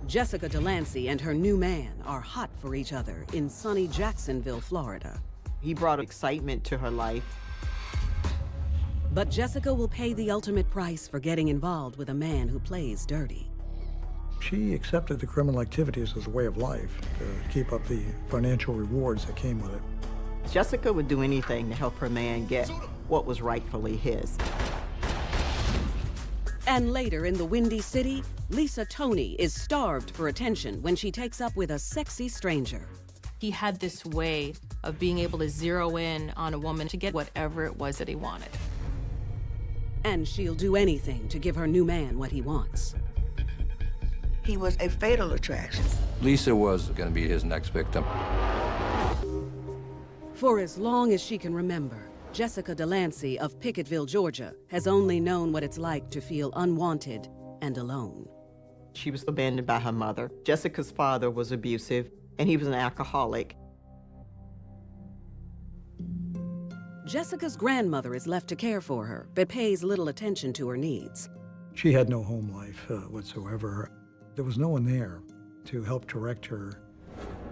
Jessica Delancey and her new man are hot for each other in sunny Jacksonville, Florida. He brought excitement to her life. But Jessica will pay the ultimate price for getting involved with a man who plays dirty. She accepted the criminal activities as a way of life to keep up the financial rewards that came with it. Jessica would do anything to help her man get what was rightfully his. And later in the Windy City, Lisa Tony is starved for attention when she takes up with a sexy stranger. He had this way of being able to zero in on a woman to get whatever it was that he wanted. And she'll do anything to give her new man what he wants. He was a fatal attraction. Lisa was going to be his next victim. For as long as she can remember, Jessica Delancey of Pickettville, Georgia, has only known what it's like to feel unwanted and alone. She was abandoned by her mother. Jessica's father was abusive, and he was an alcoholic. Jessica's grandmother is left to care for her, but pays little attention to her needs. She had no home life whatsoever. There was no one there to help direct her.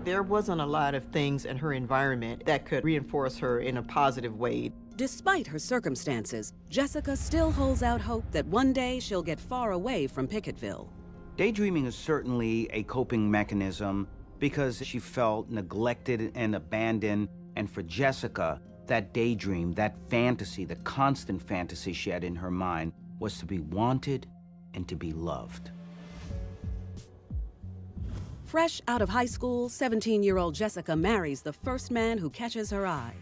There wasn't a lot of things in her environment that could reinforce her in a positive way. Despite her circumstances, Jessica still holds out hope that one day she'll get far away from Pickettville. Daydreaming is certainly a coping mechanism because she felt neglected and abandoned. And for Jessica, that daydream, that fantasy, the constant fantasy she had in her mind was to be wanted and to be loved. Fresh out of high school, 17-year-old Jessica marries the first man who catches her eye.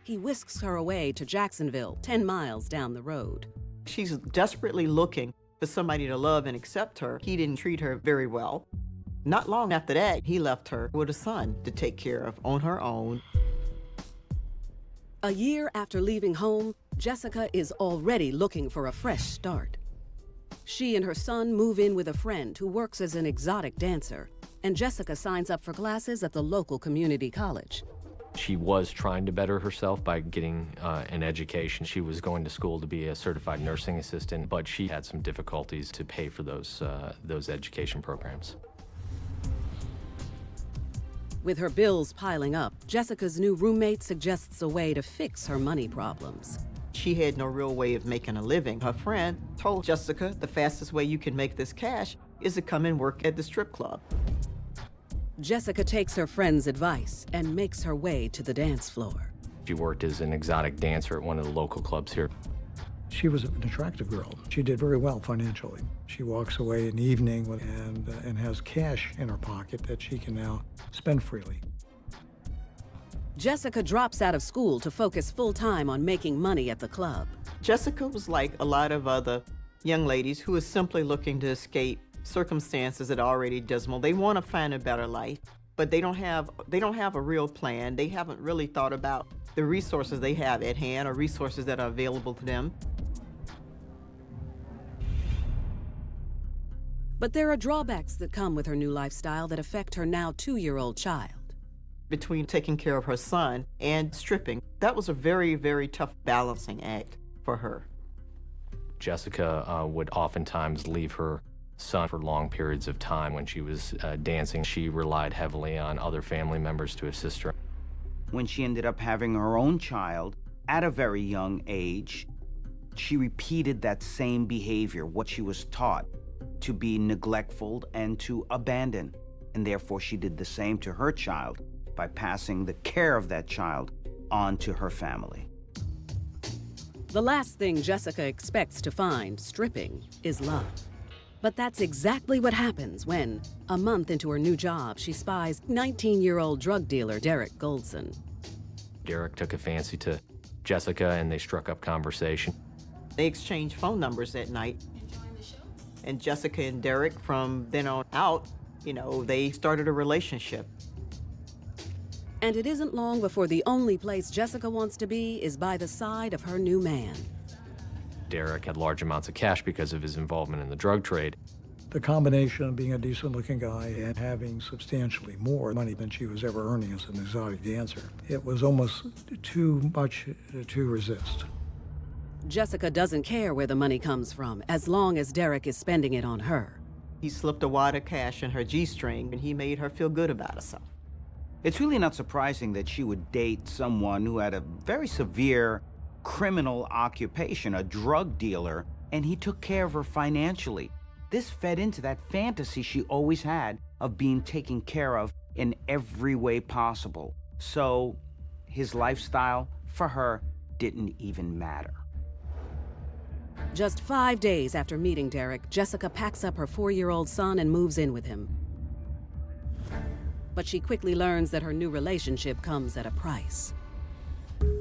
He whisks her away to Jacksonville, 10 miles down the road. She's desperately looking for somebody to love and accept her. He didn't treat her very well. Not long after that, he left her with a son to take care of on her own. A year after leaving home, Jessica is already looking for a fresh start. She and her son move in with a friend who works as an exotic dancer, and Jessica signs up for classes at the local community college. She was trying to better herself by getting an education. She was going to school to be a certified nursing assistant, but she had some difficulties to pay for those education programs. With her bills piling up, Jessica's new roommate suggests a way to fix her money problems. She had no real way of making a living. Her friend told Jessica the fastest way you can make this cash is to come and work at the strip club. Jessica takes her friend's advice and makes her way to the dance floor. She worked as an exotic dancer at one of the local clubs here. She was an attractive girl. She did very well financially. She walks away in the evening and has cash in her pocket that she can now spend freely. Jessica drops out of school to focus full-time on making money at the club. Jessica was like a lot of other young ladies who are simply looking to escape circumstances that are already dismal. They want to find a better life, but they don't have a real plan. They haven't really thought about the resources they have at hand or resources that are available to them. But there are drawbacks that come with her new lifestyle that affect her now 2-year-old child. Between taking care of her son and stripping, that was a very, very tough balancing act for her. Jessica would oftentimes leave her son for long periods of time. When she was dancing, she relied heavily on other family members to assist her. When she ended up having her own child at a very young age, she repeated that same behavior, what she was taught, to be neglectful and to abandon. And therefore, she did the same to her child by passing the care of that child on to her family. The last thing Jessica expects to find, stripping, is love. But that's exactly what happens when, a month into her new job, she spies 19-year-old drug dealer Derek Goldson. Derek took a fancy to Jessica and they struck up conversation. They exchanged phone numbers that night. And Jessica and Derek, from then on out, they started a relationship. And it isn't long before the only place Jessica wants to be is by the side of her new man. Derek had large amounts of cash because of his involvement in the drug trade. The combination of being a decent-looking guy and having substantially more money than she was ever earning as an exotic dancer, it was almost too much to resist. Jessica doesn't care where the money comes from, as long as Derek is spending it on her. He slipped a wad of cash in her G-string, and he made her feel good about herself. It's really not surprising that she would date someone who had a very severe criminal occupation, a drug dealer, and he took care of her financially. This fed into that fantasy she always had of being taken care of in every way possible. So his lifestyle, for her, didn't even matter. Just 5 days after meeting Derek, Jessica packs up her 4-year-old son and moves in with him. But she quickly learns that her new relationship comes at a price.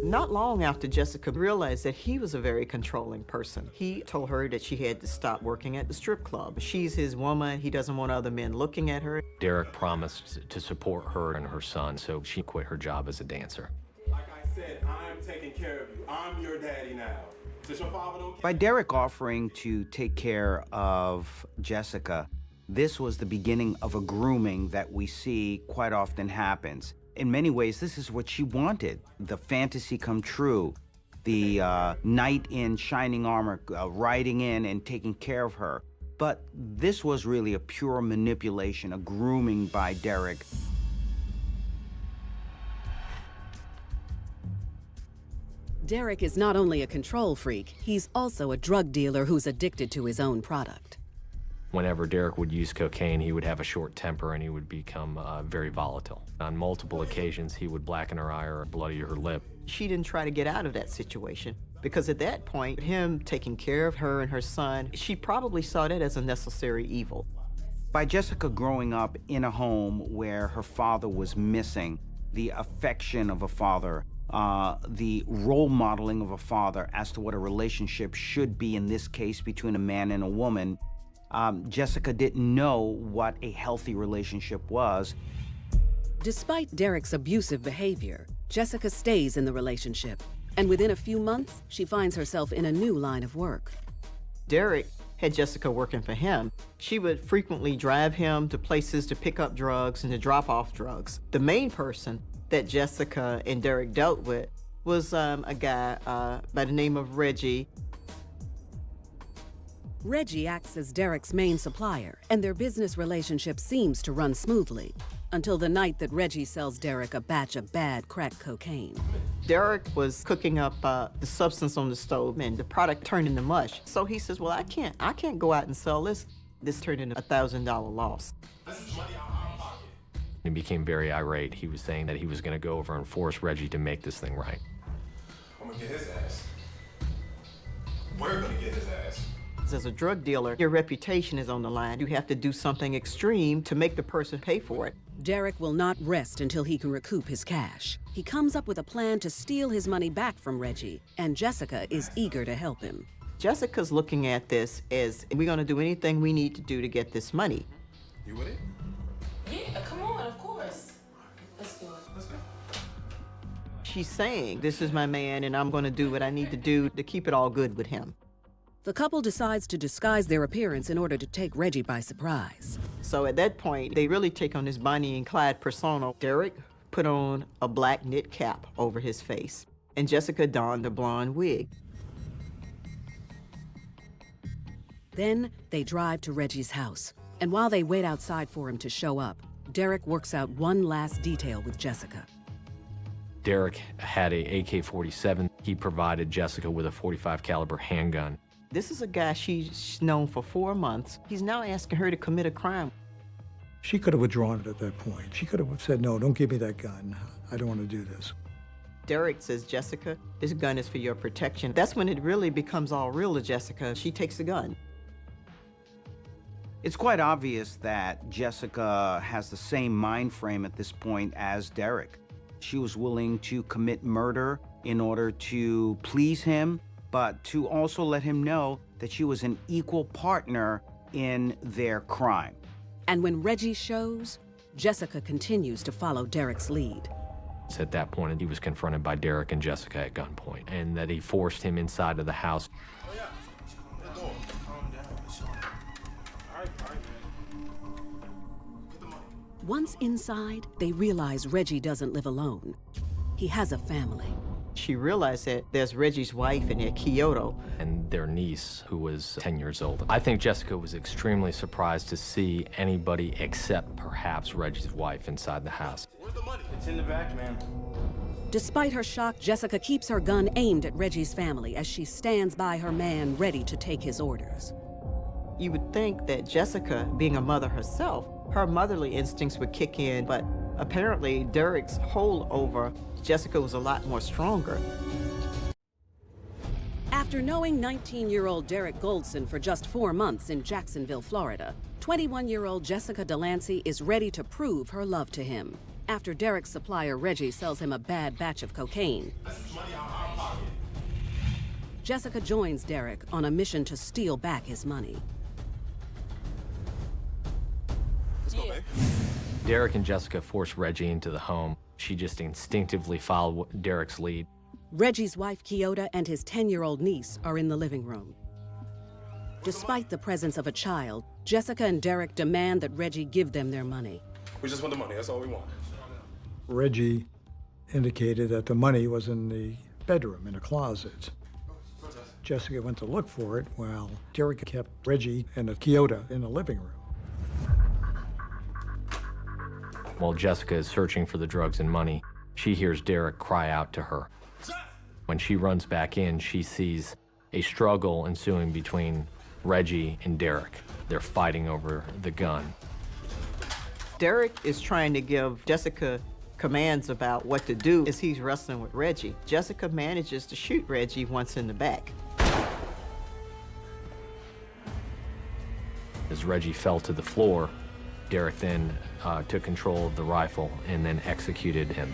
Not long after Jessica realized that he was a very controlling person, he told her that she had to stop working at the strip club. She's his woman. He doesn't want other men looking at her. Derek promised to support her and her son, so she quit her job as a dancer. Like I said, I'm taking care of you. I'm your daddy now. Since your father don't care. By Derek offering to take care of Jessica, this was the beginning of a grooming that we see quite often happens. In many ways, this is what she wanted. The fantasy come true. The knight in shining armor riding in and taking care of her. But this was really a pure manipulation, a grooming by Derek. Derek is not only a control freak, he's also a drug dealer who's addicted to his own product. Whenever Derek would use cocaine, he would have a short temper and he would become very volatile. On multiple occasions, he would blacken her eye or bloody her lip. She didn't try to get out of that situation because at that point, him taking care of her and her son, she probably saw that as a necessary evil. By Jessica growing up in a home where her father was missing, the affection of a father, the role modeling of a father as to what a relationship should be, in this case between a man and a woman, Jessica didn't know what a healthy relationship was. Despite Derek's abusive behavior, Jessica stays in the relationship, and within a few months, she finds herself in a new line of work. Derek had Jessica working for him. She would frequently drive him to places to pick up drugs and to drop off drugs. The main person that Jessica and Derek dealt with was a guy by the name of Reggie. Reggie acts as Derek's main supplier, and their business relationship seems to run smoothly, until the night that Reggie sells Derek a batch of bad crack cocaine. Derek was cooking up the substance on the stove, and the product turned into mush. So he says, well, I can't go out and sell this. This turned into a $1,000 loss. He became very irate. He was saying that he was going to go over and force Reggie to make this thing right. I'm gonna get his ass. We're gonna get his ass. As a drug dealer, your reputation is on the line. You have to do something extreme to make the person pay for it. Derek will not rest until he can recoup his cash. He comes up with a plan to steal his money back from Reggie, and Jessica is eager to help him. Jessica's looking at this as, we're gonna do anything we need to do to get this money. You with it? Yeah, come on, of course. Let's do it. Let's go. She's saying, this is my man, and I'm gonna do what I need to do to keep it all good with him. The couple decides to disguise their appearance in order to take Reggie by surprise. So at that point, they really take on this Bonnie and Clyde persona. Derek put on a black knit cap over his face, and Jessica donned a blonde wig. Then they drive to Reggie's house, and while they wait outside for him to show up, Derek works out one last detail with Jessica. Derek had a AK-47. He provided Jessica with a .45 caliber handgun. This is a guy she's known for 4 months. He's now asking her to commit a crime. She could have withdrawn it at that point. She could have said, no, don't give me that gun. I don't want to do this. Derek says, Jessica, this gun is for your protection. That's when it really becomes all real to Jessica. She takes the gun. It's quite obvious that Jessica has the same mind frame at this point as Derek. She was willing to commit murder in order to please him, but to also let him know that she was an equal partner in their crime. And when Reggie shows, Jessica continues to follow Derek's lead. At that point, he was confronted by Derek and Jessica at gunpoint, and that he forced him inside of the house. Oh yeah. Let's go. Calm down. It's all right, man. Get the money. Once inside, they realize Reggie doesn't live alone. He has a family. She realized that there's Reggie's wife in there, Kyoto. And their niece, who was 10 years old. I think Jessica was extremely surprised to see anybody except perhaps Reggie's wife inside the house. Where's the money? It's in the back, man. Despite her shock, Jessica keeps her gun aimed at Reggie's family as she stands by her man, ready to take his orders. You would think that Jessica, being a mother herself, her motherly instincts would kick in, but apparently Derek's hold over Jessica was a lot more stronger. After knowing 19-year-old Derek Goldson for just 4 months in Jacksonville, Florida, 21-year-old Jessica Delancey is ready to prove her love to him. After Derek's supplier Reggie sells him a bad batch of cocaine, Jessica joins Derek on a mission to steal back his money. Let's go, babe. Derek and Jessica force Reggie into the home. She just instinctively followed Derek's lead. Reggie's wife, Kyoto, and his 10-year-old niece are in the living room. Despite the presence of a child, Jessica and Derek demand that Reggie give them their money. We just want the money. That's all we want. Reggie indicated that the money was in the bedroom, in a closet. Jessica went to look for it while Derek kept Reggie and Kyoto in the living room. While Jessica is searching for the drugs and money, she hears Derek cry out to her. When she runs back in, she sees a struggle ensuing between Reggie and Derek. They're fighting over the gun. Derek is trying to give Jessica commands about what to do as he's wrestling with Reggie. Jessica manages to shoot Reggie once in the back. As Reggie fell to the floor, Derek then took control of the rifle and then executed him.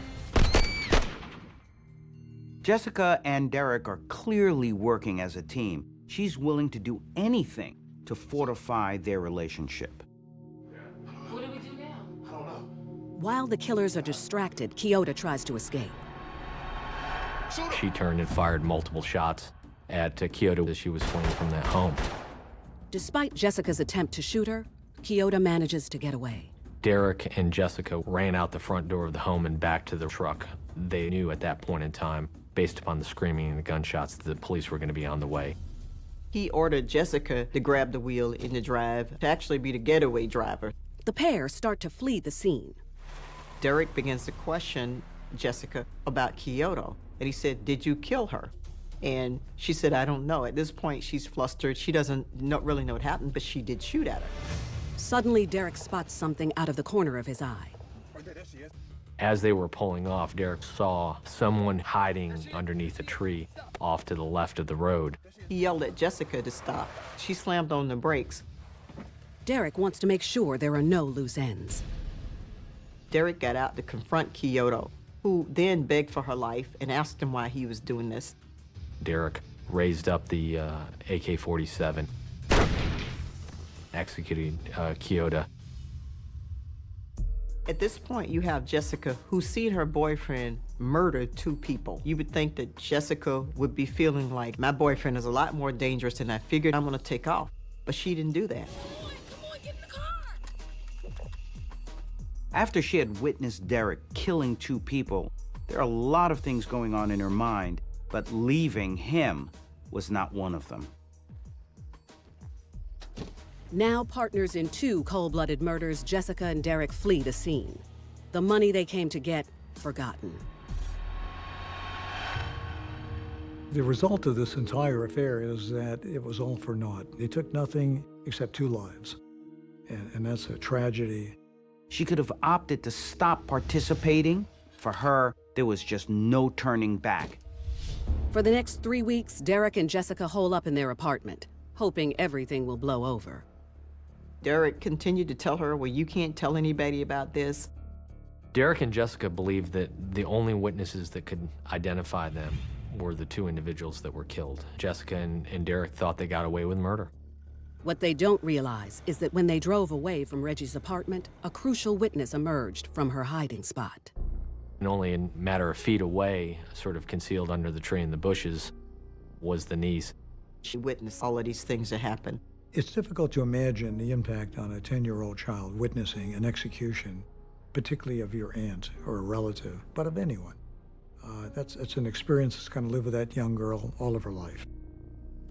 Jessica and Derek are clearly working as a team. She's willing to do anything to fortify their relationship. What do we do now? I don't know. While the killers are distracted, Kyoto tries to escape. She turned and fired multiple shots at Kyoto as she was fleeing from that home. Despite Jessica's attempt to shoot her, Kyoto manages to get away. Derek and Jessica ran out the front door of the home and back to the truck. They knew at that point in time, based upon the screaming and the gunshots, that the police were going to be on the way. He ordered Jessica to grab the wheel in the drive, to actually be the getaway driver. The pair start to flee the scene. Derek begins to question Jessica about Kyoto, and he said, "Did you kill her?" And she said, "I don't know." At this point, she's flustered. She doesn't really know what happened, but she did shoot at her. Suddenly, Derek spots something out of the corner of his eye. As they were pulling off, Derek saw someone hiding underneath a tree off to the left of the road. He yelled at Jessica to stop. She slammed on the brakes. Derek wants to make sure there are no loose ends. Derek got out to confront Kyoto, who then begged for her life and asked him why he was doing this. Derek raised up the AK-47, executed Kyoto. At this point, you have Jessica, who's seen her boyfriend murder 2 people. You would think that Jessica would be feeling like, my boyfriend is a lot more dangerous than I figured. I'm gonna take off. But she didn't do that. Come on, get in the car. After she had witnessed Derek killing 2 people, there are a lot of things going on in her mind, but leaving him was not one of them. Now partners in 2 cold-blooded murders, Jessica and Derek flee the scene. The money they came to get, forgotten. The result of this entire affair is that it was all for naught. They took nothing except 2 lives, and that's a tragedy. She could have opted to stop participating. For her, there was just no turning back. For the next 3 weeks, Derek and Jessica hole up in their apartment, hoping everything will blow over. Derek continued to tell her, well, you can't tell anybody about this. Derek and Jessica believed that the only witnesses that could identify them were the 2 individuals that were killed. Jessica and Derek thought they got away with murder. What they don't realize is that when they drove away from Reggie's apartment, a crucial witness emerged from her hiding spot. And only a matter of feet away, sort of concealed under the tree in the bushes, was the niece. She witnessed all of these things that happened. It's difficult to imagine the impact on a 10-year-old child witnessing an execution, particularly of your aunt or a relative, but of anyone. It's an experience that's going to live with that young girl all of her life.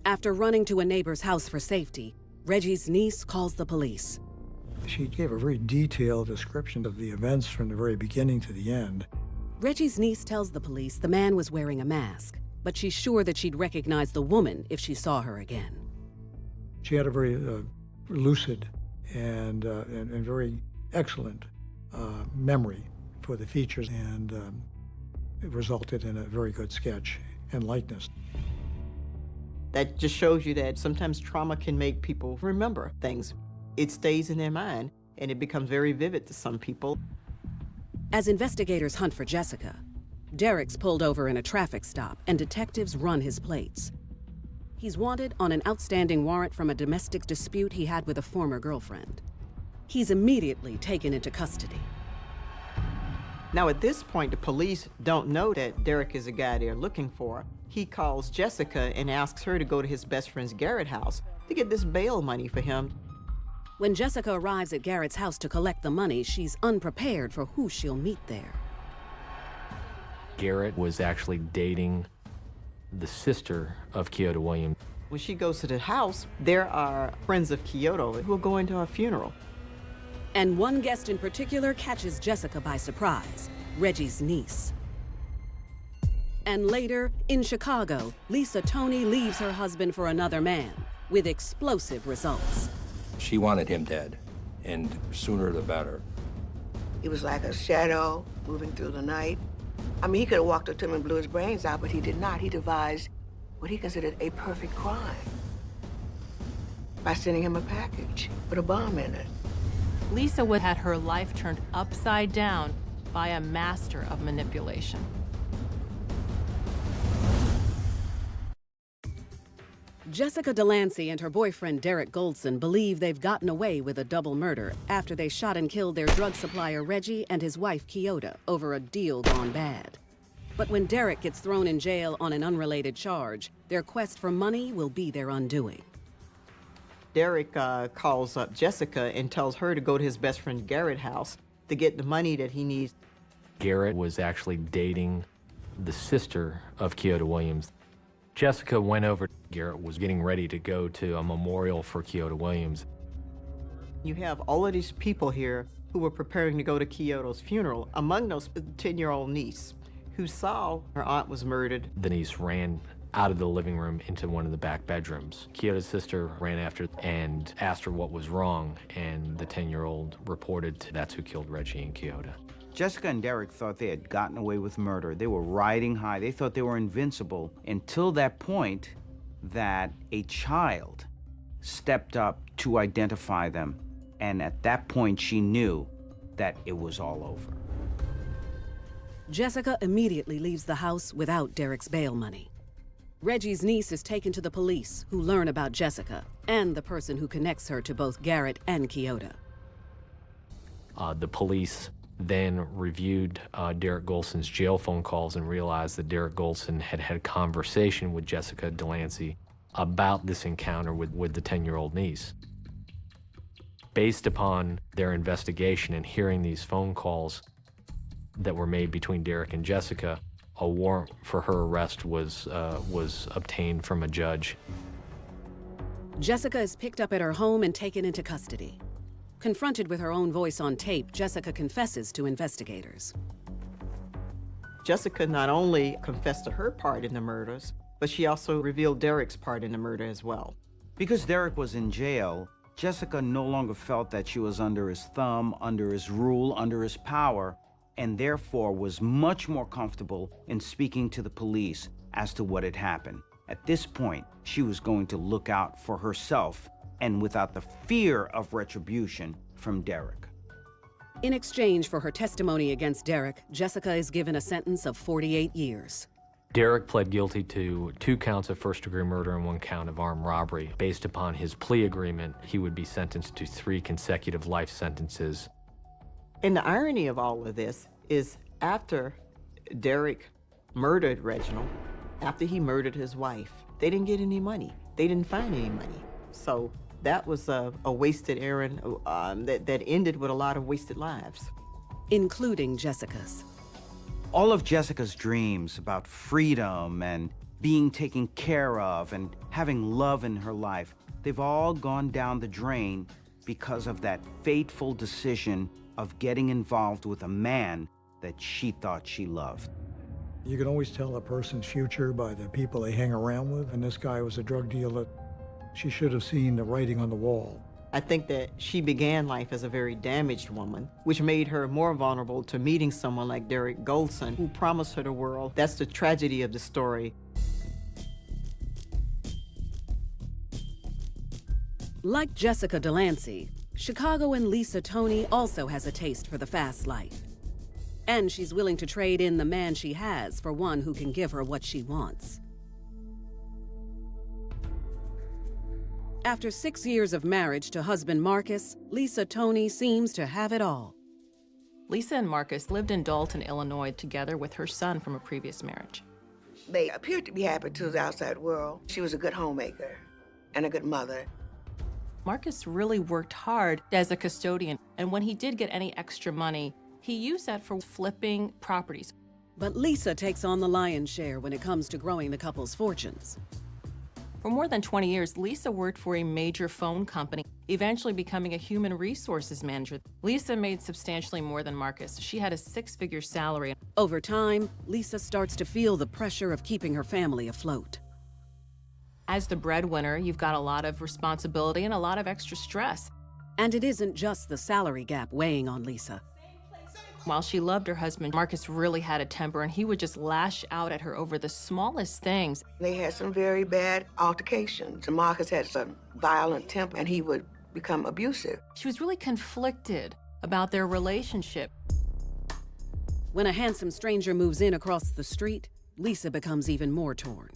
After running to a neighbor's house for safety, Reggie's niece calls the police. She gave a very detailed description of the events from the very beginning to the end. Reggie's niece tells the police the man was wearing a mask, but she's sure that she'd recognize the woman if she saw her again. She had a very lucid and very excellent memory for the features, and it resulted in a very good sketch and likeness. That just shows you that sometimes trauma can make people remember things. It stays in their mind, and it becomes very vivid to some people. As investigators hunt for Jessica, Derek's pulled over in a traffic stop, and detectives run his plates. He's wanted on an outstanding warrant from a domestic dispute he had with a former girlfriend. He's immediately taken into custody. Now, at this point, the police don't know that Derek is the guy they're looking for. He calls Jessica and asks her to go to his best friend's Garrett house to get this bail money for him. When Jessica arrives at Garrett's house to collect the money, she's unprepared for who she'll meet there. Garrett was actually dating the sister of Kyoto Williams. When she goes to the house, there are friends of Kyoto who are going to her funeral. And one guest in particular catches Jessica by surprise, Reggie's niece. And later, in Chicago, Lisa Tony leaves her husband for another man, with explosive results. She wanted him dead, and sooner the better. He was like a shadow moving through the night. I mean, he could have walked up to him and blew his brains out, but he did not. He devised what he considered a perfect crime by sending him a package with a bomb in it. Lisa would had her life turned upside down by a master of manipulation. Jessica Delancey and her boyfriend Derek Goldson believe they've gotten away with a double murder after they shot and killed their drug supplier Reggie and his wife Kyoto over a deal gone bad. But when Derek gets thrown in jail on an unrelated charge, their quest for money will be their undoing. Derek calls up Jessica and tells her to go to his best friend Garrett's house to get the money that he needs. Garrett was actually dating the sister of Kyoto Williams. Jessica went over. Garrett was getting ready to go to a memorial for Kyoto Williams. You have all of these people here who were preparing to go to Kyoto's funeral. Among those, the 10-year-old niece who saw her aunt was murdered. The niece ran out of the living room into one of the back bedrooms. Kyoto's sister ran after and asked her what was wrong, and the 10-year-old reported that's who killed Reggie and Kyoto. Jessica and Derek thought they had gotten away with murder. They were riding high. They thought they were invincible until that point that a child stepped up to identify them. And at that point, she knew that it was all over. Jessica immediately leaves the house without Derek's bail money. Reggie's niece is taken to the police, who learn about Jessica and the person who connects her to both Garrett and Kyoto. The police then reviewed Derek Golson's jail phone calls and realized that Derek Golson had had a conversation with Jessica Delancey about this encounter with the 10-year-old niece. Based upon their investigation and hearing these phone calls that were made between Derek and Jessica, a warrant for her arrest was obtained from a judge. Jessica is picked up at her home and taken into custody. Confronted with her own voice on tape, Jessica confesses to investigators. Jessica not only confessed to her part in the murders, but she also revealed Derek's part in the murder as well. Because Derek was in jail, Jessica no longer felt that she was under his thumb, under his rule, under his power, and therefore was much more comfortable in speaking to the police as to what had happened. At this point, she was going to look out for herself and without the fear of retribution from Derek. In exchange for her testimony against Derek, Jessica is given a sentence of 48 years. Derek pled guilty to 2 counts of first-degree murder and 1 count of armed robbery. Based upon his plea agreement, he would be sentenced to 3 consecutive life sentences. And the irony of all of this is after Derek murdered Reginald, after he murdered his wife, they didn't get any money. They didn't find any money. So that was a wasted errand that ended with a lot of wasted lives. Including Jessica's. All of Jessica's dreams about freedom and being taken care of and having love in her life, they've all gone down the drain because of that fateful decision of getting involved with a man that she thought she loved. You can always tell a person's future by the people they hang around with, and this guy was a drug dealer. She should have seen the writing on the wall. I think that she began life as a very damaged woman, which made her more vulnerable to meeting someone like Derek Goldson, who promised her the world. That's the tragedy of the story. Like Jessica Delancey, Chicagoan Lisa Toney also has a taste for the fast life. And she's willing to trade in the man she has for one who can give her what she wants. After 6 years of marriage to husband Marcus, Lisa Toney seems to have it all. Lisa and Marcus lived in Dalton, Illinois together with her son from a previous marriage. They appeared to be happy to the outside world. She was a good homemaker and a good mother. Marcus really worked hard as a custodian, and when he did get any extra money, he used that for flipping properties. But Lisa takes on the lion's share when it comes to growing the couple's fortunes. For more than 20 years, Lisa worked for a major phone company, eventually becoming a human resources manager. Lisa made substantially more than Marcus. She had a 6-figure salary. Over time, Lisa starts to feel the pressure of keeping her family afloat. As the breadwinner, you've got a lot of responsibility and a lot of extra stress. And it isn't just the salary gap weighing on Lisa. While she loved her husband, Marcus really had a temper, and he would just lash out at her over the smallest things. They had some very bad altercations. And Marcus had some violent temper, and he would become abusive. She was really conflicted about their relationship. When a handsome stranger moves in across the street, Lisa becomes even more torn.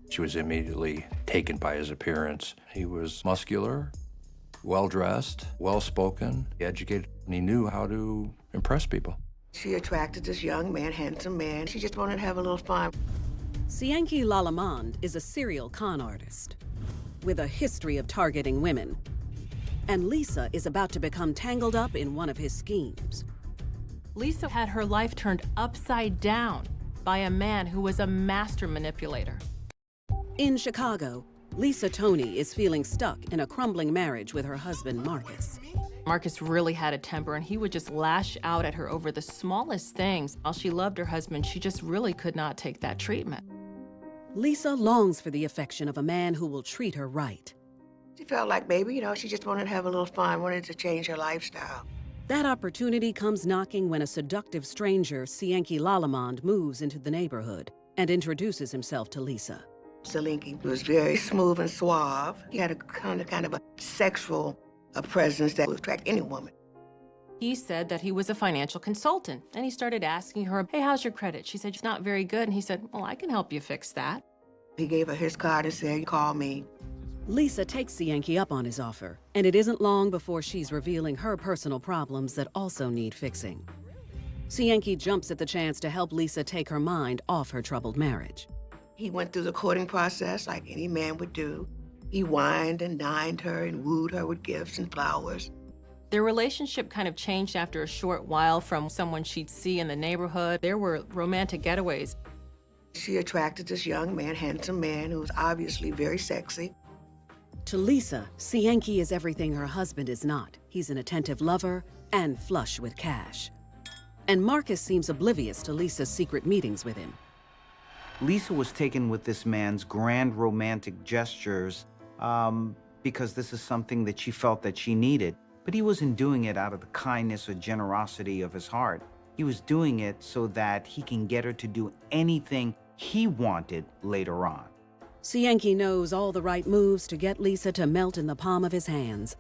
She was immediately taken by his appearance. He was muscular, well-dressed, well-spoken, educated, and he knew how to impress people. She attracted this young man, handsome man. She just wanted to have a little fun. Cienki Lalamond is a serial con artist with a history of targeting women. And Lisa is about to become tangled up in one of his schemes. Lisa had her life turned upside down by a man who was a master manipulator. In Chicago, Lisa Toney is feeling stuck in a crumbling marriage with her husband, Marcus. Marcus really had a temper, and he would just lash out at her over the smallest things. While she loved her husband, she just really could not take that treatment. Lisa longs for the affection of a man who will treat her right. She felt like maybe, she just wanted to have a little fun, wanted to change her lifestyle. That opportunity comes knocking when a seductive stranger, Cienki Lalamond, moves into the neighborhood and introduces himself to Lisa. Cienki was very smooth and suave. He had a kind of a sexual presence that would attract any woman. He said that he was a financial consultant, and he started asking her, hey, how's your credit? She said, it's not very good, and he said, well, I can help you fix that. He gave her his card and said, call me. Lisa takes Cienki up on his offer, and it isn't long before she's revealing her personal problems that also need fixing. Cienki jumps at the chance to help Lisa take her mind off her troubled marriage. He went through the courting process like any man would do. He wined and dined her and wooed her with gifts and flowers. Their relationship kind of changed after a short while from someone she'd see in the neighborhood. There were romantic getaways. She attracted this young man, handsome man, who was obviously very sexy. To Lisa, Cienki is everything her husband is not. He's an attentive lover and flush with cash. And Marcus seems oblivious to Lisa's secret meetings with him. Lisa was taken with this man's grand romantic gestures because this is something that she felt that she needed. But he wasn't doing it out of the kindness or generosity of his heart. He was doing it so that he can get her to do anything he wanted later on. Cienki knows all the right moves to get Lisa to melt in the palm of his hands.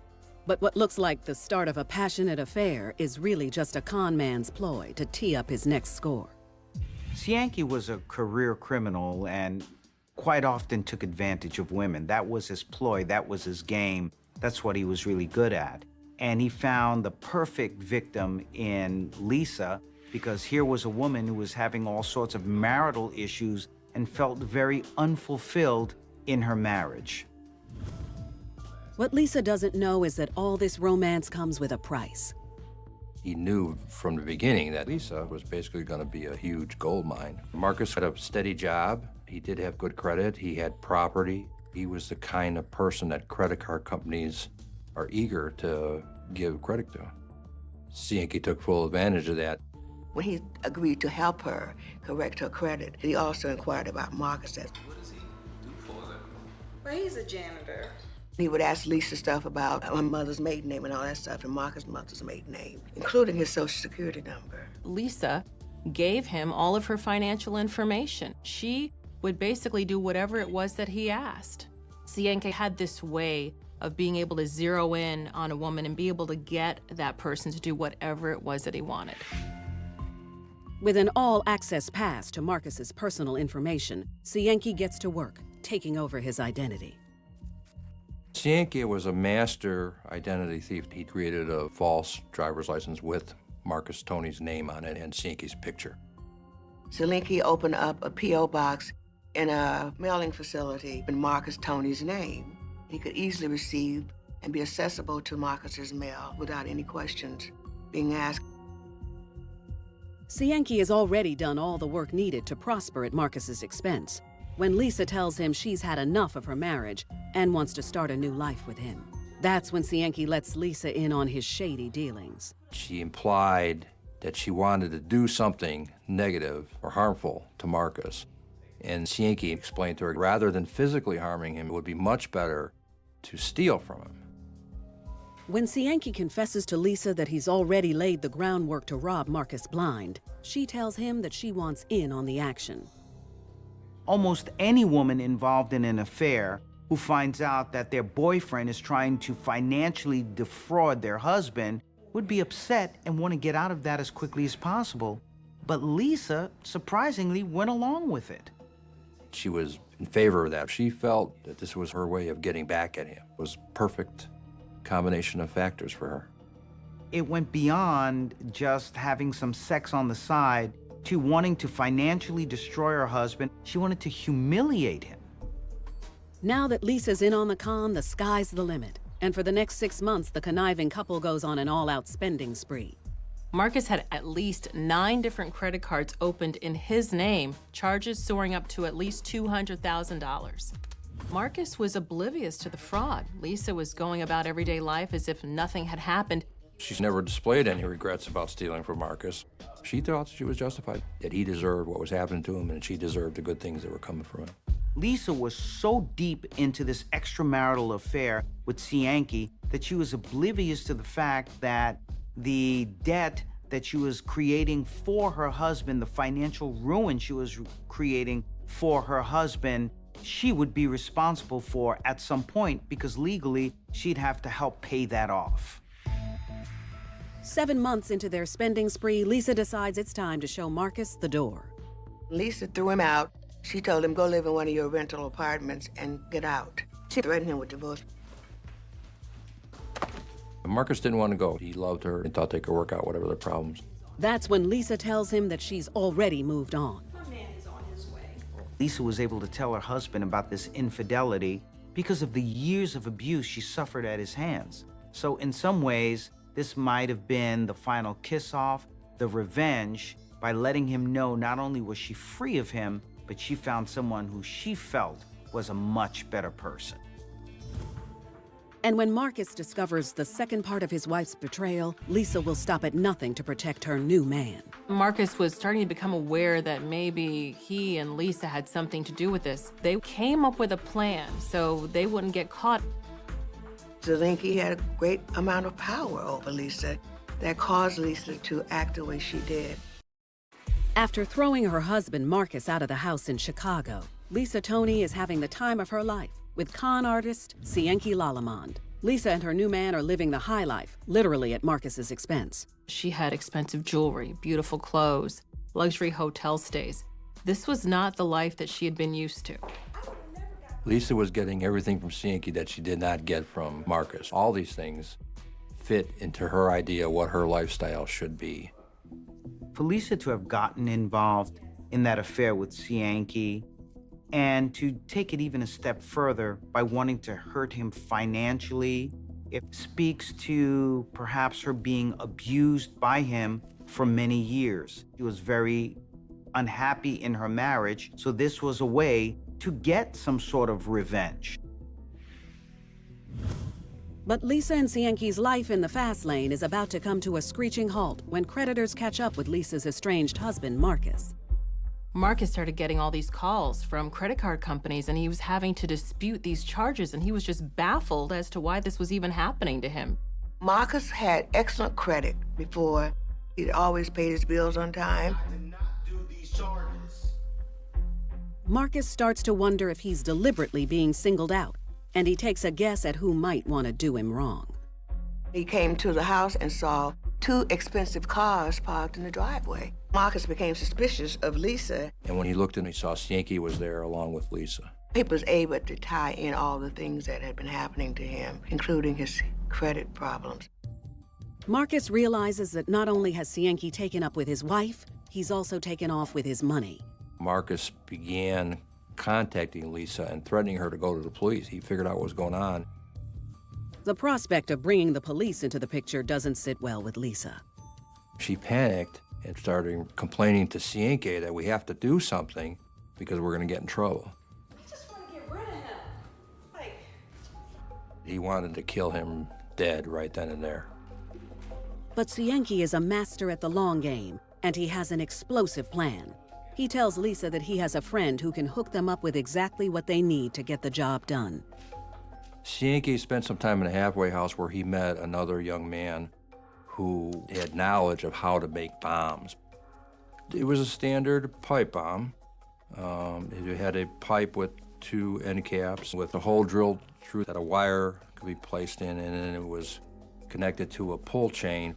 But what looks like the start of a passionate affair is really just a con man's ploy to tee up his next score. Cienki was a career criminal and quite often took advantage of women. That was his ploy, that was his game, that's what he was really good at. And he found the perfect victim in Lisa, because here was a woman who was having all sorts of marital issues and felt very unfulfilled in her marriage. What Lisa doesn't know is that all this romance comes with a price. He knew from the beginning that Lisa was basically going to be a huge gold mine. Marcus had a steady job. He did have good credit. He had property. He was the kind of person that credit card companies are eager to give credit to. Cienki took full advantage of that. When he agreed to help her correct her credit, he also inquired about Marcus. What does he do for a living? Well, he's a janitor. He would ask Lisa stuff about my mother's maiden name and all that stuff, and Marcus' mother's maiden name, including his social security number. Lisa gave him all of her financial information. She would basically do whatever it was that he asked. Cienki had this way of being able to zero in on a woman and be able to get that person to do whatever it was that he wanted. With an all-access pass to Marcus's personal information, Cienki gets to work, taking over his identity. Cienki was a master identity thief. He created a false driver's license with Marcus Tony's name on it and Cienki's picture. Cienki opened up a P.O. box in a mailing facility in Marcus Tony's name. He could easily receive and be accessible to Marcus's mail without any questions being asked. Cienki has already done all the work needed to prosper at Marcus's expense when Lisa tells him she's had enough of her marriage and wants to start a new life with him. That's when Cienki lets Lisa in on his shady dealings. She implied that she wanted to do something negative or harmful to Marcus. And Cienki explained to her, rather than physically harming him, it would be much better to steal from him. When Cienki confesses to Lisa that he's already laid the groundwork to rob Marcus blind, she tells him that she wants in on the action. Almost any woman involved in an affair who finds out that their boyfriend is trying to financially defraud their husband would be upset and want to get out of that as quickly as possible. But Lisa, surprisingly, went along with it. She was in favor of that. She felt that this was her way of getting back at him. It was perfect combination of factors for her. It went beyond just having some sex on the side to wanting to financially destroy her husband. She wanted to humiliate him. Now that Lisa's in on the con, the sky's the limit. And for the next 6 months, the conniving couple goes on an all-out spending spree. Marcus had at least 9 different credit cards opened in his name, charges soaring up to at least $200,000. Marcus was oblivious to the fraud. Lisa was going about everyday life as if nothing had happened. She's never displayed any regrets about stealing from Marcus. She thought she was justified, that he deserved what was happening to him and she deserved the good things that were coming from him. Lisa was so deep into this extramarital affair with Cienki that she was oblivious to the fact that the debt that she was creating for her husband, the financial ruin she was creating for her husband, she would be responsible for at some point because legally she'd have to help pay that off. 7 months into their spending spree, Lisa decides it's time to show Marcus the door. Lisa threw him out. She told him, go live in one of your rental apartments and get out. She threatened him with divorce. Marcus didn't want to go. He loved her and thought they could work out whatever their problems. That's when Lisa tells him that she's already moved on. Lisa was able to tell her husband about this infidelity because of the years of abuse she suffered at his hands. So in some ways, this might have been the final kiss-off, the revenge, by letting him know not only was she free of him, but she found someone who she felt was a much better person. And when Marcus discovers the second part of his wife's betrayal, Lisa will stop at nothing to protect her new man. Marcus was starting to become aware that maybe he and Lisa had something to do with this. They came up with a plan so they wouldn't get caught. Cienki had a great amount of power over Lisa that caused Lisa to act the way she did. After throwing her husband Marcus out of the house in Chicago, Lisa Tony is having the time of her life with con artist Cienki Lalamond. Lisa and her new man are living the high life, literally at Marcus's expense. She had expensive jewelry, beautiful clothes, luxury hotel stays. This was not the life that she had been used to. Lisa was getting everything from Cienki that she did not get from Marcus. All these things fit into her idea what her lifestyle should be. For Lisa to have gotten involved in that affair with Cienki and to take it even a step further by wanting to hurt him financially It speaks to perhaps her being abused by him for many years. She was very unhappy in her marriage, so this was a way to get some sort of revenge. But Lisa and Cienki's life in the fast lane is about to come to a screeching halt when creditors catch up with Lisa's estranged husband, Marcus. Marcus started getting all these calls from credit card companies, and he was having to dispute these charges, and he was just baffled as to why this was even happening to him. Marcus had excellent credit before. He'd always paid his bills on time. I did not do these charges. Marcus starts to wonder if he's deliberately being singled out, and he takes a guess at who might want to do him wrong. He came to the house and saw 2 expensive cars parked in the driveway. Marcus became suspicious of Lisa. And when he looked in, he saw Cienki was there along with Lisa. He was able to tie in all the things that had been happening to him, including his credit problems. Marcus realizes that not only has Cienki taken up with his wife, he's also taken off with his money. Marcus began contacting Lisa and threatening her to go to the police. He figured out what was going on. The prospect of bringing the police into the picture doesn't sit well with Lisa. She panicked and started complaining to Cienki that we have to do something because we're going to get in trouble. I just want to get rid of him. Like, He wanted to kill him dead right then and there. But Cienki is a master at the long game, and he has an explosive plan. He tells Lisa that he has a friend who can hook them up with exactly what they need to get the job done. Cienki spent some time in a halfway house where he met another young man who had knowledge of how to make bombs. It was a standard pipe bomb. It had a pipe with 2 end caps with a hole drilled through that a wire could be placed in, and then it was connected to a pull chain.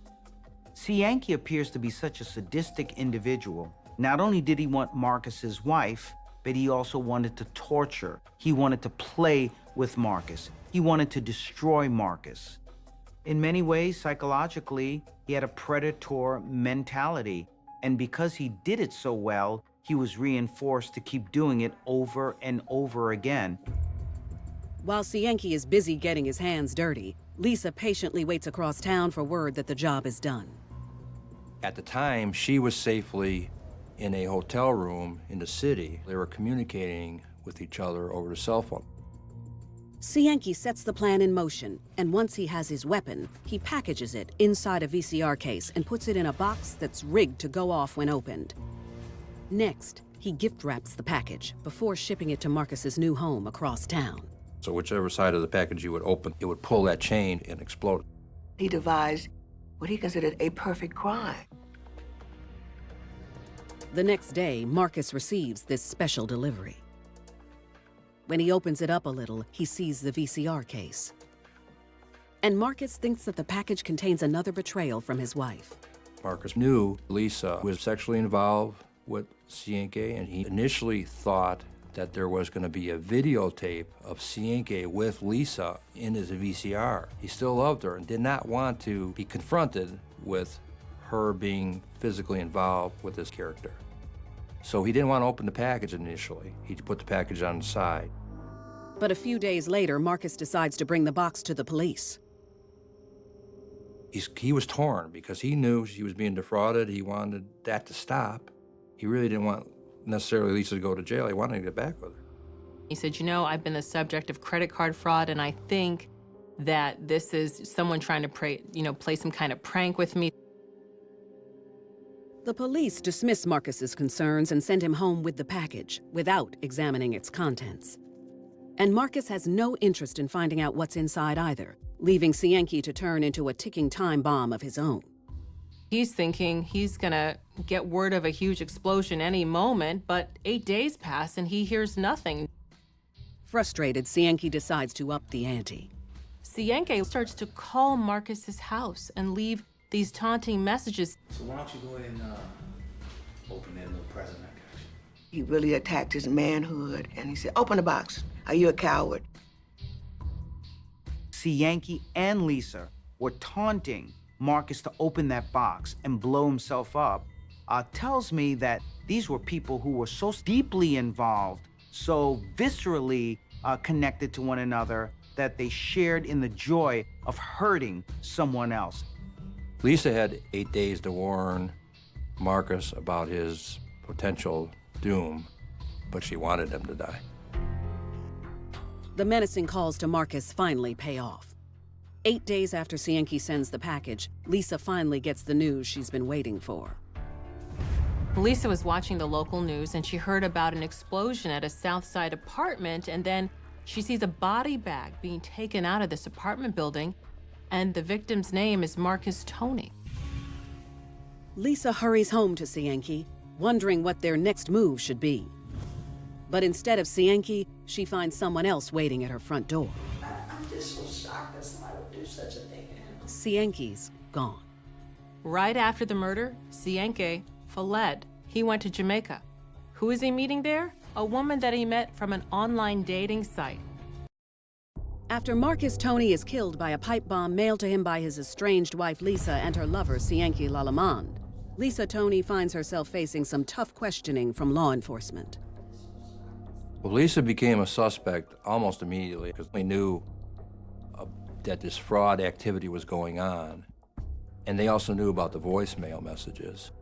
Cienki appears to be such a sadistic individual. Not only did he want Marcus's wife, but he also wanted to torture. He wanted to play with Marcus. He wanted to destroy Marcus. In many ways, psychologically, he had a predator mentality. And because he did it so well, he was reinforced to keep doing it over and over again. While Cienki is busy getting his hands dirty, Lisa patiently waits across town for word that the job is done. At the time, she was safely in a hotel room in the city. They were communicating with each other over the cell phone. Cienki sets the plan in motion, and once he has his weapon, he packages it inside a VCR case and puts it in a box that's rigged to go off when opened. Next, he gift wraps the package before shipping it to Marcus's new home across town. So whichever side of the package you would open, it would pull that chain and explode. He devised what he considered a perfect crime. The next day, Marcus receives this special delivery. When he opens it up a little, he sees the VCR case. And Marcus thinks that the package contains another betrayal from his wife. Marcus knew Lisa was sexually involved with Cienki, and he initially thought that there was going to be a videotape of Cienki with Lisa in his VCR. He still loved her and did not want to be confronted with her being physically involved with this character. So he didn't want to open the package initially. He put the package on the side. But a few days later, Marcus decides to bring the box to the police. He was torn because he knew she was being defrauded. He wanted that to stop. He really didn't want necessarily Lisa to go to jail. He wanted to get back with her. He said, you know, I've been the subject of credit card fraud, and I think that this is someone trying to play some kind of prank with me. The police dismiss Marcus's concerns and send him home with the package without examining its contents. And Marcus has no interest in finding out what's inside either, leaving Cienki to turn into a ticking time bomb of his own. He's thinking he's gonna get word of a huge explosion any moment, but 8 days pass and he hears nothing. Frustrated, Cienki decides to up the ante. Cienki starts to call Marcus's house and leave these taunting messages. So why don't you go ahead and open that little present I got you? He really attacked his manhood, and he said, "Open the box. Are you a coward?" Cienki and Lisa were taunting Marcus to open that box and blow himself up. Tells me that these were people who were so deeply involved, so viscerally connected to one another, that they shared in the joy of hurting someone else. Lisa had 8 days to warn Marcus about his potential doom, but she wanted him to die. The menacing calls to Marcus finally pay off. 8 days after Cienki sends the package, Lisa finally gets the news she's been waiting for. Lisa was watching the local news and she heard about an explosion at a South Side apartment, and then she sees a body bag being taken out of this apartment building, and the victim's name is Marcus Tony. Lisa hurries home to Cienki, wondering what their next move should be. But instead of Cienki, she finds someone else waiting at her front door. I'm just so shocked that somebody would do such a thing. Cienki's gone. Right after the murder, Cienki fled. He went to Jamaica. Who is he meeting there? A woman that he met from an online dating site. After Marcus Tony is killed by a pipe bomb mailed to him by his estranged wife Lisa and her lover Cienki Lalamond, Lisa Tony finds herself facing some tough questioning from law enforcement. Well, Lisa became a suspect almost immediately because we knew that this fraud activity was going on. And they also knew about the voicemail messages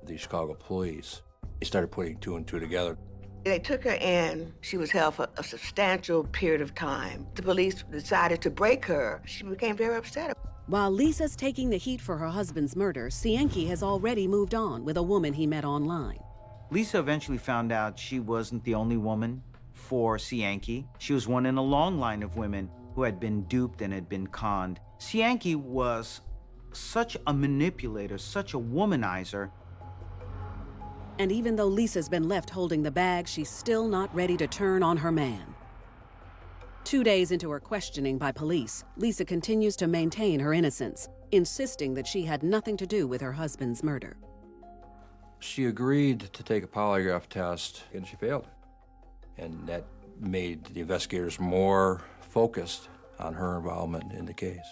of the Chicago police. They started putting two and two together. They took her in. She was held for a substantial period of time. The police decided to break her. She became very upset. While Lisa's taking the heat for her husband's murder, Cienki has already moved on with a woman he met online. Lisa eventually found out she wasn't the only woman for Cienki. She was one in a long line of women who had been duped and had been conned. Cienki was such a manipulator, such a womanizer. And even though Lisa's been left holding the bag, she's still not ready to turn on her man. 2 days into her questioning by police, Lisa continues to maintain her innocence, insisting that she had nothing to do with her husband's murder. She agreed to take a polygraph test, and she failed. And that made the investigators more focused on her involvement in the case.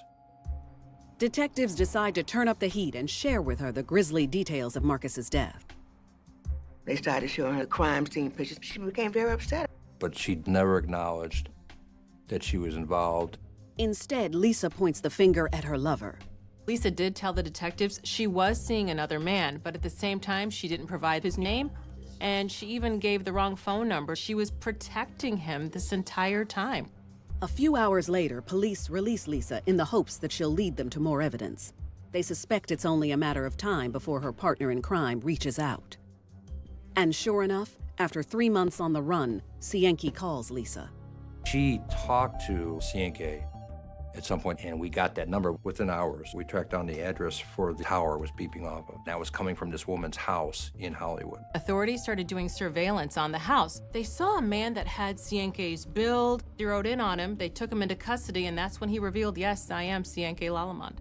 Detectives decide to turn up the heat and share with her the grisly details of Marcus's death. They started showing her crime scene pictures. She became very upset. But she never acknowledged that she was involved. Instead, Lisa points the finger at her lover. Lisa did tell the detectives she was seeing another man, but at the same time, she didn't provide his name, and she even gave the wrong phone number. She was protecting him this entire time. A few hours later, police release Lisa in the hopes that she'll lead them to more evidence. They suspect it's only a matter of time before her partner in crime reaches out. And sure enough, after 3 months on the run, Cienki calls Lisa. She talked to Cienki at some point, and we got that number within hours. We tracked down the address for the tower it was beeping off of. That was coming from this woman's house in Hollywood. Authorities started doing surveillance on the house. They saw a man that had Cienki's build, zeroed in on him. They took him into custody, and that's when he revealed, yes, I am Cienki Lalamond.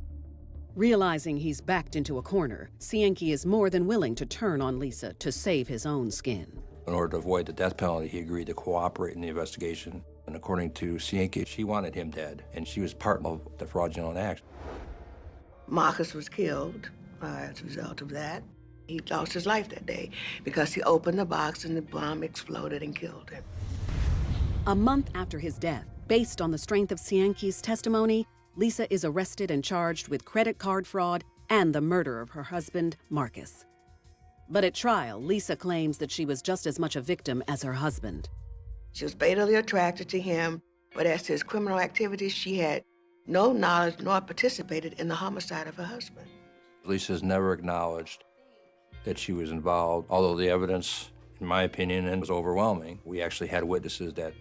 Realizing he's backed into a corner, Cienki is more than willing to turn on Lisa to save his own skin. In order to avoid the death penalty, he agreed to cooperate in the investigation. And according to Cienki, she wanted him dead, and she was part of the fraudulent act. Marcus was killed as a result of that. He lost his life that day because he opened the box and the bomb exploded and killed him. A month after his death, based on the strength of Cienki's testimony, Lisa is arrested and charged with credit card fraud and the murder of her husband, Marcus. But at trial, Lisa claims that she was just as much a victim as her husband. She was fatally attracted to him, but as to his criminal activities, she had no knowledge nor participated in the homicide of her husband. Lisa's never acknowledged that she was involved, although the evidence, in my opinion, was overwhelming. We actually had witnesses that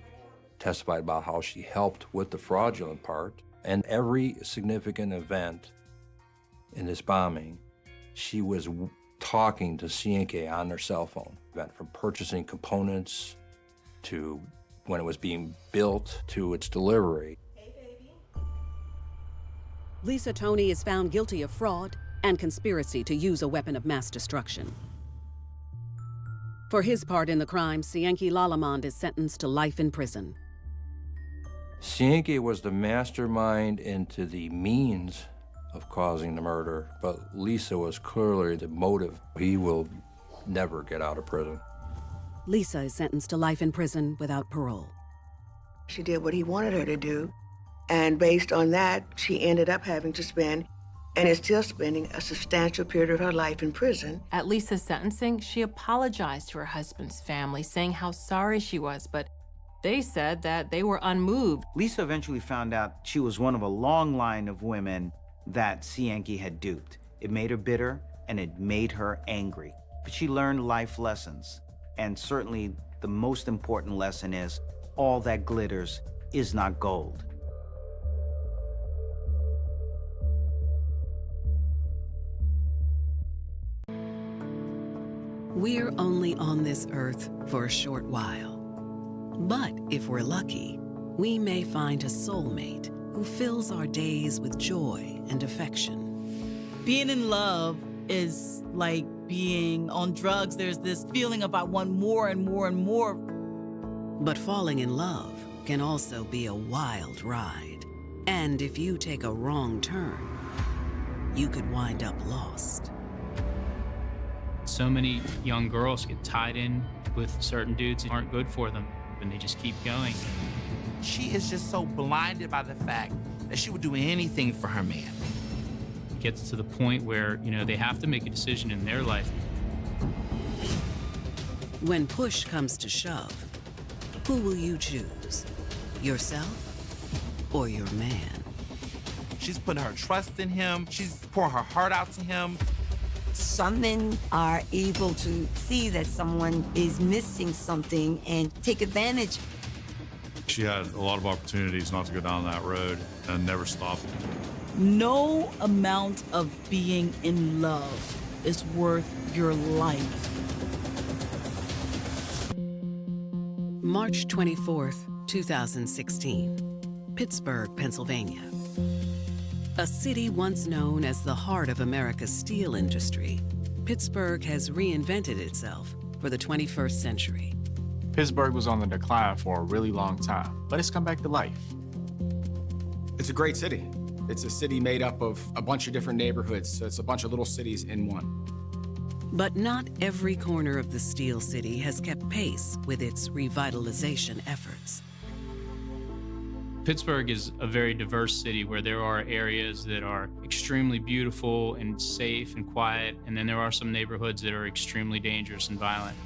testified about how she helped with the fraudulent part. And every significant event in this bombing, she was talking to Cienki on their cell phone. From purchasing components to when it was being built to its delivery. Hey, baby. Lisa Tony is found guilty of fraud and conspiracy to use a weapon of mass destruction. For his part in the crime, Cienki Lalamond is sentenced to life in prison. Cienki was the mastermind into the means of causing the murder, but Lisa was clearly the motive. He will never get out of prison. Lisa is sentenced to life in prison without parole. She did what he wanted her to do. And based on that, she ended up having to spend, and is still spending, a substantial period of her life in prison. At Lisa's sentencing, she apologized to her husband's family, saying how sorry she was, but they said that they were unmoved. Lisa eventually found out she was one of a long line of women that Cienki had duped. It made her bitter, and it made her angry. But she learned life lessons, and certainly the most important lesson is all that glitters is not gold. We're only on this earth for a short while. But if we're lucky, we may find a soulmate who fills our days with joy and affection. Being in love is like being on drugs. There's this feeling of I want more and more and more. But falling in love can also be a wild ride. And if you take a wrong turn, you could wind up lost. So many young girls get tied in with certain dudes that aren't good for them, and they just keep going. She is just so blinded by the fact that she would do anything for her man. It gets to the point where, they have to make a decision in their life. When push comes to shove, who will you choose? Yourself or your man? She's putting her trust in him. She's pouring her heart out to him. Some men are able to see that someone is missing something and take advantage. She had a lot of opportunities not to go down that road and never stopped. No amount of being in love is worth your life. March 24th, 2016, Pittsburgh, Pennsylvania. A city once known as the heart of America's steel industry, Pittsburgh has reinvented itself for the 21st century. Pittsburgh was on the decline for a really long time, but it's come back to life. It's a great city. It's a city made up of a bunch of different neighborhoods, so it's a bunch of little cities in one. But not every corner of the Steel City has kept pace with its revitalization efforts. Pittsburgh is a very diverse city where there are areas that are extremely beautiful and safe and quiet, and then there are some neighborhoods that are extremely dangerous and violent.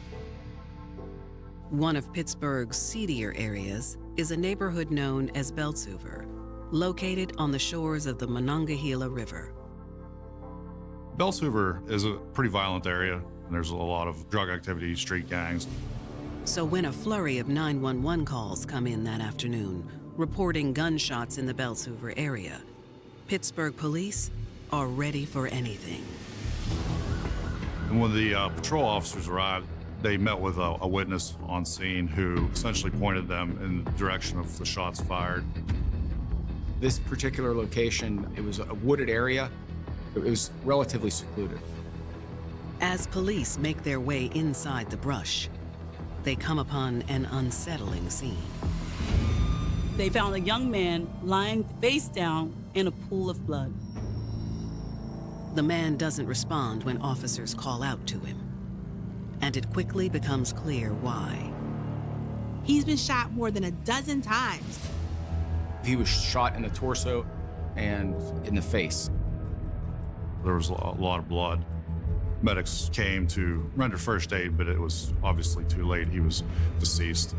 One of Pittsburgh's seedier areas is a neighborhood known as Beltshoover, located on the shores of the Monongahela River. Beltshoover is a pretty violent area, and there's a lot of drug activity, street gangs. So when a flurry of 911 calls come in that afternoon, reporting gunshots in the Beltshoover area, Pittsburgh police are ready for anything. And when the patrol officers arrived, they met with a witness on scene who essentially pointed them in the direction of the shots fired. This particular location, it was a wooded area. It was relatively secluded. As police make their way inside the brush, they come upon an unsettling scene. They found a young man lying face down in a pool of blood. The man doesn't respond when officers call out to him, and it quickly becomes clear why. He's been shot more than a dozen times. He was shot in the torso and in the face. There was a lot of blood. Medics came to render first aid, but it was obviously too late. He was deceased.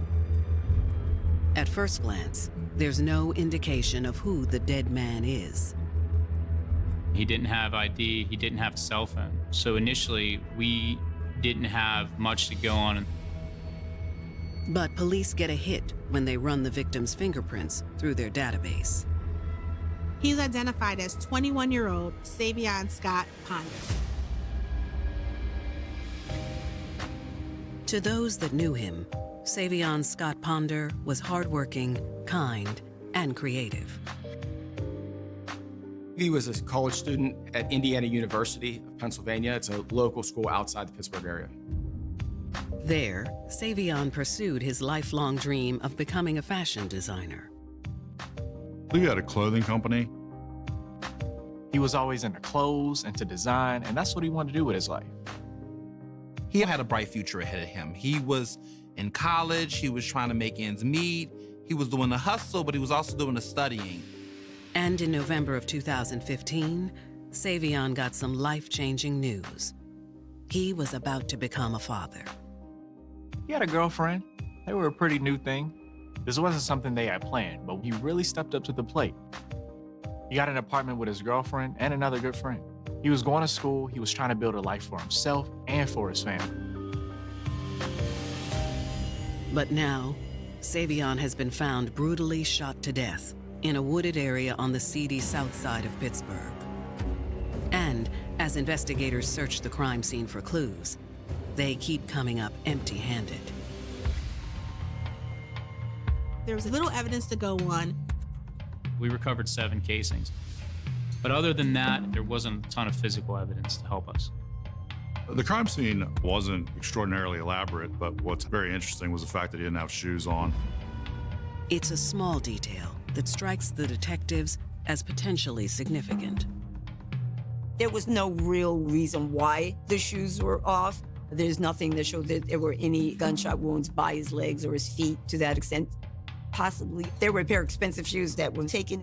At first glance, there's no indication of who the dead man is. He didn't have ID, he didn't have a cell phone. So initially, we didn't have much to go on. But police get a hit when they run the victim's fingerprints through their database. He's identified as 21-year-old Savion Scott Ponder. To those that knew him, Savion Scott Ponder was hardworking, kind, and creative. He was a college student at Indiana University of Pennsylvania. It's a local school outside the Pittsburgh area. There, Savion pursued his lifelong dream of becoming a fashion designer. We had a clothing company. He was always into clothes, into design, and that's what he wanted to do with his life. He had a bright future ahead of him. He was in college, he was trying to make ends meet. He was doing the hustle, but he was also doing the studying. And in November of 2015, Savion got some life-changing news. He was about to become a father. He had a girlfriend. They were a pretty new thing. This wasn't something they had planned, but he really stepped up to the plate. He got an apartment with his girlfriend and another good friend. He was going to school. He was trying to build a life for himself and for his family. But now, Savion has been found brutally shot to death in a wooded area on the seedy south side of Pittsburgh. And as investigators search the crime scene for clues, they keep coming up empty-handed. There was little evidence to go on. We recovered 7 casings. But other than that, there wasn't a ton of physical evidence to help us. The crime scene wasn't extraordinarily elaborate, but what's very interesting was the fact that he didn't have shoes on. It's a small detail that strikes the detectives as potentially significant. There was no real reason why the shoes were off. There's nothing that showed that there were any gunshot wounds by his legs or his feet to that extent. Possibly there were a pair of expensive shoes that were taken.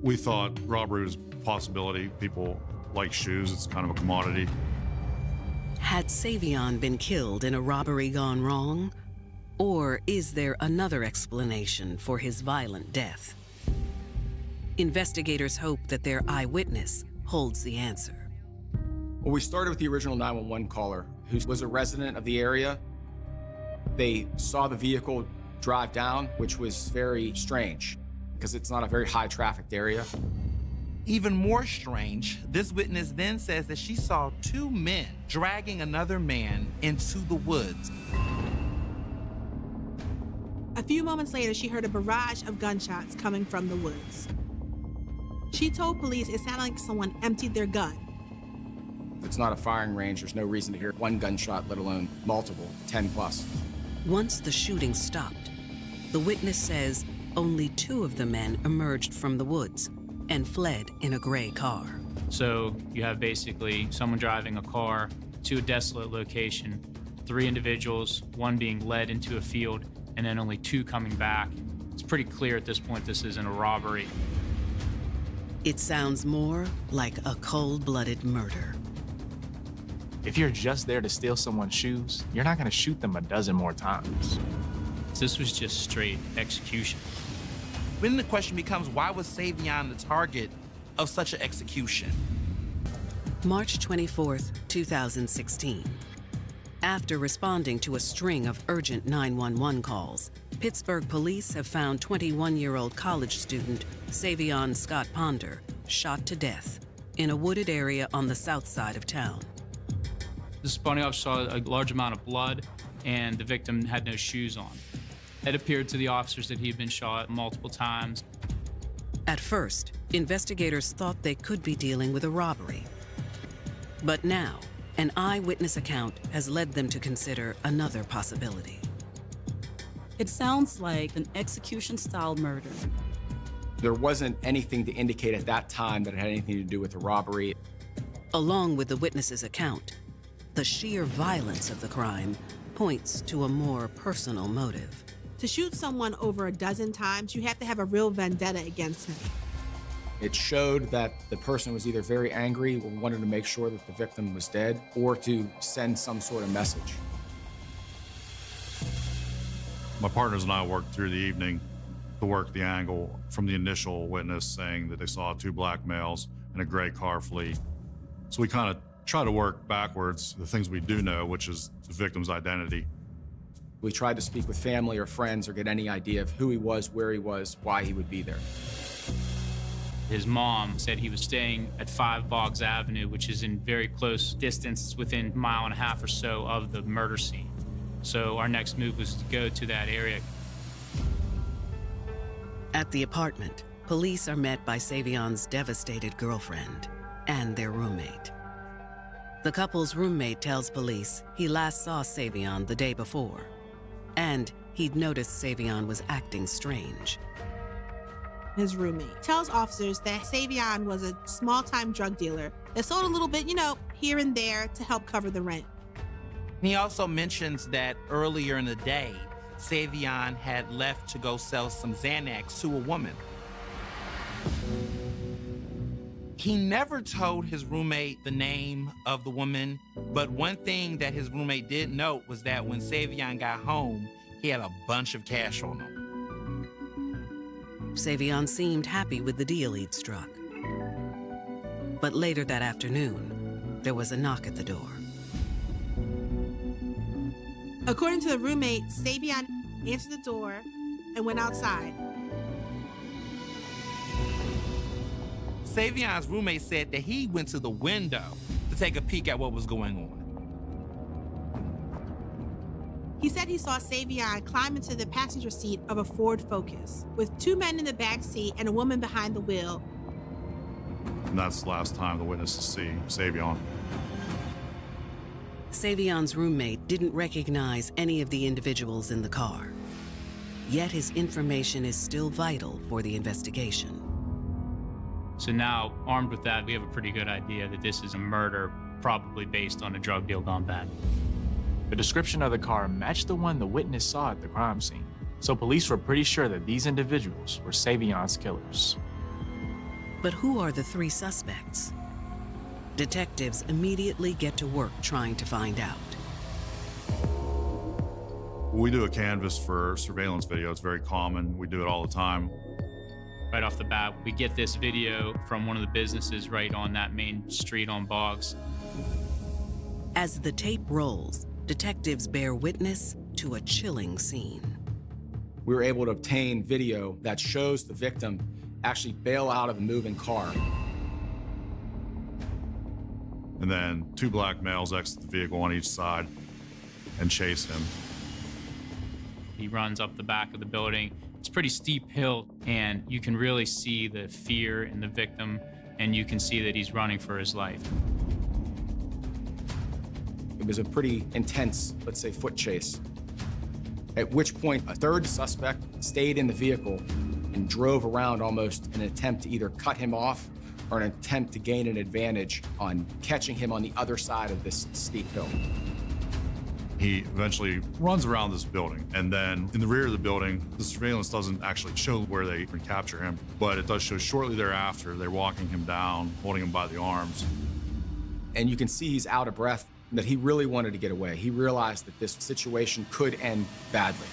We thought robbery was a possibility. People like shoes, it's kind of a commodity. Had Savion been killed in a robbery gone wrong? Or is there another explanation for his violent death? Investigators hope that their eyewitness holds the answer. Well, we started with the original 911 caller, who was a resident of the area. They saw the vehicle drive down, which was very strange, because it's not a very high-trafficked area. Even more strange, this witness then says that she saw 2 men dragging another man into the woods. A few moments later, she heard a barrage of gunshots coming from the woods. She told police it sounded like someone emptied their gun. It's not a firing range. There's no reason to hear 1 gunshot, let alone multiple, 10 plus. Once the shooting stopped, the witness says only 2 of the men emerged from the woods and fled in a gray car. So you have basically someone driving a car to a desolate location, 3 individuals, 1 being led into a field, and then only 2 coming back. It's pretty clear at this point this isn't a robbery. It sounds more like a cold-blooded murder. If you're just there to steal someone's shoes, you're not going to shoot them a dozen more times. This was just straight execution. Then the question becomes, why was Savion the target of such an execution? March 24th, 2016. After responding to a string of urgent 911 calls, Pittsburgh police have found 21-year-old college student Savion Scott Ponder shot to death in a wooded area on the south side of town. The responding officer saw a large amount of blood, and the victim had no shoes on. It appeared to the officers that he had been shot multiple times. At first, investigators thought they could be dealing with a robbery. But now, an eyewitness account has led them to consider another possibility. It sounds like an execution-style murder. There wasn't anything to indicate at that time that it had anything to do with a robbery. Along with the witness's account, the sheer violence of the crime points to a more personal motive. To shoot someone over a dozen times, you have to have a real vendetta against him. It showed that the person was either very angry or wanted to make sure that the victim was dead, or to send some sort of message. My partners and I worked through the evening to work the angle from the initial witness saying that they saw 2 black males in a gray car flee. So we kind of try to work backwards, the things we do know, which is the victim's identity. We tried to speak with family or friends or get any idea of who he was, where he was, why he would be there. His mom said he was staying at 5 Boggs Avenue, which is in very close distance. It's within a mile and a half or so of the murder scene. So our next move was to go to that area. At the apartment, police are met by Savion's devastated girlfriend and their roommate. The couple's roommate tells police he last saw Savion the day before, and he'd noticed Savion was acting strange. His roommate tells officers that Savion was a small-time drug dealer that sold a little bit, here and there to help cover the rent. He also mentions that earlier in the day, Savion had left to go sell some Xanax to a woman. He never told his roommate the name of the woman, but one thing that his roommate did note was that when Savion got home, he had a bunch of cash on him. Savion seemed happy with the deal he'd struck. But later that afternoon, there was a knock at the door. According to the roommate, Savion answered the door and went outside. Savion's roommate said that he went to the window to take a peek at what was going on. He said he saw Savion climb into the passenger seat of a Ford Focus with 2 men in the back seat and a woman behind the wheel. And that's the last time the witnesses see Savion. Savion's roommate didn't recognize any of the individuals in the car. Yet his information is still vital for the investigation. So now, armed with that, we have a pretty good idea that this is a murder, probably based on a drug deal gone bad. The description of the car matched the one the witness saw at the crime scene, so police were pretty sure that these individuals were Savion's killers. But who are the 3 suspects? Detectives immediately get to work trying to find out. We do a canvas for surveillance video. It's very common. We do it all the time. Right off the bat, we get this video from one of the businesses right on that main street on Boggs. As the tape rolls, detectives bear witness to a chilling scene. We were able to obtain video that shows the victim actually bail out of a moving car. And then 2 black males exit the vehicle on each side and chase him. He runs up the back of the building. It's a pretty steep hill, and you can really see the fear in the victim, and you can see that he's running for his life. It was a pretty intense, let's say, foot chase. At which point, a 3rd suspect stayed in the vehicle and drove around almost in an attempt to either cut him off or an attempt to gain an advantage on catching him on the other side of this steep hill. He eventually runs around this building, and then in the rear of the building, the surveillance doesn't actually show where they can capture him, but it does show shortly thereafter, they're walking him down, holding him by the arms. And you can see he's out of breath, that he really wanted to get away. He realized that this situation could end badly.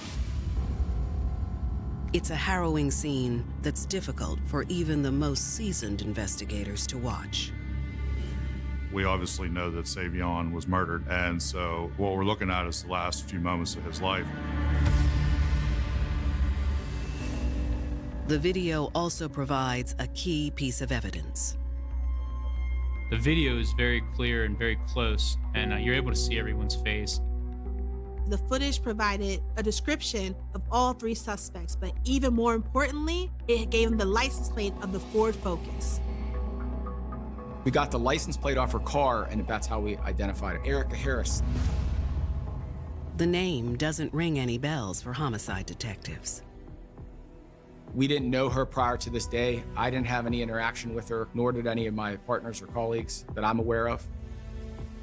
It's a harrowing scene that's difficult for even the most seasoned investigators to watch. We obviously know that Savion was murdered, and so what we're looking at is the last few moments of his life. The video also provides a key piece of evidence. The video is very clear and very close, and you're able to see everyone's face. The footage provided a description of all 3 suspects, but even more importantly, it gave them the license plate of the Ford Focus. We got the license plate off her car, and that's how we identified her. Erica Harris. The name doesn't ring any bells for homicide detectives. We didn't know her prior to this day. I didn't have any interaction with her, nor did any of my partners or colleagues that I'm aware of.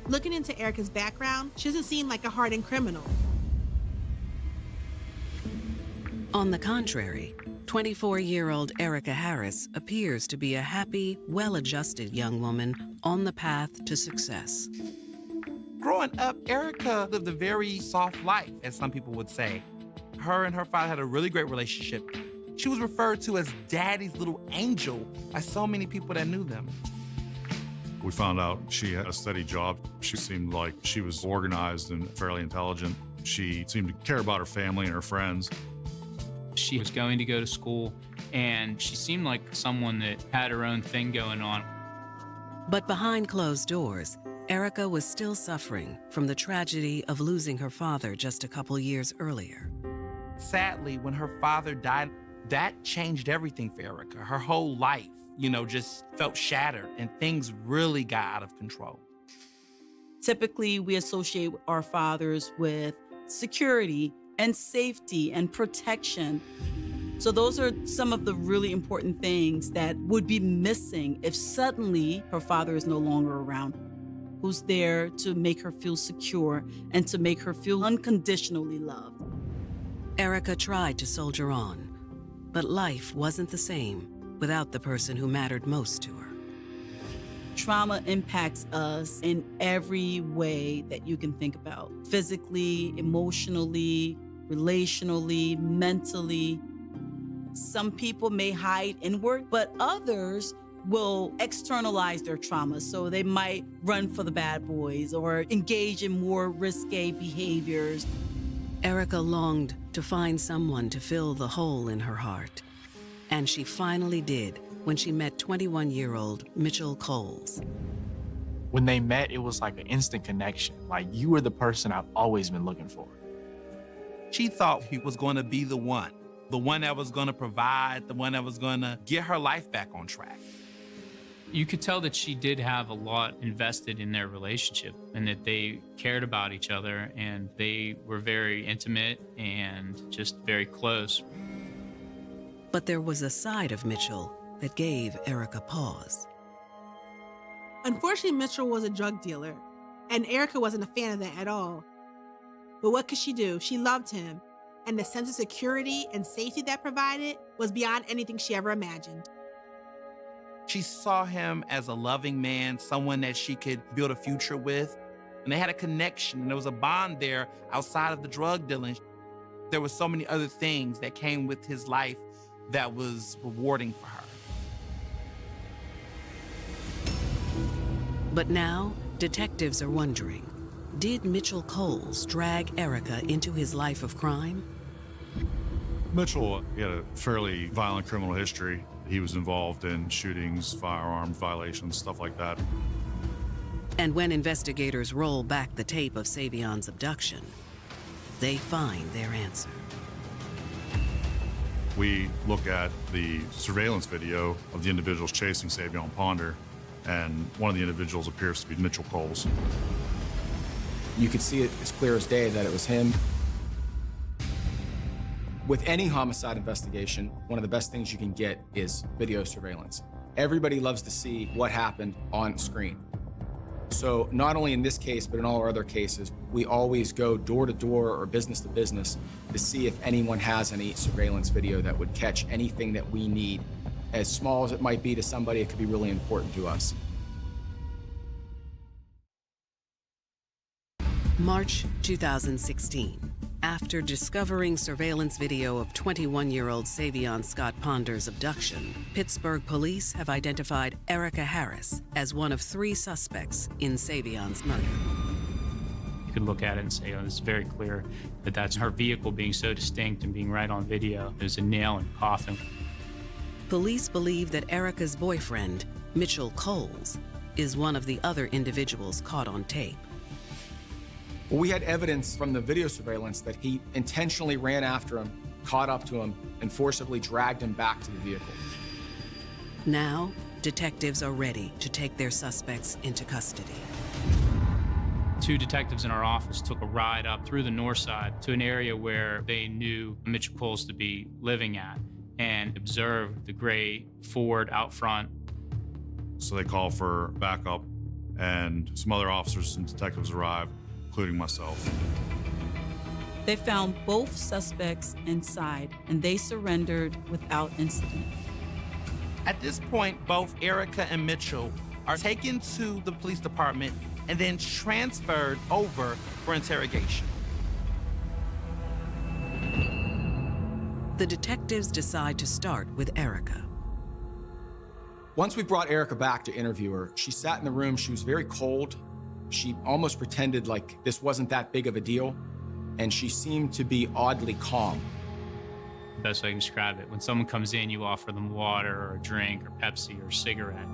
Looking into Erica's background, she doesn't seem like a hardened criminal. On the contrary, 24-year-old Erica Harris appears to be a happy, well-adjusted young woman on the path to success. Growing up, Erica lived a very soft life, as some people would say. Her and her father had a really great relationship. She was referred to as Daddy's little angel by so many people that knew them. We found out she had a steady job. She seemed like she was organized and fairly intelligent. She seemed to care about her family and her friends. She was going to go to school, and she seemed like someone that had her own thing going on. But behind closed doors, Erica was still suffering from the tragedy of losing her father just a couple years earlier. Sadly, when her father died, that changed everything for Erica. Her whole life, just felt shattered, and things really got out of control. Typically, we associate our fathers with security and safety and protection. So those are some of the really important things that would be missing if suddenly her father is no longer around. Who's there to make her feel secure and to make her feel unconditionally loved. Erica tried to soldier on, but life wasn't the same without the person who mattered most to her. Trauma impacts us in every way that you can think about: physically, emotionally, relationally, mentally. Some people may hide inward, but others will externalize their trauma. So they might run for the bad boys or engage in more risque behaviors. Erica longed to find someone to fill the hole in her heart. And she finally did when she met 21-year-old Mitchell Coles. When they met, it was like an instant connection. Like, you were the person I've always been looking for. She thought he was going to be the one that was going to provide, the one that was going to get her life back on track. You could tell that she did have a lot invested in their relationship and that they cared about each other and they were very intimate and just very close. But there was a side of Mitchell that gave Erica pause. Unfortunately, Mitchell was a drug dealer, and Erica wasn't a fan of that at all. But what could she do? She loved him, and the sense of security and safety that provided was beyond anything she ever imagined. She saw him as a loving man, someone that she could build a future with. And they had a connection, and there was a bond there outside of the drug dealing. There were so many other things that came with his life that was rewarding for her. But now, detectives are wondering, did Mitchell Coles drag Erica into his life of crime? Mitchell, he had a fairly violent criminal history. He was involved in shootings, firearms violations, stuff like that. And when investigators roll back the tape of Savion's abduction, they find their answer. We look at the surveillance video of the individuals chasing Savion Ponder, and one of the individuals appears to be Mitchell Coles. You could see it as clear as day that it was him. With any homicide investigation, one of the best things you can get is video surveillance. Everybody loves to see what happened on screen. So not only in this case, but in all our other cases, we always go door to door or business to business to see if anyone has any surveillance video that would catch anything that we need. As small as it might be to somebody, it could be really important to us. March 2016. After discovering surveillance video of 21-year-old Savion Scott Ponder's abduction, Pittsburgh police have identified Erica Harris as one of 3 suspects in Savion's murder. You could look at it and say, oh, it's very clear that that's her vehicle being so distinct and being right on video. There's a nail in the coffin. Police believe that Erica's boyfriend, Mitchell Coles, is one of the other individuals caught on tape. Well, we had evidence from the video surveillance that he intentionally ran after him, caught up to him, and forcibly dragged him back to the vehicle. Now, detectives are ready to take their suspects into custody. 2 detectives in our office took a ride up through the north side to an area where they knew Mitchell Coles to be living at and observed the gray Ford out front. So they call for backup, and some other officers and detectives arrived, including myself. They found both suspects inside, and they surrendered without incident. At this point, both Erica and Mitchell are taken to the police department and then transferred over for interrogation. The detectives decide to start with Erica. Once we brought Erica back to interview her, she sat in the room. She was very cold. She almost pretended like this wasn't that big of a deal, and she seemed to be oddly calm. The best way I can describe it, when someone comes in, you offer them water or a drink or Pepsi or a cigarette.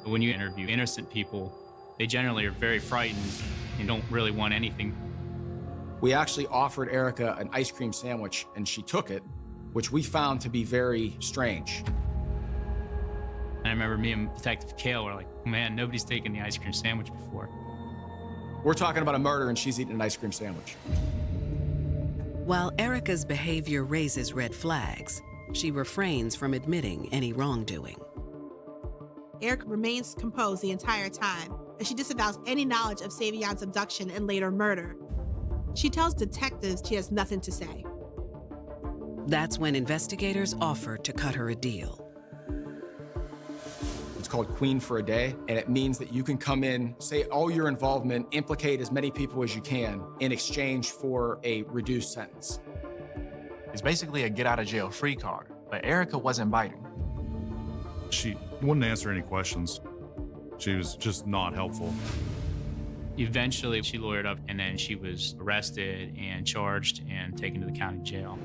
But when you interview innocent people, they generally are very frightened and don't really want anything. We actually offered Erica an ice cream sandwich, and she took it, which we found to be very strange. And I remember me and Detective Kale were like, man, nobody's taken the ice cream sandwich before. We're talking about a murder, and she's eating an ice cream sandwich. While Erica's behavior raises red flags, she refrains from admitting any wrongdoing. Erica remains composed the entire time, and she disavows any knowledge of Savion's abduction and later murder. She tells detectives she has nothing to say. That's when investigators offer to cut her a deal. It's called Queen for a Day, and it means that you can come in, say all your involvement, implicate as many people as you can in exchange for a reduced sentence. It's basically a get out of jail free card, but Erica wasn't biting. She wouldn't answer any questions. She was just not helpful. Eventually, she lawyered up, and then she was arrested and charged and taken to the county jail.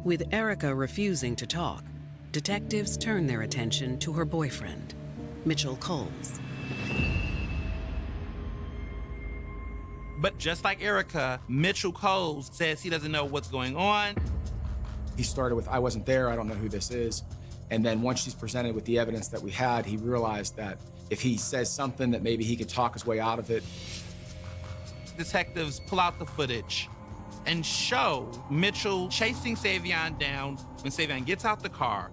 With Erica refusing to talk, detectives turn their attention to her boyfriend, Mitchell Coles. But just like Erica, Mitchell Coles says he doesn't know what's going on. He started with, I wasn't there, I don't know who this is. And then once she's presented with the evidence that we had, he realized that if he says something that maybe he could talk his way out of it. Detectives pull out the footage and show Mitchell chasing Savion down when Savion gets out the car.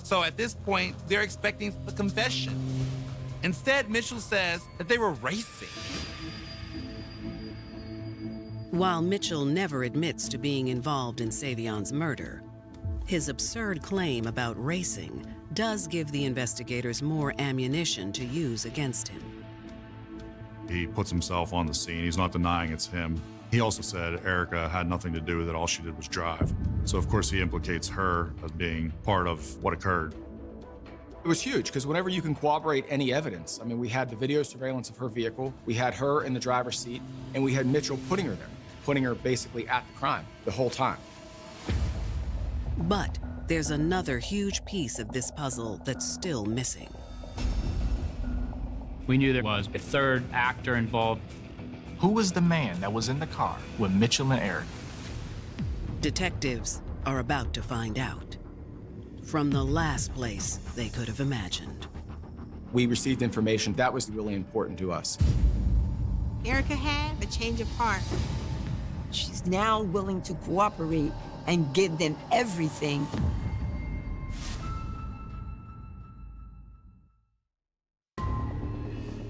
So at this point, they're expecting a confession. Instead, Mitchell says that they were racing. While Mitchell never admits to being involved in Savion's murder, his absurd claim about racing does give the investigators more ammunition to use against him. He puts himself on the scene. He's not denying it's him. He also said Erica had nothing to do with it. All she did was drive. So of course he implicates her as being part of what occurred. It was huge because whenever you can corroborate any evidence, I mean, we had the video surveillance of her vehicle, we had her in the driver's seat, and we had Mitchell putting her there, putting her basically at the crime the whole time. But there's another huge piece of this puzzle that's still missing. We knew there was a third actor involved. Who was the man that was in the car with Mitchell and Eric? Detectives are about to find out. From the last place they could have imagined. We received information that was really important to us. Erica had a change of heart. She's now willing to cooperate and give them everything.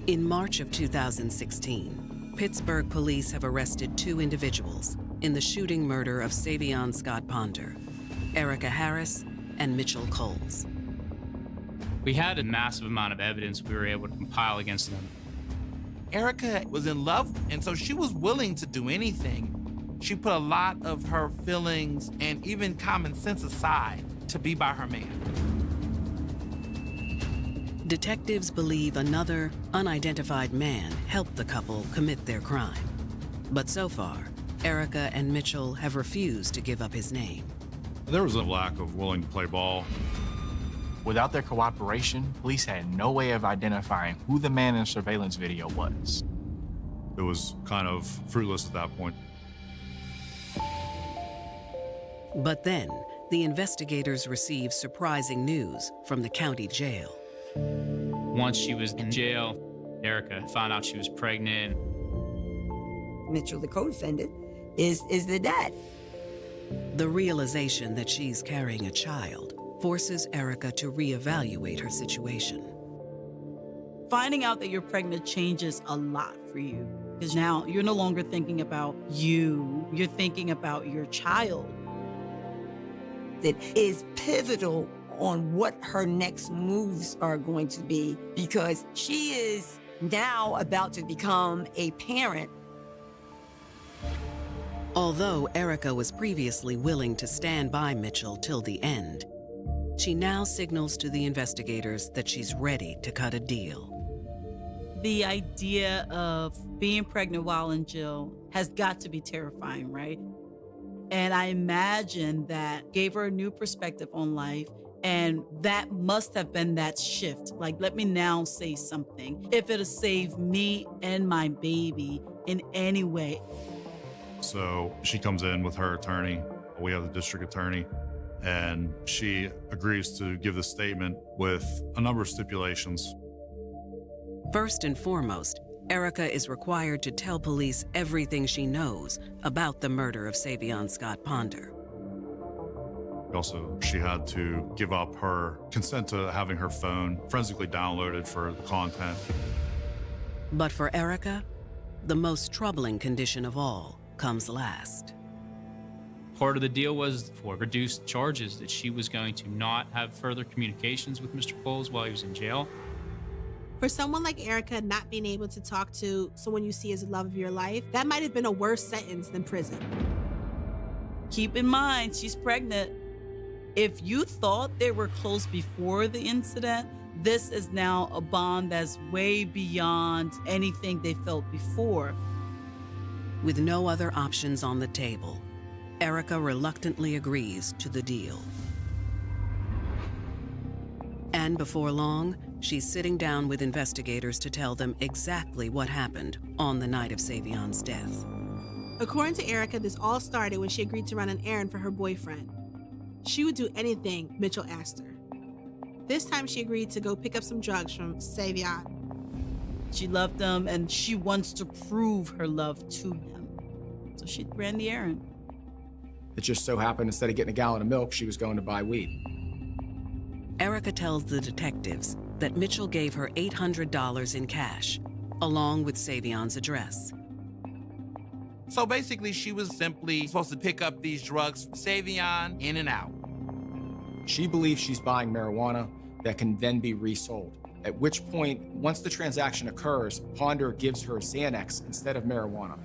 In March of 2016, Pittsburgh police have arrested 2 individuals in the shooting murder of Savion Scott Ponder, Erica Harris and Mitchell Coles. We had a massive amount of evidence we were able to compile against them. Erica was in love, and so she was willing to do anything. She put a lot of her feelings and even common sense aside to be by her man. Detectives believe another unidentified man helped the couple commit their crime. But so far, Erica and Mitchell have refused to give up his name. There was a lack of willing to play ball. Without their cooperation, police had no way of identifying who the man in the surveillance video was. It was kind of fruitless at that point. But then, the investigators received surprising news from the county jail. Once she was in jail, Erica found out she was pregnant. Mitchell, the co-defendant, is the dad. The realization that she's carrying a child forces Erica to reevaluate her situation. Finding out that you're pregnant changes a lot for you because now you're no longer thinking about you, you're thinking about your child. That is pivotal on what her next moves are going to be because she is now about to become a parent. Although Erica was previously willing to stand by Mitchell till the end, she now signals to the investigators that she's ready to cut a deal. The idea of being pregnant while in jail has got to be terrifying, right? And I imagine that gave her a new perspective on life. And that must have been that shift. Like, let me now say something. If it'll save me and my baby in any way. So she comes in with her attorney. We have the district attorney. And she agrees to give the statement with a number of stipulations. First and foremost, Erica is required to tell police everything she knows about the murder of Savion Scott Ponder. Also, she had to give up her consent to having her phone forensically downloaded for the content. But for Erica, the most troubling condition of all comes last. Part of the deal was for reduced charges that she was going to not have further communications with Mr. Coles while he was in jail. For someone like Erica, not being able to talk to someone you see as the love of your life, that might have been a worse sentence than prison. Keep in mind, she's pregnant. If you thought they were close before the incident, this is now a bond that's way beyond anything they felt before. With no other options on the table, Erica reluctantly agrees to the deal. And before long, she's sitting down with investigators to tell them exactly what happened on the night of Savion's death. According to Erica, this all started when she agreed to run an errand for her boyfriend. She would do anything Mitchell asked her. This time she agreed to go pick up some drugs from Savion. She loved him and she wants to prove her love to him. So she ran the errand. It just so happened instead of getting a gallon of milk, she was going to buy weed. Erica tells the detectives that Mitchell gave her $800 in cash, along with Savion's address. So basically, she was simply supposed to pick up these drugs from Savion in and out. She believes she's buying marijuana that can then be resold. At which point, once the transaction occurs, Ponder gives her Xanax instead of marijuana.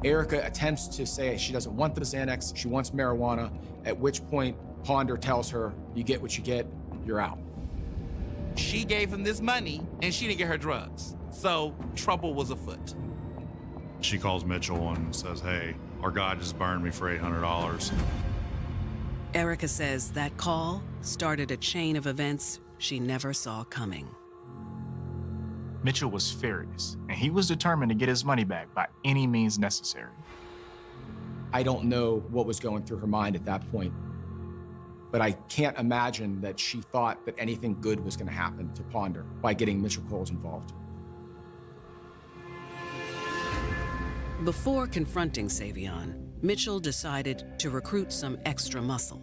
Erica attempts to say she doesn't want the Xanax, she wants marijuana, at which point Ponder tells her, you get what you get, you're out. She gave him this money, and she didn't get her drugs. So trouble was afoot. She calls Mitchell and says, hey, our guy just burned me for $800. Erica says that call started a chain of events she never saw coming. Mitchell was furious, and he was determined to get his money back by any means necessary. I don't know what was going through her mind at that point, but I can't imagine that she thought that anything good was going to happen to Ponder by getting Mitchell Coles involved. Before confronting Savion, Mitchell decided to recruit some extra muscle.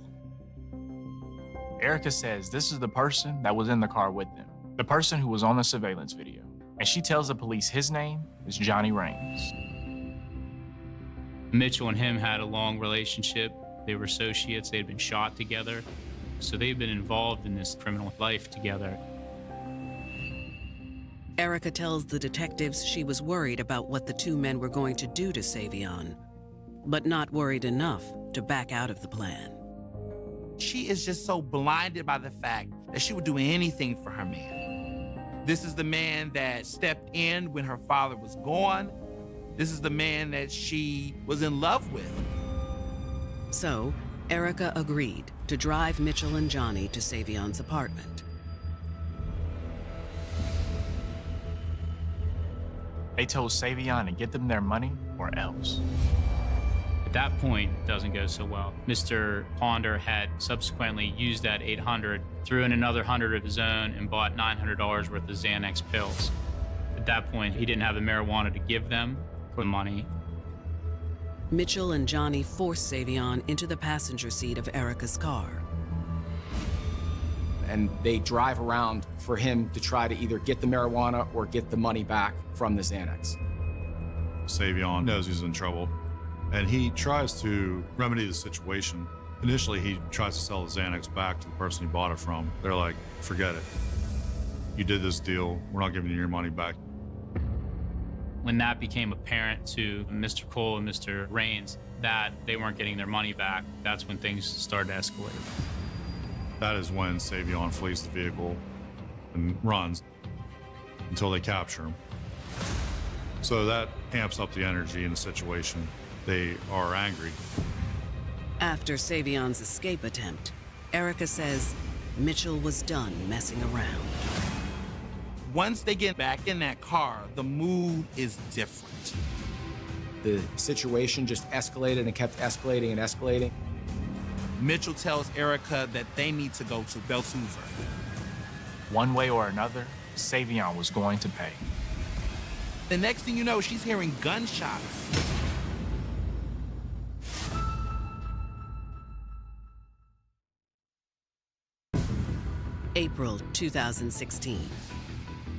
Erica says this is the person that was in the car with them, the person who was on the surveillance video. And she tells the police his name is Johnny Raines. Mitchell and him had a long relationship. They were associates. They had been shot together. So they've been involved in this criminal life together. Erica tells the detectives she was worried about what the two men were going to do to Savion, but not worried enough to back out of the plan. She is just so blinded by the fact that she would do anything for her man. This is the man that stepped in when her father was gone. This is the man that she was in love with. So, Erica agreed to drive Mitchell and Johnny to Savion's apartment. They told Savion to get them their money or else. At that point, it doesn't go so well. Mr. Ponder had subsequently used that $800, threw in another 100 of his own, and bought $900 worth of Xanax pills. At that point, he didn't have the marijuana to give them for the money. Mitchell and Johnny forced Savion into the passenger seat of Erica's car. And they drive around for him to try to either get the marijuana or get the money back from the Xanax. Savion knows he's in trouble, and he tries to remedy the situation. Initially, he tries to sell the Xanax back to the person he bought it from. They're like, forget it. You did this deal. We're not giving you your money back. When that became apparent to Mr. Cole and Mr. Raines that they weren't getting their money back, that's when things started to escalate. That is when Savion flees the vehicle and runs until they capture him. So that amps up the energy in the situation. They are angry. After Savion's escape attempt, Erica says Mitchell was done messing around. Once they get back in that car, the mood is different. The situation just escalated and kept escalating and escalating. Mitchell tells Erica that they need to go to Beltouver. One way or another, Savion was going to pay. The next thing you know, she's hearing gunshots. April 2016.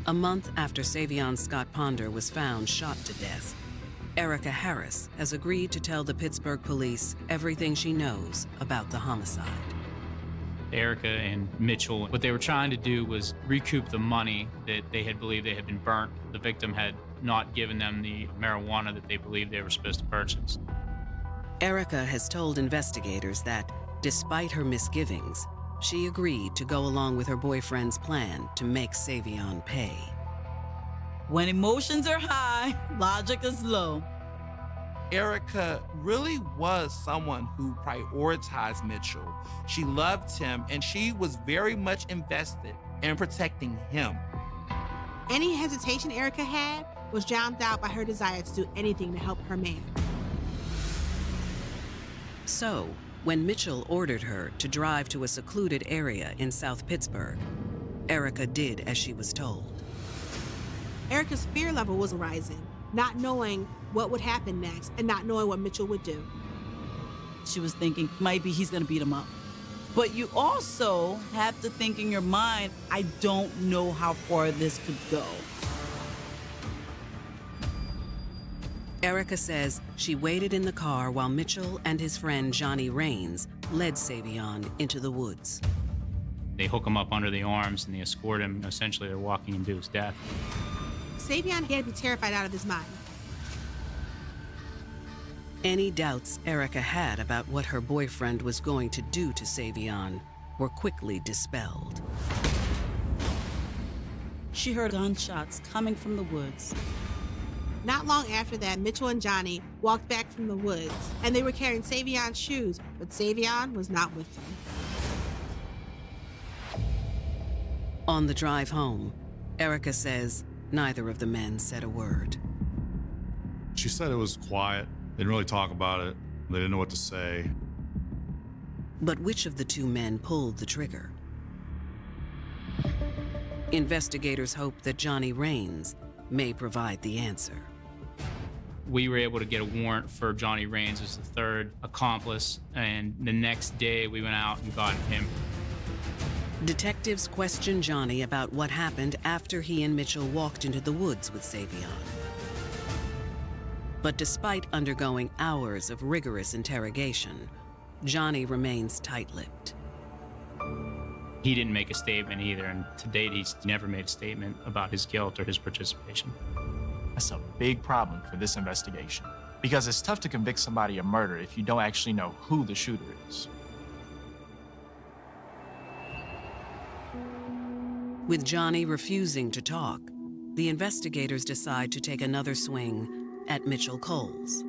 A month after Savion Scott Ponder was found shot to death, Erica Harris has agreed to tell the Pittsburgh police everything she knows about the homicide. Erica and Mitchell, what they were trying to do was recoup the money that they had believed they had been burnt. The victim had not given them the marijuana that they believed they were supposed to purchase. Erica has told investigators that, despite her misgivings, she agreed to go along with her boyfriend's plan to make Savion pay. When emotions are high, logic is low. Erica really was someone who prioritized Mitchell. She loved him, and she was very much invested in protecting him. Any hesitation Erica had was drowned out by her desire to do anything to help her man. So, when Mitchell ordered her to drive to a secluded area in South Pittsburgh, Erica did as she was told. Erica's fear level was rising, not knowing what would happen next and not knowing what Mitchell would do. She was thinking, maybe he's gonna beat him up. But you also have to think in your mind, I don't know how far this could go. Erica says she waited in the car while Mitchell and his friend Johnny Rains led Savion into the woods. They hook him up under the arms and they escort him. Essentially, they're walking him to his death. Savion had to be terrified out of his mind. Any doubts Erica had about what her boyfriend was going to do to Savion were quickly dispelled. She heard gunshots coming from the woods. Not long after that, Mitchell and Johnny walked back from the woods, and they were carrying Savion's shoes, but Savion was not with them. On the drive home, Erica says neither of the men said a word. She said it was quiet. They didn't really talk about it. They didn't know what to say. But which of the two men pulled the trigger? Investigators hope that Johnny Rains may provide the answer. We were able to get a warrant for Johnny Rains as the third accomplice, and the next day we went out and got him. Detectives questioned Johnny about what happened after he and Mitchell walked into the woods with Savion. But despite undergoing hours of rigorous interrogation, Johnny remains tight-lipped. He didn't make a statement either, and to date he's never made a statement about his guilt or his participation. That's a big problem for this investigation, because it's tough to convict somebody of murder if you don't actually know who the shooter is. With Johnny refusing to talk, the investigators decide to take another swing at Mitchell Coles.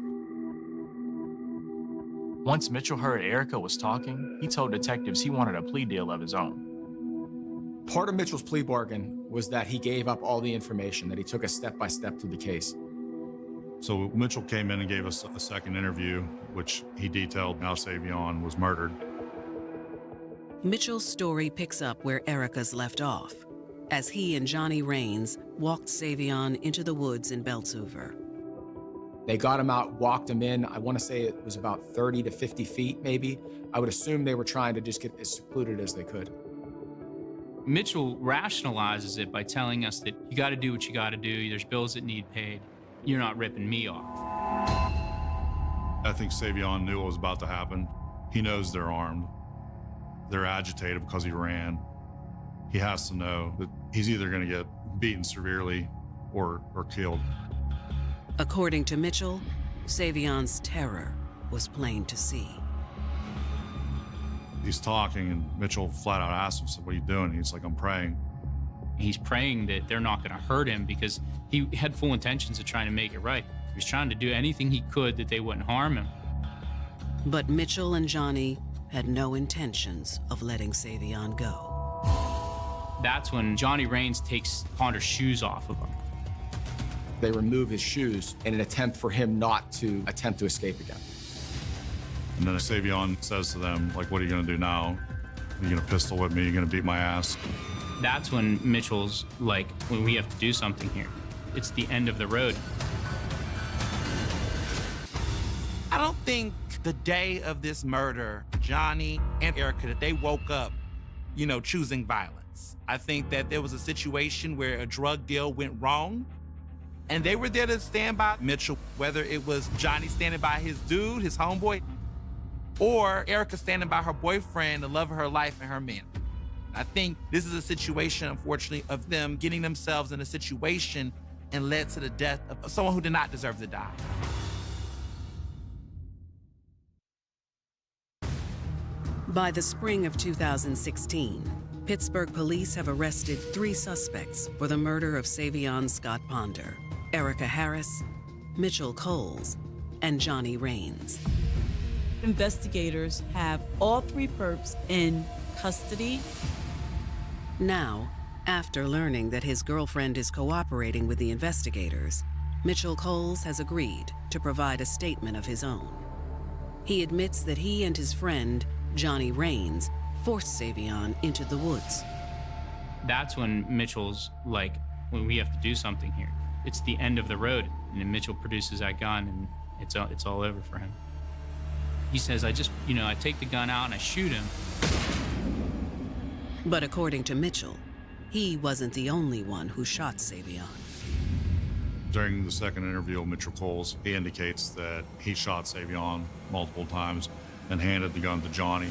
Once Mitchell heard Erica was talking, he told detectives he wanted a plea deal of his own. Part of Mitchell's plea bargain was that he gave up all the information, that he took us step by step through the case. So Mitchell came in and gave us a second interview, which he detailed how Savion was murdered. Mitchell's story picks up where Erica's left off, as he and Johnny Rains walked Savion into the woods in Beltshoover. They got him out, walked him in. I want to say it was about 30 to 50 feet, maybe. I would assume they were trying to just get as secluded as they could. Mitchell rationalizes it by telling us that you got to do what you got to do. There's bills that need paid. You're not ripping me off. I think Savion knew what was about to happen. He knows they're armed. They're agitated because he ran. He has to know that he's either going to get beaten severely or killed. According to Mitchell, Savion's terror was plain to see. He's talking, and Mitchell flat out asked him, said, "What are you doing?" He's like, "I'm praying." He's praying that they're not going to hurt him because he had full intentions of trying to make it right. He was trying to do anything he could that they wouldn't harm him. But Mitchell and Johnny had no intentions of letting Savion go. That's when Johnny Rains takes Ponder's shoes off of him. They remove his shoes in an attempt for him not to attempt to escape again. And then Savion says to them, like, "What are you going to do now? Are you going to pistol whip me? Are you going to beat my ass?" That's when Mitchell's like, well, we have to do something here. It's the end of the road. I don't think the day of this murder, Johnny and Erica, that they woke up, choosing violence. I think that there was a situation where a drug deal went wrong, And they were there to stand by Mitchell, whether it was Johnny standing by his dude, his homeboy, or Erica standing by her boyfriend, the love of her life, and her man. I think this is a situation, unfortunately, of them getting themselves in a situation and led to the death of someone who did not deserve to die. By the spring of 2016, Pittsburgh police have arrested 3 suspects for the murder of Savion Scott Ponder, Erica Harris, Mitchell Coles, and Johnny Rains. Investigators have all 3 perps in custody. Now, after learning that his girlfriend is cooperating with the investigators, Mitchell Coles has agreed to provide a statement of his own. He admits that he and his friend, Johnny Rains, forced Savion into the woods. That's when Mitchell's like, well, we have to do something here. It's the end of the road. And then Mitchell produces that gun and it's all over for him. He says, I take the gun out and I shoot him. But according to Mitchell, he wasn't the only one who shot Savion. During the second interview with Mitchell Coles, he indicates that he shot Savion multiple times and handed the gun to Johnny.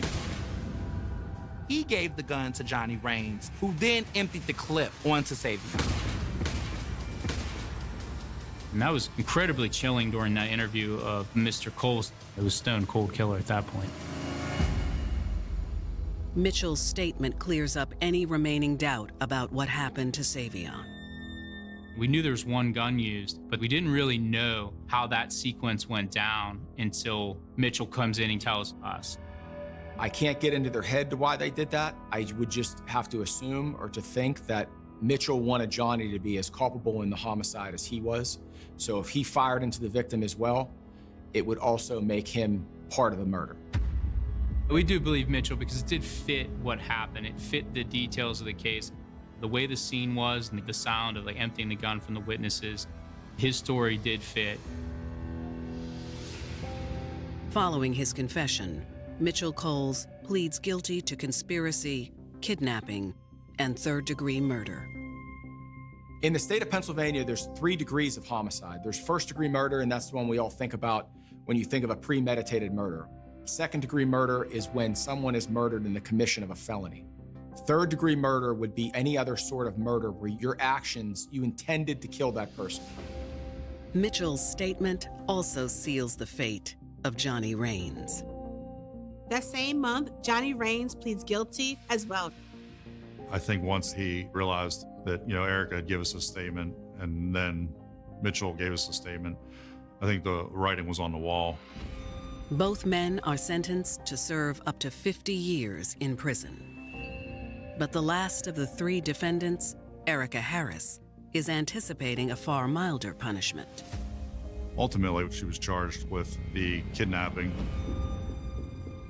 He gave the gun to Johnny Rains, who then emptied the clip onto Savion. And that was incredibly chilling during that interview of Mr. Coles. It was stone cold killer at that point. Mitchell's statement clears up any remaining doubt about what happened to Savion. We knew there was one gun used, but we didn't really know how that sequence went down until Mitchell comes in and tells us. I can't get into their head to why they did that. I would just have to assume or to think that Mitchell wanted Johnny to be as culpable in the homicide as he was. So if he fired into the victim as well, it would also make him part of the murder. We do believe Mitchell because it did fit what happened. It fit the details of the case. The way the scene was and the sound of emptying the gun from the witnesses, his story did fit. Following his confession, Mitchell Coles pleads guilty to conspiracy, kidnapping, and third-degree murder. In the state of Pennsylvania, there's 3 degrees of homicide. There's first-degree murder, and that's the one we all think about when you think of a premeditated murder. Second-degree murder is when someone is murdered in the commission of a felony. Third-degree murder would be any other sort of murder where your actions, you intended to kill that person. Mitchell's statement also seals the fate of Johnny Rains. That same month, Johnny Rains pleads guilty as well. I think once he realized that, Erica had given us a statement and then Mitchell gave us a statement, I think the writing was on the wall. Both men are sentenced to serve up to 50 years in prison. But the last of the 3 defendants, Erica Harris, is anticipating a far milder punishment. Ultimately, she was charged with the kidnapping.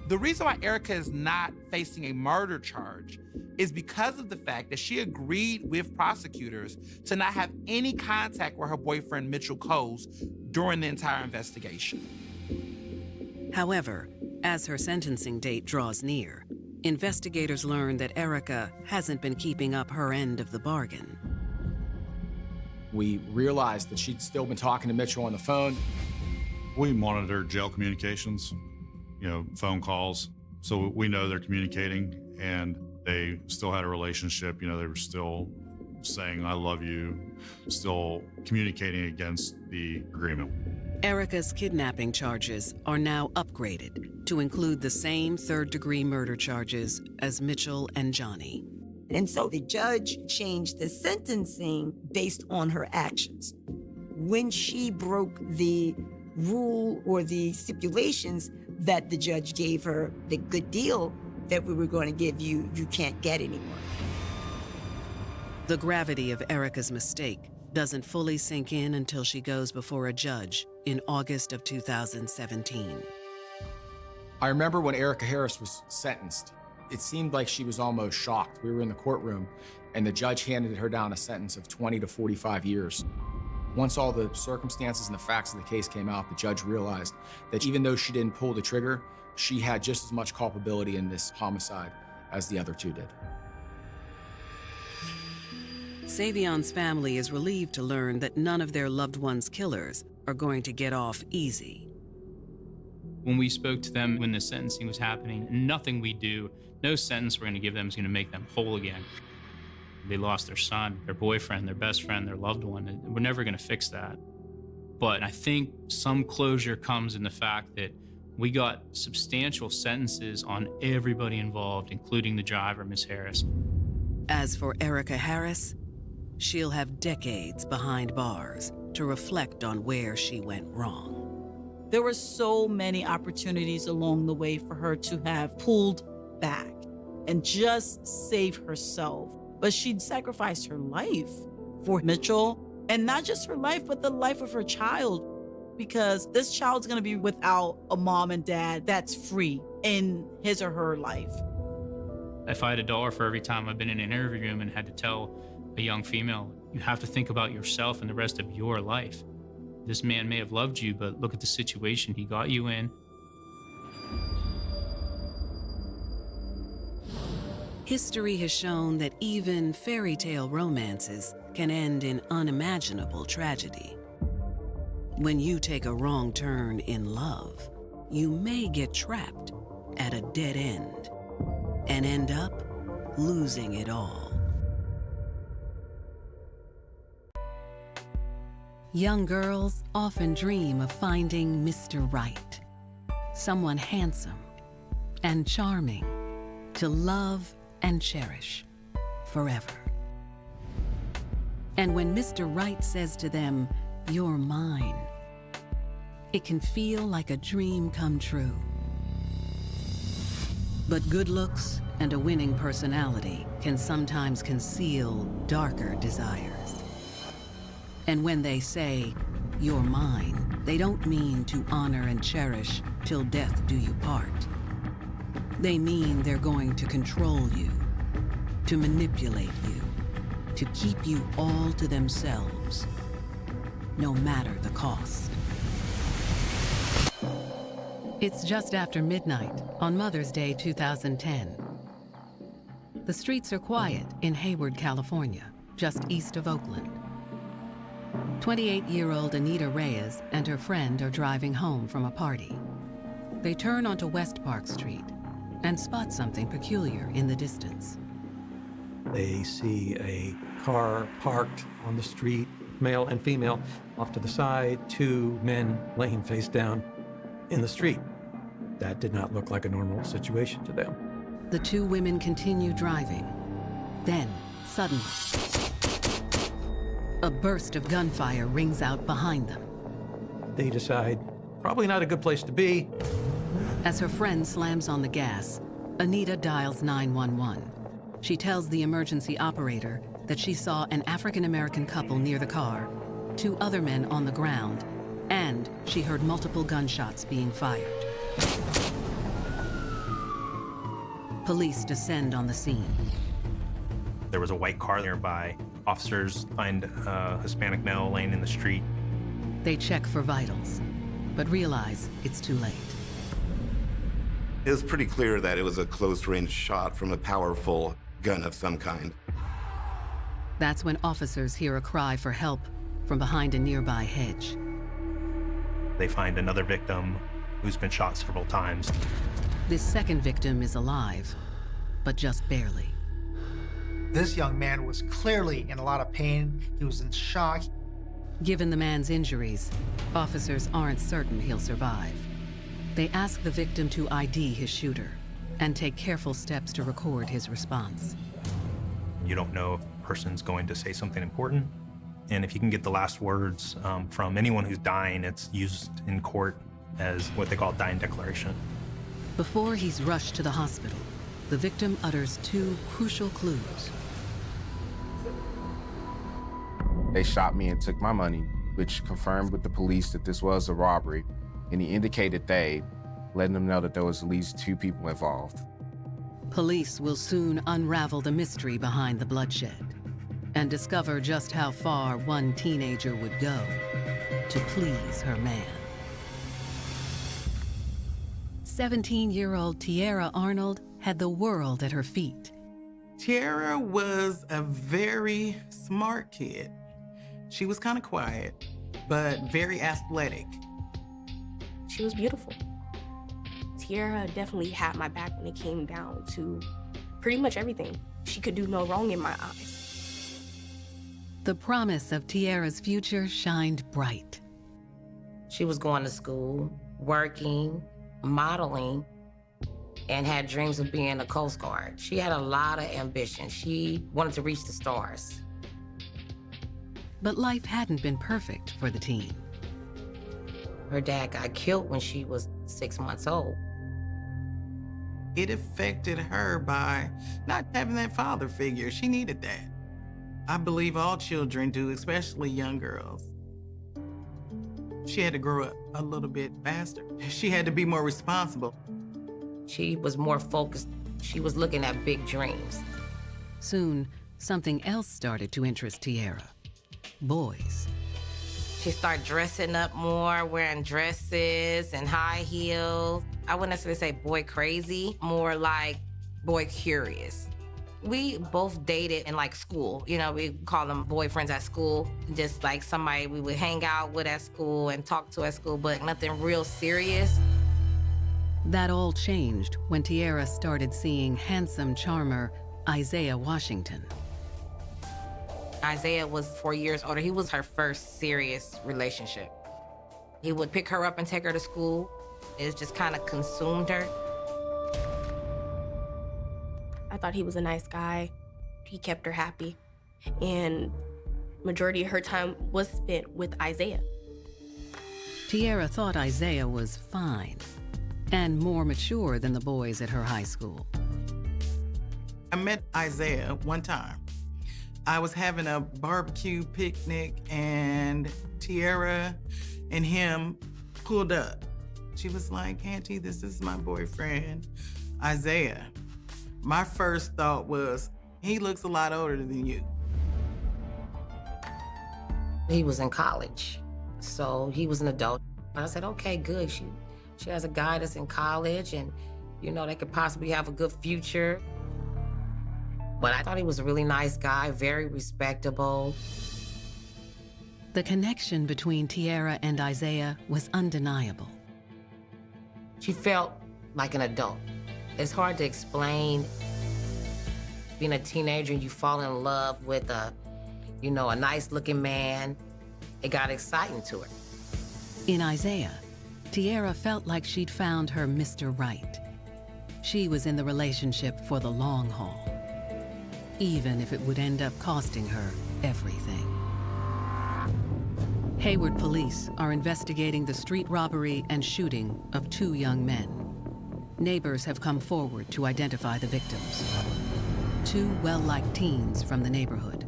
The reason why Erica is not facing a murder charge is because of the fact that she agreed with prosecutors to not have any contact with her boyfriend, Mitchell Coles, during the entire investigation. However, as her sentencing date draws near, investigators learn that Erica hasn't been keeping up her end of the bargain. We realized that she'd still been talking to Mitchell on the phone. We monitored jail communications, phone calls. So we know they're communicating and they still had a relationship. They were still saying, I love you, still communicating against the agreement. Erica's kidnapping charges are now upgraded to include the same third-degree murder charges as Mitchell and Johnny. And so the judge changed the sentencing based on her actions. When she broke the rule or the stipulations that the judge gave her, the good deal that we were going to give you, you can't get anymore. The gravity of Erica's mistake doesn't fully sink in until she goes before a judge in August of 2017. I remember when Erica Harris was sentenced, it seemed like she was almost shocked. We were in the courtroom and the judge handed her down a sentence of 20 to 45 years. Once all the circumstances and the facts of the case came out, the judge realized that even though she didn't pull the trigger, she had just as much culpability in this homicide as the other 2 did. Savion's family is relieved to learn that none of their loved one's killers are going to get off easy. When we spoke to them when the sentencing was happening, nothing we do, no sentence we're going to give them is going to make them whole again. They lost their son, their boyfriend, their best friend, their loved one, and we're never going to fix that. But I think some closure comes in the fact that we got substantial sentences on everybody involved, including the driver, Ms. Harris. As for Erica Harris, she'll have decades behind bars to reflect on where she went wrong. There were so many opportunities along the way for her to have pulled back and just save herself. But she sacrificed her life for Mitchell, and not just her life, but the life of her child, because this child's gonna be without a mom and dad that's free in his or her life. If I had $1 for every time I've been in an interview room and had to tell a young female, you have to think about yourself and the rest of your life. This man may have loved you, but look at the situation he got you in. History has shown that even fairy tale romances can end in unimaginable tragedy. When you take a wrong turn in love, you may get trapped at a dead end and end up losing it all. Young girls often dream of finding Mr. Right, someone handsome and charming to love and cherish forever. And when Mr. Right says to them, "You're mine," it can feel like a dream come true. But good looks and a winning personality can sometimes conceal darker desires. And when they say, "You're mine," they don't mean to honor and cherish till death do you part. They mean they're going to control you, to manipulate you, to keep you all to themselves, no matter the cost. It's just after midnight on Mother's Day 2010. The streets are quiet in Hayward, California, just east of Oakland. 28-year-old Anita Reyes and her friend are driving home from a party. They turn onto West Park Street and spot something peculiar in the distance. They see a car parked on the street, male and female. Off to the side, 2 men laying face down in the street. That did not look like a normal situation to them. The 2 women continue driving. Then, suddenly, a burst of gunfire rings out behind them. They decide, probably not a good place to be. As her friend slams on the gas, Anita dials 911. She tells the emergency operator that she saw an African-American couple near the car, 2 other men on the ground, and she heard multiple gunshots being fired. Police descend on the scene. There was a white car nearby. Officers find a Hispanic male laying in the street. They check for vitals, but realize it's too late. It was pretty clear that it was a close-range shot from a powerful gun of some kind. That's when officers hear a cry for help from behind a nearby hedge. They find another victim who's been shot several times. This second victim is alive, but just barely. This young man was clearly in a lot of pain. He was in shock. Given the man's injuries, officers aren't certain he'll survive. They ask the victim to ID his shooter and take careful steps to record his response. You don't know if the person's going to say something important. And if you can get the last words from anyone who's dying, it's used in court as what they call a dying declaration. Before he's rushed to the hospital, the victim utters 2 crucial clues. They shot me and took my money, which confirmed with the police that this was a robbery, and he indicated they, letting them know that there was at least 2 people involved. Police will soon unravel the mystery behind the bloodshed and discover just how far one teenager would go to please her man. 17-year-old Tiara Arnold had the world at her feet. Tiara was a very smart kid. She was kind of quiet, but very athletic. She was beautiful. Tiara definitely had my back when it came down to pretty much everything. She could do no wrong in my eyes. The promise of Tiara's future shined bright. She was going to school, working, modeling, and had dreams of being a Coast Guard. She had a lot of ambition. She wanted to reach the stars. But life hadn't been perfect for the teen. Her dad got killed when she was 6 months old. It affected her by not having that father figure. She needed that. I believe all children do, especially young girls. She had to grow up a little bit faster. She had to be more responsible. She was more focused. She was looking at big dreams. Soon, something else started to interest Tiara. Boys. She started dressing up more, wearing dresses and high heels. I wouldn't necessarily say boy crazy, more like boy curious. We both dated in like school. You know, we call them boyfriends at school. Just like somebody we would hang out with at school and talk to at school, but nothing real serious. That all changed when Tiara started seeing handsome charmer Isaiah Washington. Isaiah was 4 years older. He was her first serious relationship. He would pick her up and take her to school. It just kind of consumed her. I thought he was a nice guy. He kept her happy. And majority of her time was spent with Isaiah. Tiara thought Isaiah was fine and more mature than the boys at her high school. I met Isaiah one time. I was having a barbecue picnic and Tiara and him pulled up. She was like, "Auntie, this is my boyfriend, Isaiah." My first thought was, he looks a lot older than you. He was in college, so he was an adult. I said, okay, good. She has a guy that's in college and, you know, they could possibly have a good future. But I thought he was a really nice guy, very respectable. The connection between Tiara and Isaiah was undeniable. She felt like an adult. It's hard to explain. Being a teenager and you fall in love with a nice looking man, it got exciting to her. In Isaiah, Tiara felt like she'd found her Mr. Right. She was in the relationship for the long haul, even if it would end up costing her everything. Hayward police are investigating the street robbery and shooting of 2 young men. Neighbors have come forward to identify the victims. 2 well-liked teens from the neighborhood,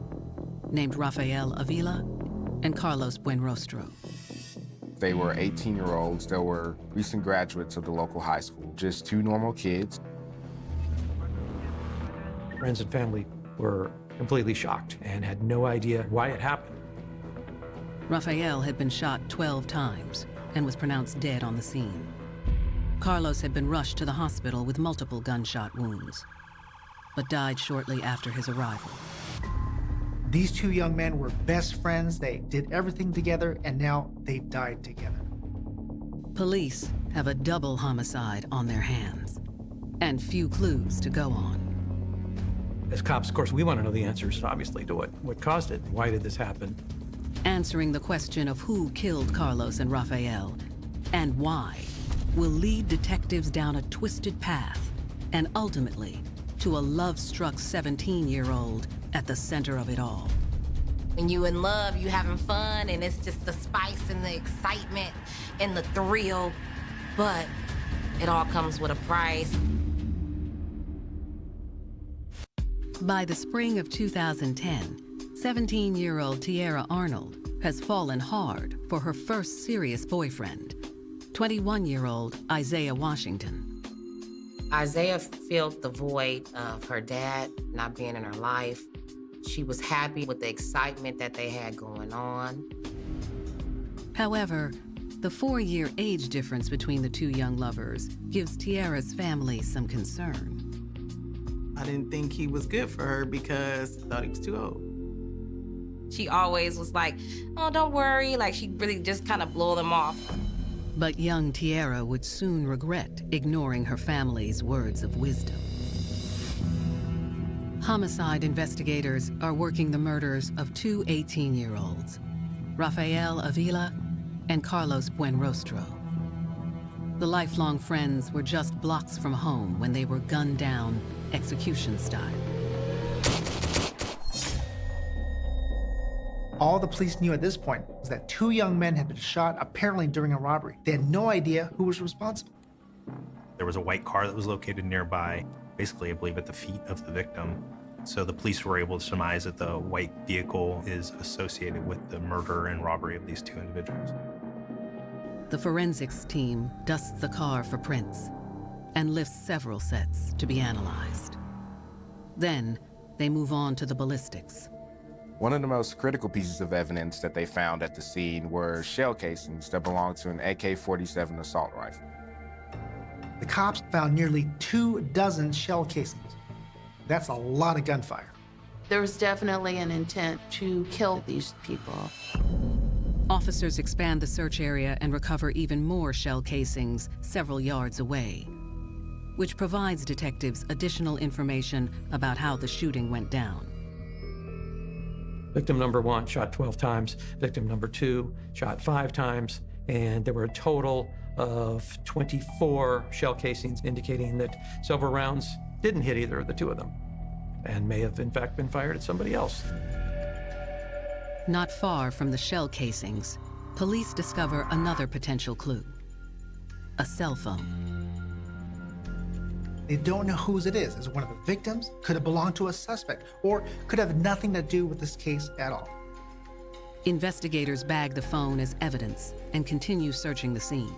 named Rafael Avila and Carlos Buenrostro. They were 18-year-olds. They were recent graduates of the local high school, just 2 normal kids. Friends and family were completely shocked and had no idea why it happened. Rafael had been shot 12 times and was pronounced dead on the scene. Carlos had been rushed to the hospital with multiple gunshot wounds, but died shortly after his arrival. These 2 young men were best friends. They did everything together, and now they've died together. Police have a double homicide on their hands, and few clues to go on. As cops, of course, we want to know the answers, obviously, to what caused it. Why did this happen? Answering the question of who killed Carlos and Rafael, and why, will lead detectives down a twisted path, and ultimately to a love-struck 17-year-old at the center of it all. When you in love, you having fun, and it's just the spice and the excitement and the thrill, but it all comes with a price. By the spring of 2010, 17-year-old Tiara Arnold has fallen hard for her first serious boyfriend, 21-year-old Isaiah Washington. Isaiah filled the void of her dad not being in her life. She was happy with the excitement that they had going on. However, the 4-year age difference between the 2 young lovers gives Tiara's family some concern. I didn't think he was good for her because I thought he was too old. She always was like, oh, don't worry. Like, she really just kind of blew them off. But young Tierra would soon regret ignoring her family's words of wisdom. Homicide investigators are working the murders of two 18-year-olds, Rafael Avila and Carlos Buenrostro. The lifelong friends were just blocks from home when they were gunned down, execution style. All the police knew at this point was that two young men had been shot, apparently during a robbery. They had no idea who was responsible. There was a white car that was located nearby, basically, I believe, at the feet of the victim. So the police were able to surmise that the white vehicle is associated with the murder and robbery of these two individuals. The forensics team dusts the car for prints and lifts several sets to be analyzed. Then they move on to the ballistics. One of the most critical pieces of evidence that they found at the scene were shell casings that belonged to an AK-47 assault rifle. The cops found nearly 24 shell casings. That's a lot of gunfire. There was definitely an intent to kill these people. Officers expand the search area and recover even more shell casings several yards away, which provides detectives additional information about how the shooting went down. Victim number 1 shot 12 times, victim number 2 shot 5 times, and there were a total of 24 shell casings, indicating that several rounds didn't hit either of the two of them and may have in fact been fired at somebody else. Not far from the shell casings, police discover another potential clue: a cell phone. They don't know whose it is. Is it one of the victims? Could it belong to a suspect? Or could have nothing to do with this case at all? Investigators bag the phone as evidence and continue searching the scene.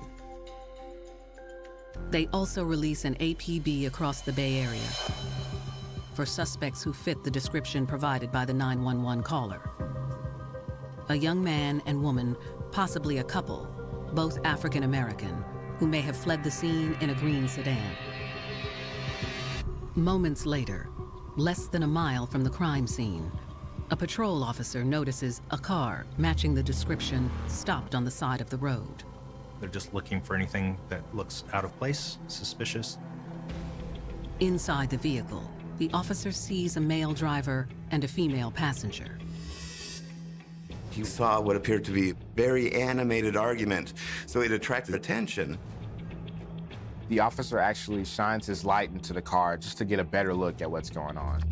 They also release an APB across the Bay Area for suspects who fit the description provided by the 911 caller. A young man and woman, possibly a couple, both African American, who may have fled the scene in a green sedan. Moments later, less than a mile from the crime scene, a patrol officer notices a car matching the description stopped on the side of the road. They're just looking for anything that looks out of place, suspicious. Inside the vehicle, the officer sees a male driver and a female passenger. He saw what appeared to be a very animated argument, so it attracted attention. The officer actually shines his light into the car just to get a better look at what's going on.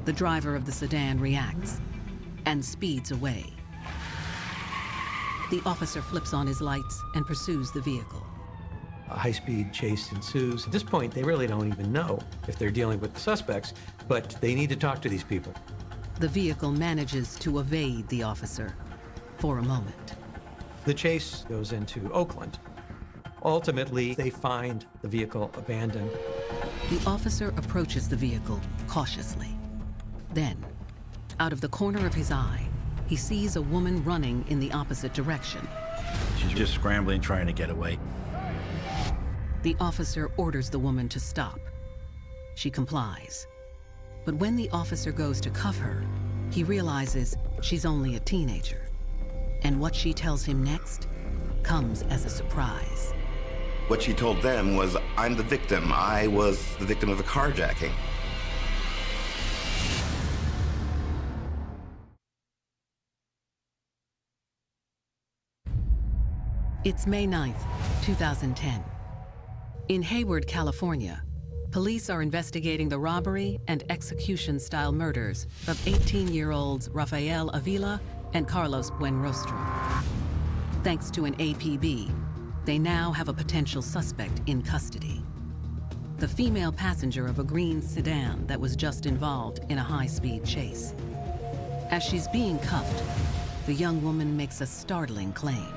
The driver of the sedan reacts and speeds away. The officer flips on his lights and pursues the vehicle. A high-speed chase ensues. At this point, they really don't even know if they're dealing with the suspects, but they need to talk to these people. The vehicle manages to evade the officer for a moment. The chase goes into Oakland. Ultimately, they find the vehicle abandoned. The officer approaches the vehicle cautiously. Then, out of the corner of his eye, he sees a woman running in the opposite direction. She's just scrambling, trying to get away. The officer orders the woman to stop. She complies. But when the officer goes to cuff her, he realizes she's only a teenager. And what she tells him next comes as a surprise. What she told them was, I'm the victim. I was the victim of a carjacking. It's May 9th, 2010. In Hayward, California, police are investigating the robbery and execution-style murders of 18-year-olds Rafael Avila and Carlos Buenrostro. Thanks to an APB, they now have a potential suspect in custody. The female passenger of a green sedan that was just involved in a high-speed chase. As she's being cuffed, the young woman makes a startling claim.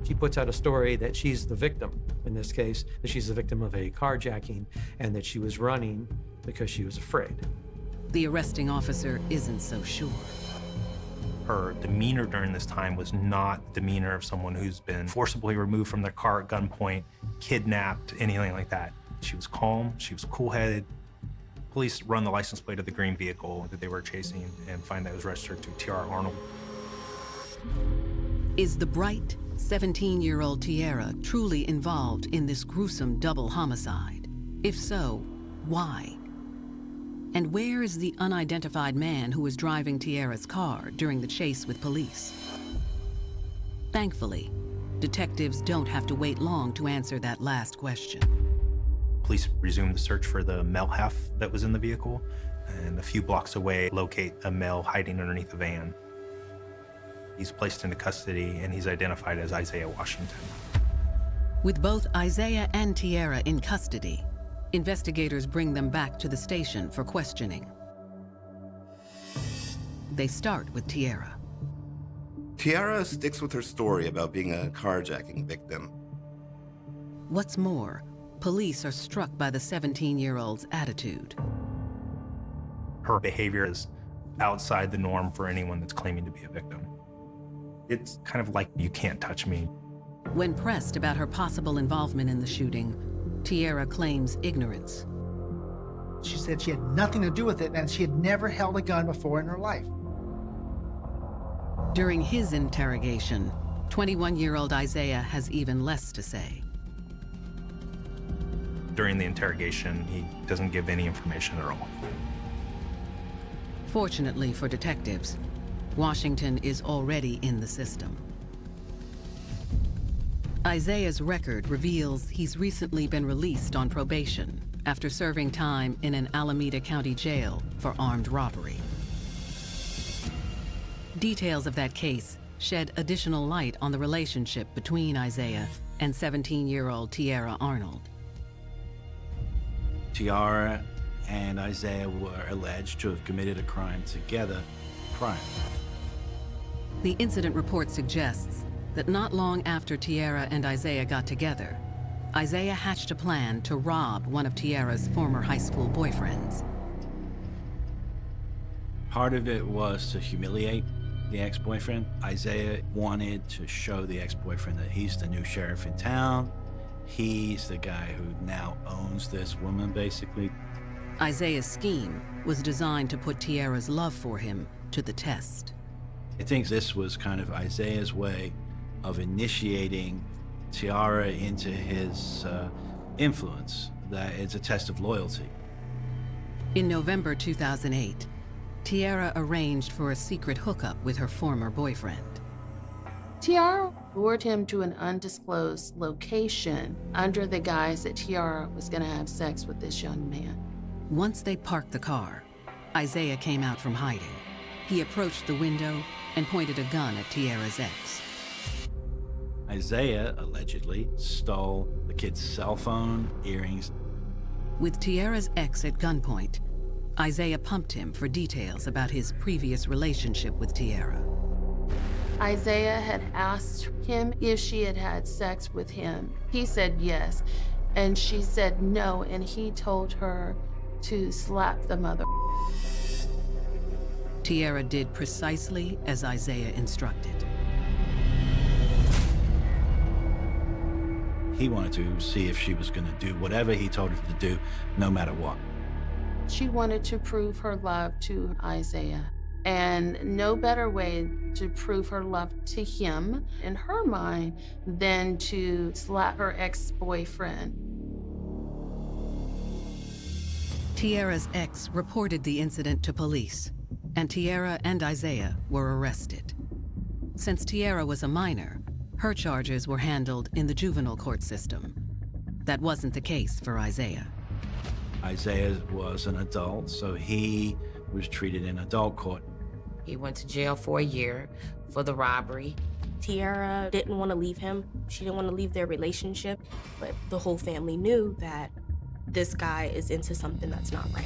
She puts out a story that she's the victim, in this case, that she's the victim of a carjacking and that she was running because she was afraid. The arresting officer isn't so sure. Her demeanor during this time was not the demeanor of someone who's been forcibly removed from their car at gunpoint, kidnapped, anything like that. She was calm, she was cool-headed, Police run the license plate of the green vehicle that they were chasing and find that it was registered to Tiara Arnold. Is the bright 17-year-old Tiara truly involved in this gruesome double homicide? If so, why? And where is the unidentified man who was driving Tiara's car during the chase with police? Thankfully, detectives don't have to wait long to answer that last question. Police resumed the search for the male half that was in the vehicle, and a few blocks away, locate a male hiding underneath a van. He's placed into custody, and he's identified as Isaiah Washington. With both Isaiah and Tiara in custody, investigators bring them back to the station for questioning. They start with Tiara. Tiara sticks with her story about being a carjacking victim. What's more, police are struck by the 17-year-old's attitude. Her behavior is outside the norm for anyone that's claiming to be a victim. It's kind of like, you can't touch me. When pressed about her possible involvement in the shooting, Tiara claims ignorance. She said she had nothing to do with it and she had never held a gun before in her life. During his interrogation, 21-year-old Isaiah has even less to say. During the interrogation, he doesn't give any information at all. Fortunately for detectives, Washington is already in the system. Isaiah's record reveals he's recently been released on probation after serving time in an Alameda County jail for armed robbery. Details of that case shed additional light on the relationship between Isaiah and 17-year-old Tiara Arnold. Tiara and Isaiah were alleged to have committed a crime together prior. The incident report suggests that not long after Tiara and Isaiah got together, Isaiah hatched a plan to rob one of Tiara's former high school boyfriends. Part of it was to humiliate the ex-boyfriend. Isaiah wanted to show the ex-boyfriend that he's the new sheriff in town. He's the guy who now owns this woman, basically. Isaiah's scheme was designed to put Tiara's love for him to the test. I think this was kind of Isaiah's way of initiating Tiara into his influence, that it's a test of loyalty. In November 2008, Tiara arranged for a secret hookup with her former boyfriend. Tiara lured him to an undisclosed location under the guise that Tiara was going to have sex with this young man. Once they parked the car, Isaiah came out from hiding. He approached the window and pointed a gun at Tiara's ex. Isaiah allegedly stole the kid's cell phone, earrings. With Tiara's ex at gunpoint, Isaiah pumped him for details about his previous relationship with Tiara. Isaiah had asked him if she had had sex with him. He said yes, and she said no, and he told her to slap the mother. Tiara did precisely as Isaiah instructed. He wanted to see if she was going to do whatever he told her to do, no matter what. She wanted to prove her love to Isaiah, and no better way to prove her love to him, in her mind, than to slap her ex-boyfriend. Tiara's ex reported the incident to police, and Tiara and Isaiah were arrested. Since Tiara was a minor, her charges were handled in the juvenile court system. That wasn't the case for Isaiah. Isaiah was an adult, so he was treated in adult court. He went to jail for a year for the robbery. Tiara didn't want to leave him. She didn't want to leave their relationship, but the whole family knew that this guy is into something that's not right.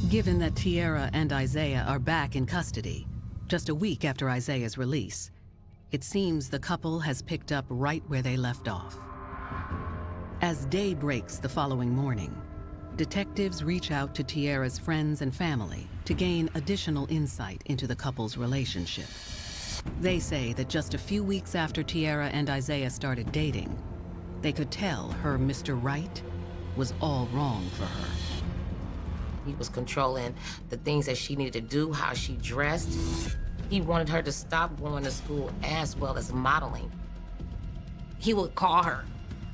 Given that Tiara and Isaiah are back in custody, just a week after Isaiah's release, it seems the couple has picked up right where they left off. As day breaks the following morning, detectives reach out to Tiara's friends and family to gain additional insight into the couple's relationship. They say that just a few weeks after Tiara and Isaiah started dating, they could tell her Mr. Right was all wrong for her. He was controlling the things that she needed to do, how she dressed. He wanted her to stop going to school as well as modeling. He would call her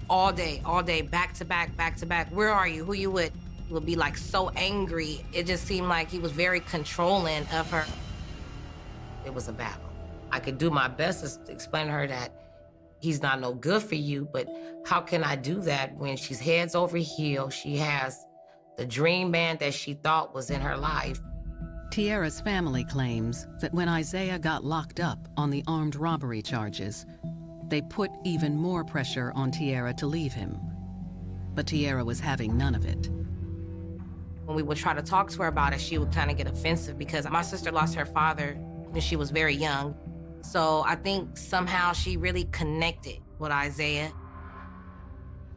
all day, back to back. Where are you? Who you with? He would be like so angry. It just seemed like he was very controlling of her. It was a battle. I could do my best to explain to her that he's not no good for you, but how can I do that when she's heads over heels? She has the dream man that she thought was in her life. Tierra's family claims that when Isaiah got locked up on the armed robbery charges, they put even more pressure on Tierra to leave him. But Tierra was having none of it. When we would try to talk to her about it, she would kind of get offensive because my sister lost her father when she was very young. So I think somehow she really connected with Isaiah.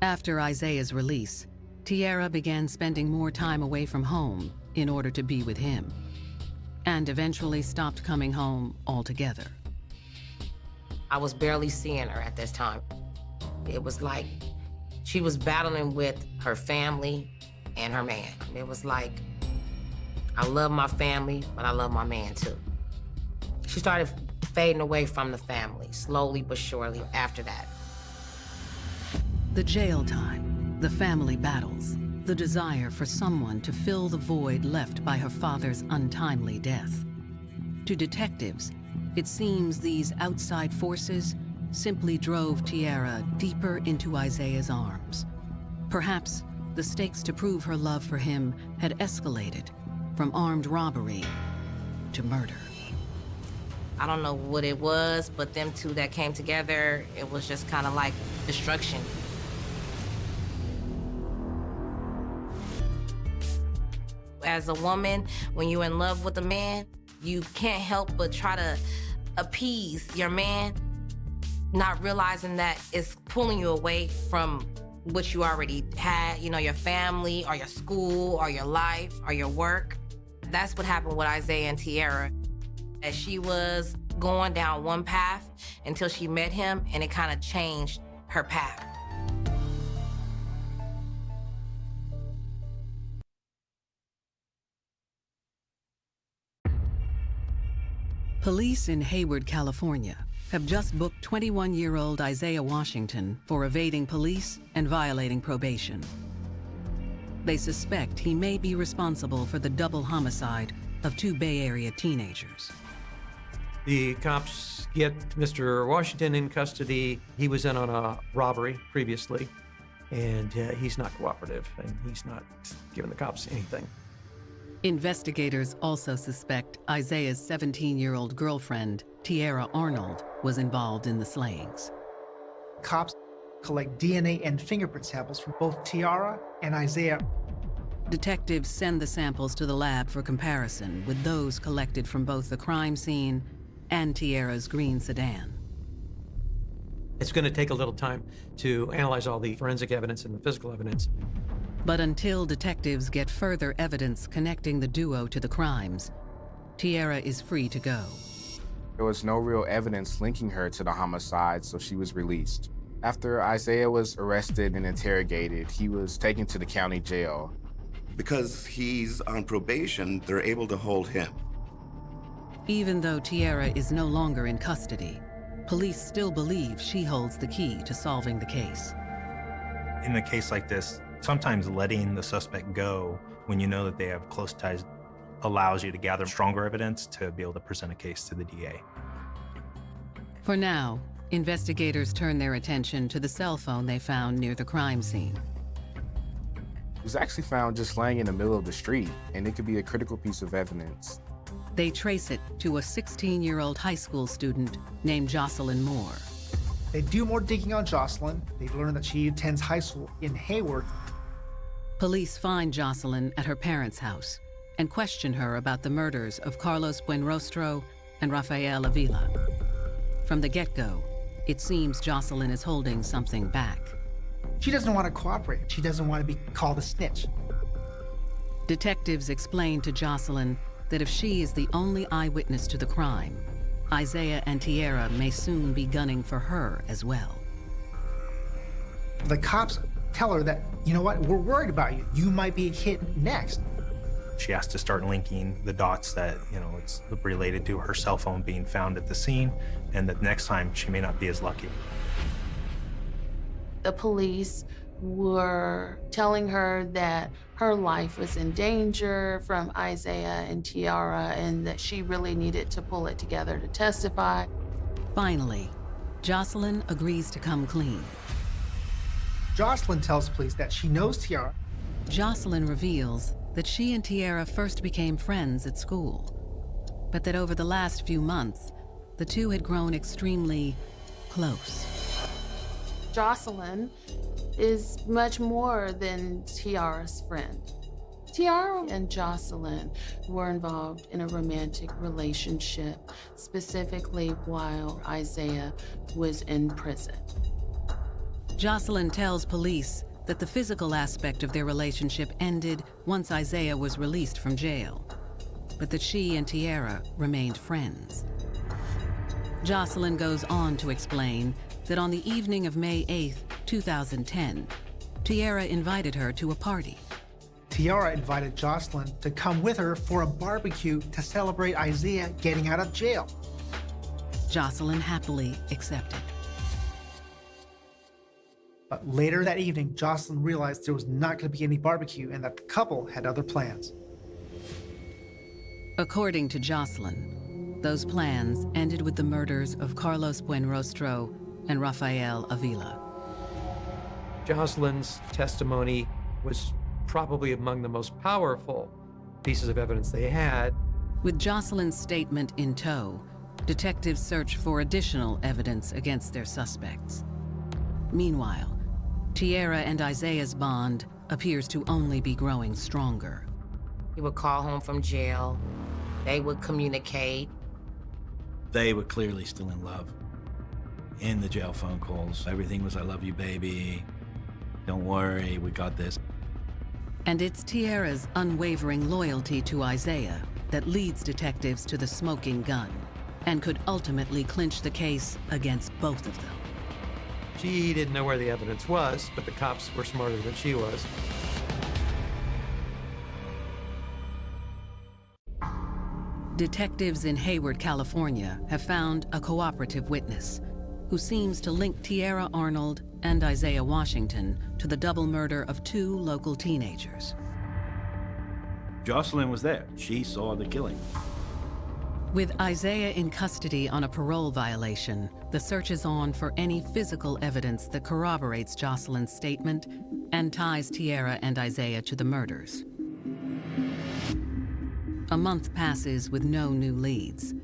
After Isaiah's release, Tierra began spending more time away from home in order to be with him, and eventually stopped coming home altogether. I was barely seeing her at this time. It was like she was battling with her family and her man. It was like, I love my family, but I love my man too. She started fading away from the family, slowly but surely after that. The jail time, the family battles, the desire for someone to fill the void left by her father's untimely death. To detectives, it seems these outside forces simply drove Tierra deeper into Isaiah's arms. Perhaps the stakes to prove her love for him had escalated from armed robbery to murder. I don't know what it was, but them two that came together, it was just kind of like destruction. As a woman, when you're in love with a man, you can't help but try to appease your man, not realizing that it's pulling you away from what you already had, you know, your family or your school or your life or your work. That's what happened with Isaiah and Tierra. As she was going down one path until she met him, and it kind of changed her path. Police in Hayward, California, have just booked 21-year-old Isaiah Washington for evading police and violating probation. They suspect he may be responsible for the double homicide of 2 Bay Area teenagers. The cops get Mr. Washington in custody. He was in on a robbery previously, and he's not cooperative, and he's not giving the cops anything. Investigators also suspect Isaiah's 17-year-old girlfriend, Tierra Arnold, was involved in the slayings. Cops collect DNA and fingerprint samples from both Tierra and Isaiah. Detectives send the samples to the lab for comparison with those collected from both the crime scene and Tierra's green sedan. It's going to take a little time to analyze all the forensic evidence and the physical evidence. But until detectives get further evidence connecting the duo to the crimes, Tierra is free to go. There was no real evidence linking her to the homicide, so she was released. After Isaiah was arrested and interrogated, he was taken to the county jail. Because he's on probation, they're able to hold him. Even though Tierra is no longer in custody, police still believe she holds the key to solving the case. In a case like this, sometimes letting the suspect go when you know that they have close ties allows you to gather stronger evidence to be able to present a case to the DA. For now, investigators turn their attention to the cell phone they found near the crime scene. It was actually found just laying in the middle of the street, and it could be a critical piece of evidence. They trace it to a 16-year-old high school student named Jocelyn Moore. They do more digging on Jocelyn. They've learned that she attends high school in Hayward. Police find Jocelyn at her parents' house and question her about the murders of Carlos Buenrostro and Rafael Avila. From the get-go, it seems Jocelyn is holding something back. She doesn't want to cooperate. She doesn't want to be called a snitch. Detectives explain to Jocelyn that if she is the only eyewitness to the crime, Isaiah and Tierra may soon be gunning for her as well. The cops tell her that, you know what, we're worried about you. You might be hit next. She has to start linking the dots that, it's related to her cell phone being found at the scene, and that next time she may not be as lucky. The police were telling her that her life was in danger from Isaiah and Tiara, and that she really needed to pull it together to testify. Finally, Jocelyn agrees to come clean. Jocelyn tells police that she knows Tiara. Jocelyn reveals that she and Tiara first became friends at school, but that over the last few months, the two had grown extremely close. Jocelyn is much more than Tiara's friend. Tiara and Jocelyn were involved in a romantic relationship, specifically while Isaiah was in prison. Jocelyn tells police that the physical aspect of their relationship ended once Isaiah was released from jail, but that she and Tiara remained friends. Jocelyn goes on to explain that on the evening of May 8th, 2010, Tiara invited her to a party. Tiara invited Jocelyn to come with her for a barbecue to celebrate Isaiah getting out of jail. Jocelyn happily accepted. But later that evening, Jocelyn realized there was not going to be any barbecue and that the couple had other plans. According to Jocelyn, those plans ended with the murders of Carlos Buenrostro and Rafael Avila. Jocelyn's testimony was probably among the most powerful pieces of evidence they had. With Jocelyn's statement in tow, detectives search for additional evidence against their suspects. Meanwhile, Tiara and Isaiah's bond appears to only be growing stronger. He would call home from jail. They would communicate. They were clearly still in love. In the jail phone calls, everything was, "I love you, baby. Don't worry, we got this." And it's Tiara's unwavering loyalty to Isaiah that leads detectives to the smoking gun and could ultimately clinch the case against both of them. She didn't know where the evidence was, but the cops were smarter than she was. Detectives in Hayward, California have found a cooperative witness who seems to link Tiara Arnold and Isaiah Washington to the double murder of two local teenagers. Jocelyn was there. She saw the killing. With Isaiah in custody on a parole violation, the search is on for any physical evidence that corroborates Jocelyn's statement and ties Tiara and Isaiah to the murders. A month passes with no new leads.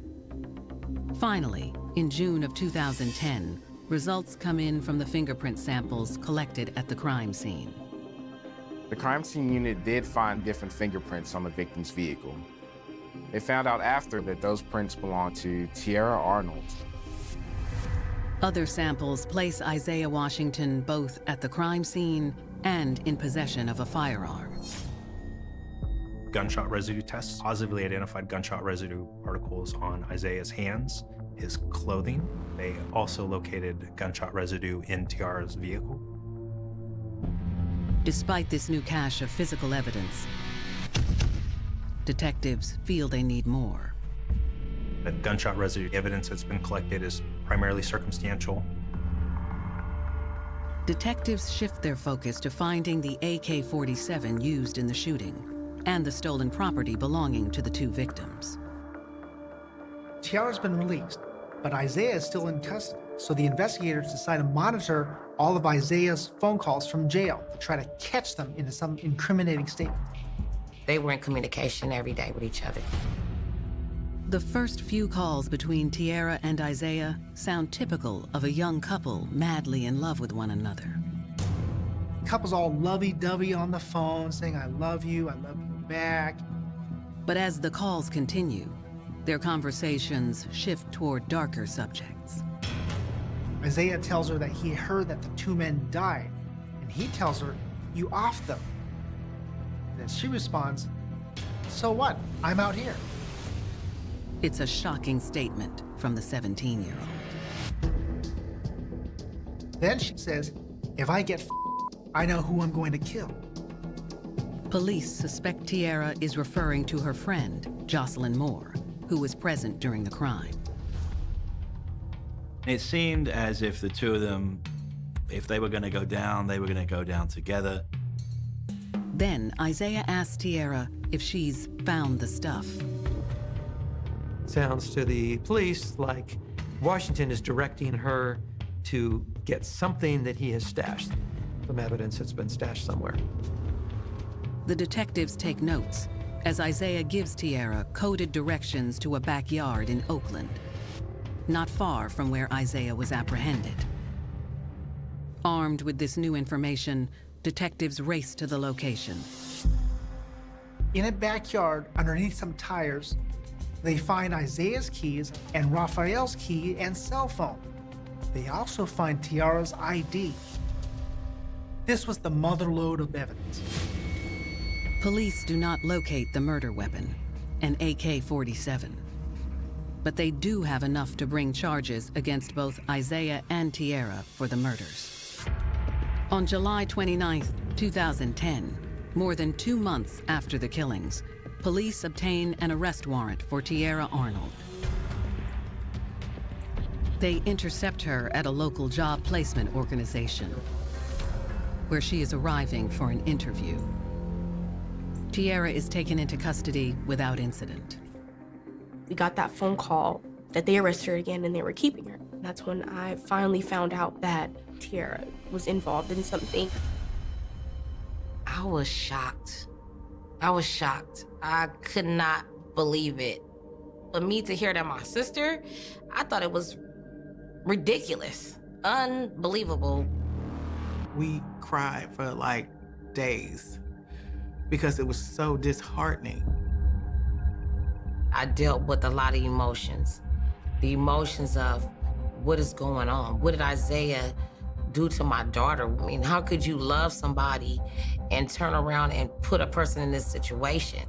Finally, in June of 2010, results come in from the fingerprint samples collected at the crime scene. The crime scene unit did find different fingerprints on the victim's vehicle. They found out after that those prints belonged to Tiara Arnold. Other samples place Isaiah Washington both at the crime scene and in possession of a firearm. Gunshot residue tests positively identified gunshot residue particles on Isaiah's hands, his clothing. They also located gunshot residue in Tiara's vehicle. Despite this new cache of physical evidence, detectives feel they need more. The gunshot residue evidence that's been collected is primarily circumstantial. Detectives shift their focus to finding the AK-47 used in the shooting and the stolen property belonging to the two victims. Tiara's been released, but Isaiah is still in custody, so the investigators decide to monitor all of Isaiah's phone calls from jail to try to catch them into some incriminating statement. They were in communication every day with each other. The first few calls between Tiara and Isaiah sound typical of a young couple madly in love with one another. Couples all lovey-dovey on the phone, saying, I love you back. But as the calls continue, their conversations shift toward darker subjects. Isaiah tells her that he heard that the two men died, and he tells her, you offed them. And then she responds, so what? I'm out here. It's a shocking statement from the 17-year-old. Then she says, if I get I know who I'm going to kill. Police suspect Tierra is referring to her friend, Jocelyn Moore, who was present during the crime. It seemed as if the two of them, if they were going to go down, they were going to go down together. Then Isaiah asks Tierra if she's found the stuff. Sounds to the police like Washington is directing her to get something that he has stashed, some evidence that's been stashed somewhere. The detectives take notes as Isaiah gives Tierra coded directions to a backyard in Oakland, not far from where Isaiah was apprehended. Armed with this new information, detectives race to the location. In a backyard, underneath some tires, they find Isaiah's keys and Raphael's key and cell phone. They also find Tiara's ID. This was the mother lode of evidence. Police do not locate the murder weapon, an AK-47. But they do have enough to bring charges against both Isaiah and Tierra for the murders. On July 29, 2010, more than 2 months after the killings, police obtain an arrest warrant for Tierra Arnold. They intercept her at a local job placement organization, where she is arriving for an interview. Tierra is taken into custody without incident. We got that phone call that they arrested her again and they were keeping her. That's when I finally found out that Tierra was involved in something. I was shocked. I could not believe it. For me to hear that my sister, I thought it was ridiculous, unbelievable. We cried for like days because it was so disheartening. I dealt with a lot of emotions. The emotions of what is going on? What did Isaiah do to my daughter? I mean, how could you love somebody and turn around and put a person in this situation?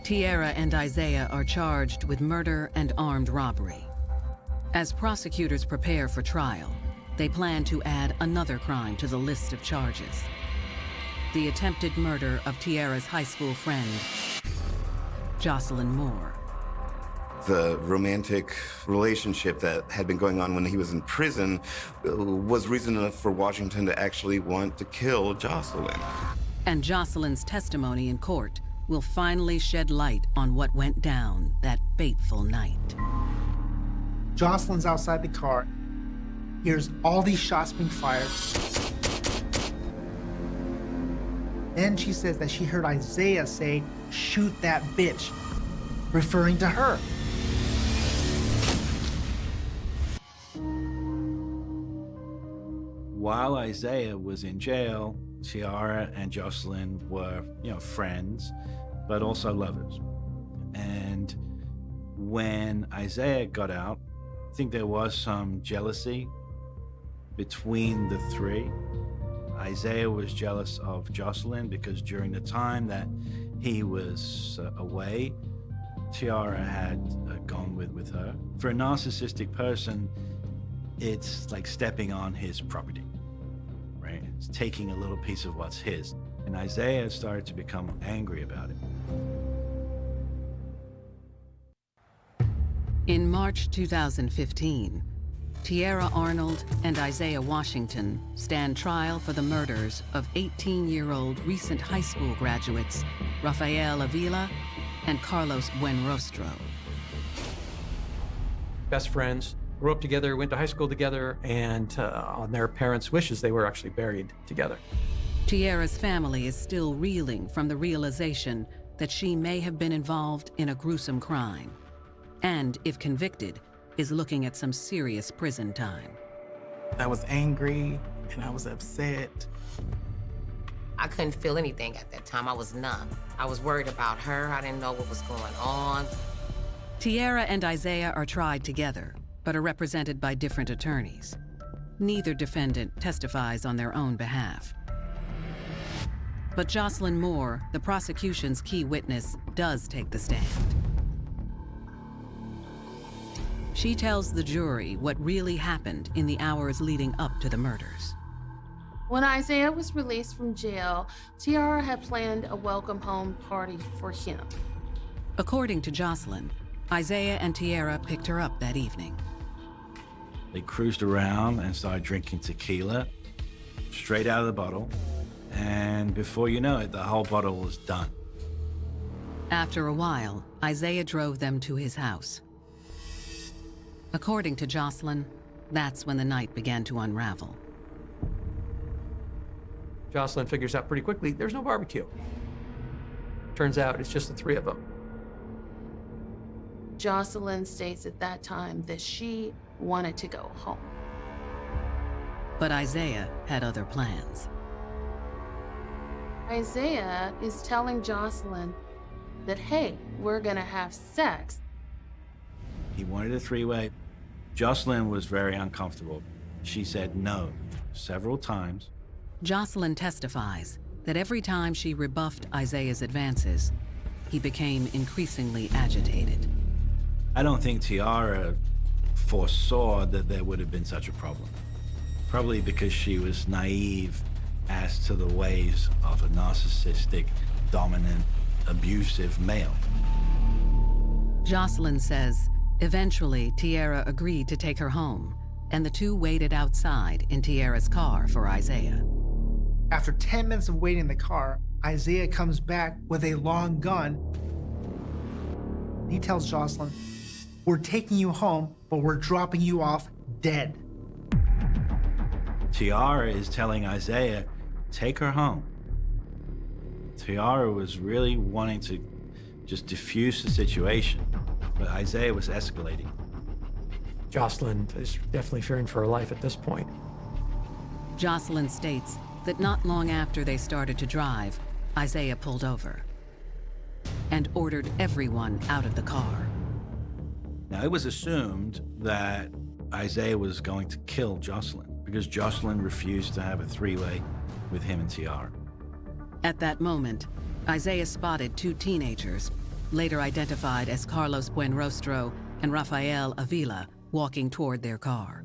Tierra and Isaiah are charged with murder and armed robbery. As prosecutors prepare for trial, they plan to add another crime to the list of charges: the attempted murder of Tierra's high school friend, Jocelyn Moore. The romantic relationship that had been going on when he was in prison was reason enough for Washington to actually want to kill Jocelyn. And Jocelyn's testimony in court will finally shed light on what went down that fateful night. Jocelyn's outside the car, hears all these shots being fired. Then she says that she heard Isaiah say, "Shoot that bitch," referring to her. While Isaiah was in jail, Tierra and Jocelyn were, friends, but also lovers. And when Isaiah got out, I think there was some jealousy between the three. Isaiah was jealous of Jocelyn because during the time that he was away, Tierra had gone with her. For a narcissistic person, it's like stepping on his property, right? It's taking a little piece of what's his. And Isaiah started to become angry about it. In March 2015, Tierra Arnold and Isaiah Washington stand trial for the murders of 18-year-old recent high school graduates Rafael Avila and Carlos Buenrostro. Best friends, grew up together, went to high school together, and on their parents' wishes, they were actually buried together. Tierra's family is still reeling from the realization that she may have been involved in a gruesome crime, and, if convicted, is looking at some serious prison time. I was angry and I was upset. I couldn't feel anything at that time. I was numb. I was worried about her. I didn't know what was going on. Tierra and Isaiah are tried together, but are represented by different attorneys. Neither defendant testifies on their own behalf. But Jocelyn Moore, the prosecution's key witness, does take the stand. She tells the jury what really happened in the hours leading up to the murders. When Isaiah was released from jail, Tiara had planned a welcome home party for him. According to Jocelyn, Isaiah and Tiara picked her up that evening. They cruised around and started drinking tequila straight out of the bottle. And before you know it, the whole bottle was done. After a while, Isaiah drove them to his house. According to Jocelyn, that's when the night began to unravel. Jocelyn figures out pretty quickly there's no barbecue. Turns out it's just the three of them. Jocelyn states at that time that she wanted to go home. But Isaiah had other plans. Isaiah is telling Jocelyn that, hey, we're gonna have sex. He wanted a three-way. Jocelyn was very uncomfortable. She said no several times. Jocelyn testifies that every time she rebuffed Isaiah's advances, he became increasingly agitated. I don't think Tiara foresaw that there would have been such a problem. Probably because she was naive as to the ways of a narcissistic, dominant, abusive male. Jocelyn says eventually Tiara agreed to take her home, and the two waited outside in Tiara's car for Isaiah. After 10 minutes of waiting in the car, Isaiah comes back with a long gun. He tells Jocelyn, "We're taking you home, but we're dropping you off dead." Tiara is telling Isaiah, take her home. Tiara was really wanting to just diffuse the situation, but Isaiah was escalating. Jocelyn is definitely fearing for her life at this point. Jocelyn states that not long after they started to drive, Isaiah pulled over and ordered everyone out of the car. Now, it was assumed that Isaiah was going to kill Jocelyn because Jocelyn refused to have a three-way with him and Tiara. At that moment, Isaiah spotted two teenagers, later identified as Carlos Buenrostro and Rafael Avila, walking toward their car.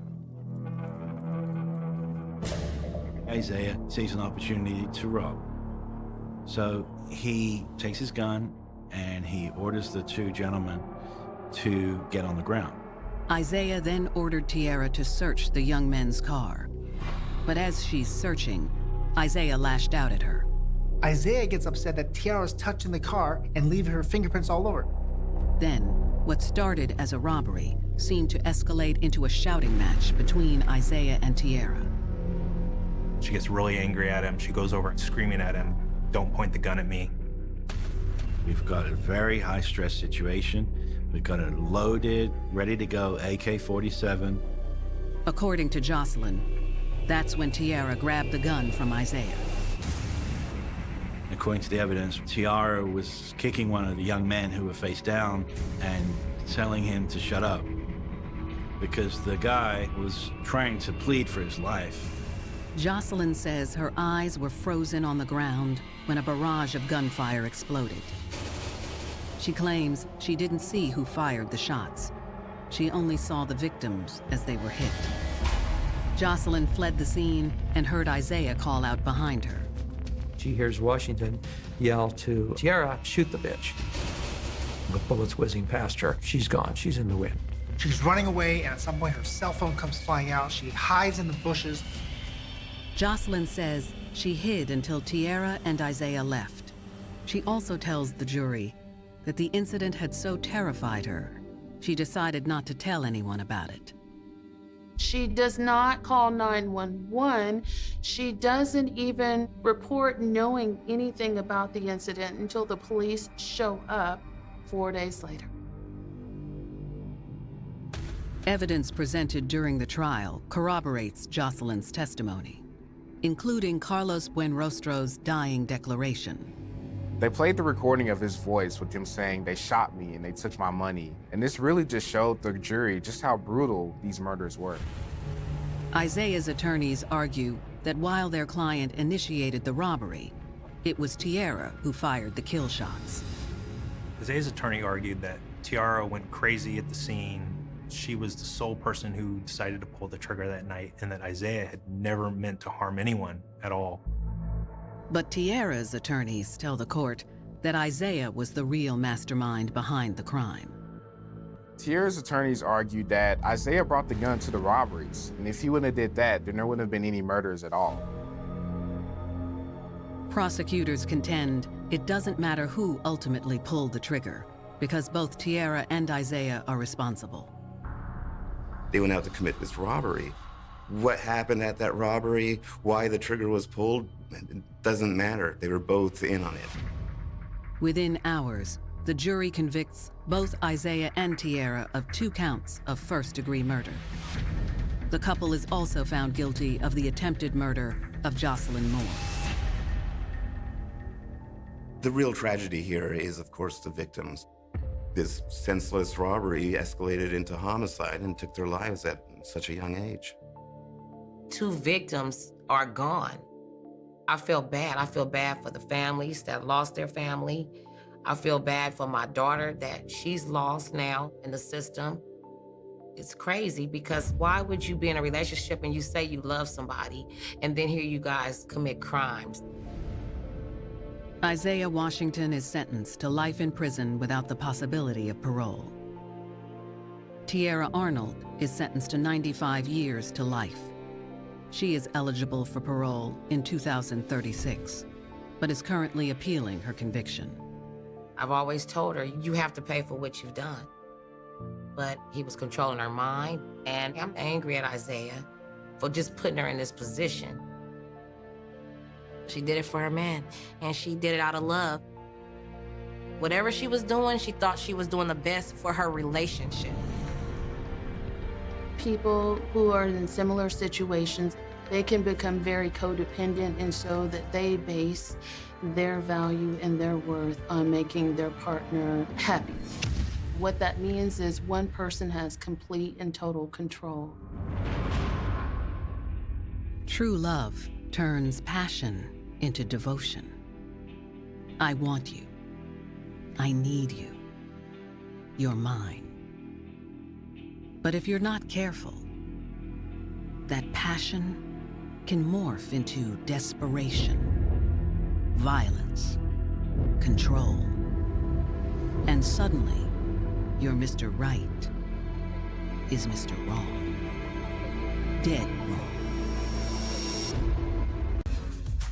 Isaiah sees an opportunity to rob. So he takes his gun and he orders the two gentlemen to get on the ground. Isaiah then ordered Tiara to search the young men's car. But as she's searching, Isaiah lashed out at her. Isaiah gets upset that Tiara's touching the car and leaving her fingerprints all over. Then, what started as a robbery seemed to escalate into a shouting match between Isaiah and Tiara. She gets really angry at him. She goes over screaming at him, "Don't point the gun at me." We've got a very high-stress situation. We've got a loaded, ready-to-go AK-47. According to Jocelyn, that's when Tiara grabbed the gun from Isaiah. According to the evidence, Tiara was kicking one of the young men who were face down and telling him to shut up because the guy was trying to plead for his life. Jocelyn says her eyes were frozen on the ground when a barrage of gunfire exploded. She claims she didn't see who fired the shots. She only saw the victims as they were hit. Jocelyn fled the scene and heard Isaiah call out behind her. She hears Washington yell to Tiara, "Shoot the bitch." With bullets whizzing past her, she's gone. She's in the wind. She's running away, and at some point her cell phone comes flying out. She hides in the bushes. Jocelyn says she hid until Tiara and Isaiah left. She also tells the jury that the incident had so terrified her, she decided not to tell anyone about it. She does not call 911. She doesn't even report knowing anything about the incident until the police show up 4 days later. Evidence presented during the trial corroborates Jocelyn's testimony, including Carlos Buenrostro's dying declaration. They played the recording of his voice with him saying, "They shot me and they took my money." And this really just showed the jury just how brutal these murders were. Isaiah's attorneys argue that while their client initiated the robbery, it was Tiara who fired the kill shots. Isaiah's attorney argued that Tiara went crazy at the scene. She was the sole person who decided to pull the trigger that night, and that Isaiah had never meant to harm anyone at all. But Tierra's attorneys tell the court that Isaiah was the real mastermind behind the crime. Tierra's attorneys argued that Isaiah brought the gun to the robberies, and if he wouldn't have did that, then there wouldn't have been any murders at all. Prosecutors contend it doesn't matter who ultimately pulled the trigger, because both Tierra and Isaiah are responsible. They went out to commit this robbery. What happened at that robbery, why the trigger was pulled, it doesn't matter. They were both in on it. Within hours, the jury convicts both Isaiah and Tierra of 2 counts of first-degree murder. The couple is also found guilty of the attempted murder of Jocelyn Moore. The real tragedy here is, of course, the victims. This senseless robbery escalated into homicide and took their lives at such a young age. 2 victims are gone. I feel bad. I feel bad for the families that lost their family. I feel bad for my daughter that she's lost now in the system. It's crazy because why would you be in a relationship and you say you love somebody and then here you guys commit crimes? Isaiah Washington is sentenced to life in prison without the possibility of parole. Tierra Arnold is sentenced to 95 years to life. She is eligible for parole in 2036, but is currently appealing her conviction. I've always told her, you have to pay for what you've done. But he was controlling her mind, and I'm angry at Isaiah for just putting her in this position. She did it for her man, and she did it out of love. Whatever she was doing, she thought she was doing the best for her relationship. People who are in similar situations, they can become very codependent, and so that they base their value and their worth on making their partner happy. What that means is one person has complete and total control. True love turns passion into devotion. I want you. I need you. You're mine. But if you're not careful, that passion can morph into desperation, violence, control. And suddenly, your Mr. Right is Mr. Wrong. Dead wrong.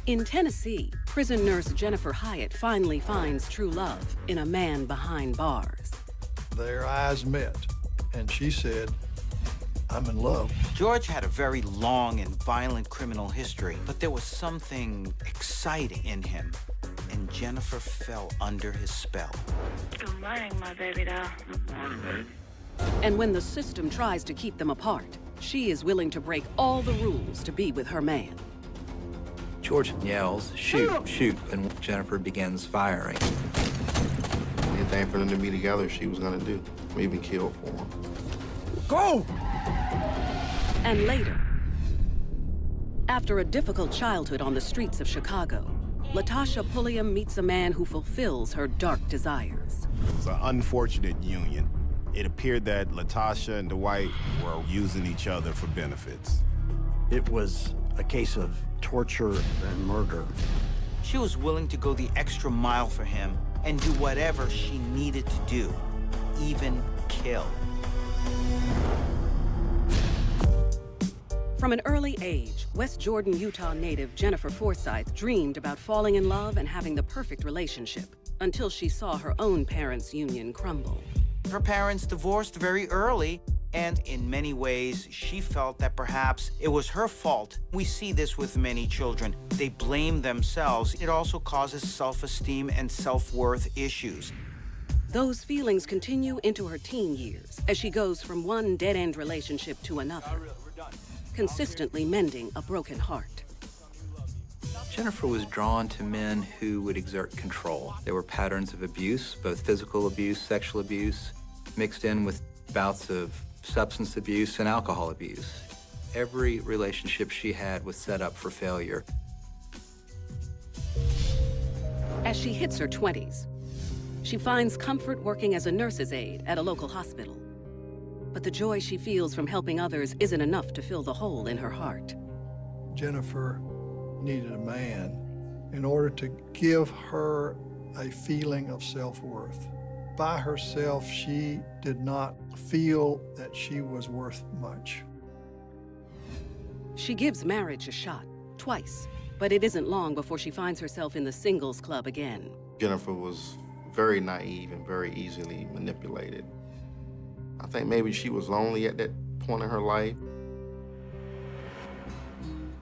In Tennessee, prison nurse Jennifer Hyatt finally finds true love in a man behind bars. Their eyes met, and she said, I'm in love. George had a very long and violent criminal history, but there was something exciting in him, and Jennifer fell under his spell. Good morning, my baby doll. Good morning, baby. And when the system tries to keep them apart, she is willing to break all the rules to be with her man. George yells, shoot, shoot, and Jennifer begins firing. Anything for them to be together, she was gonna do. Maybe kill for him. Go! And later, after a difficult childhood on the streets of Chicago, Latasha Pulliam meets a man who fulfills her dark desires. It was an unfortunate union. It appeared that Latasha and Dwight were using each other for benefits. It was a case of torture and murder. She was willing to go the extra mile for him and do whatever she needed to do, even kill. From an early age, West Jordan, Utah native Jennifer Forsyth dreamed about falling in love and having the perfect relationship until she saw her own parents' union crumble. Her parents divorced very early, and in many ways, she felt that perhaps it was her fault. We see this with many children. They blame themselves. It also causes self-esteem and self-worth issues. Those feelings continue into her teen years as she goes from one dead-end relationship to another, consistently mending a broken heart. Jennifer was drawn to men who would exert control. There were patterns of abuse, both physical abuse, sexual abuse, mixed in with bouts of substance abuse and alcohol abuse. Every relationship she had was set up for failure. As she hits her 20s, she finds comfort working as a nurse's aide at a local hospital. But the joy she feels from helping others isn't enough to fill the hole in her heart. Jennifer needed a man in order to give her a feeling of self-worth. By herself, she did not feel that she was worth much. She gives marriage a shot, twice, but it isn't long before she finds herself in the singles club again. Jennifer was very naive and very easily manipulated. I think maybe she was lonely at that point in her life.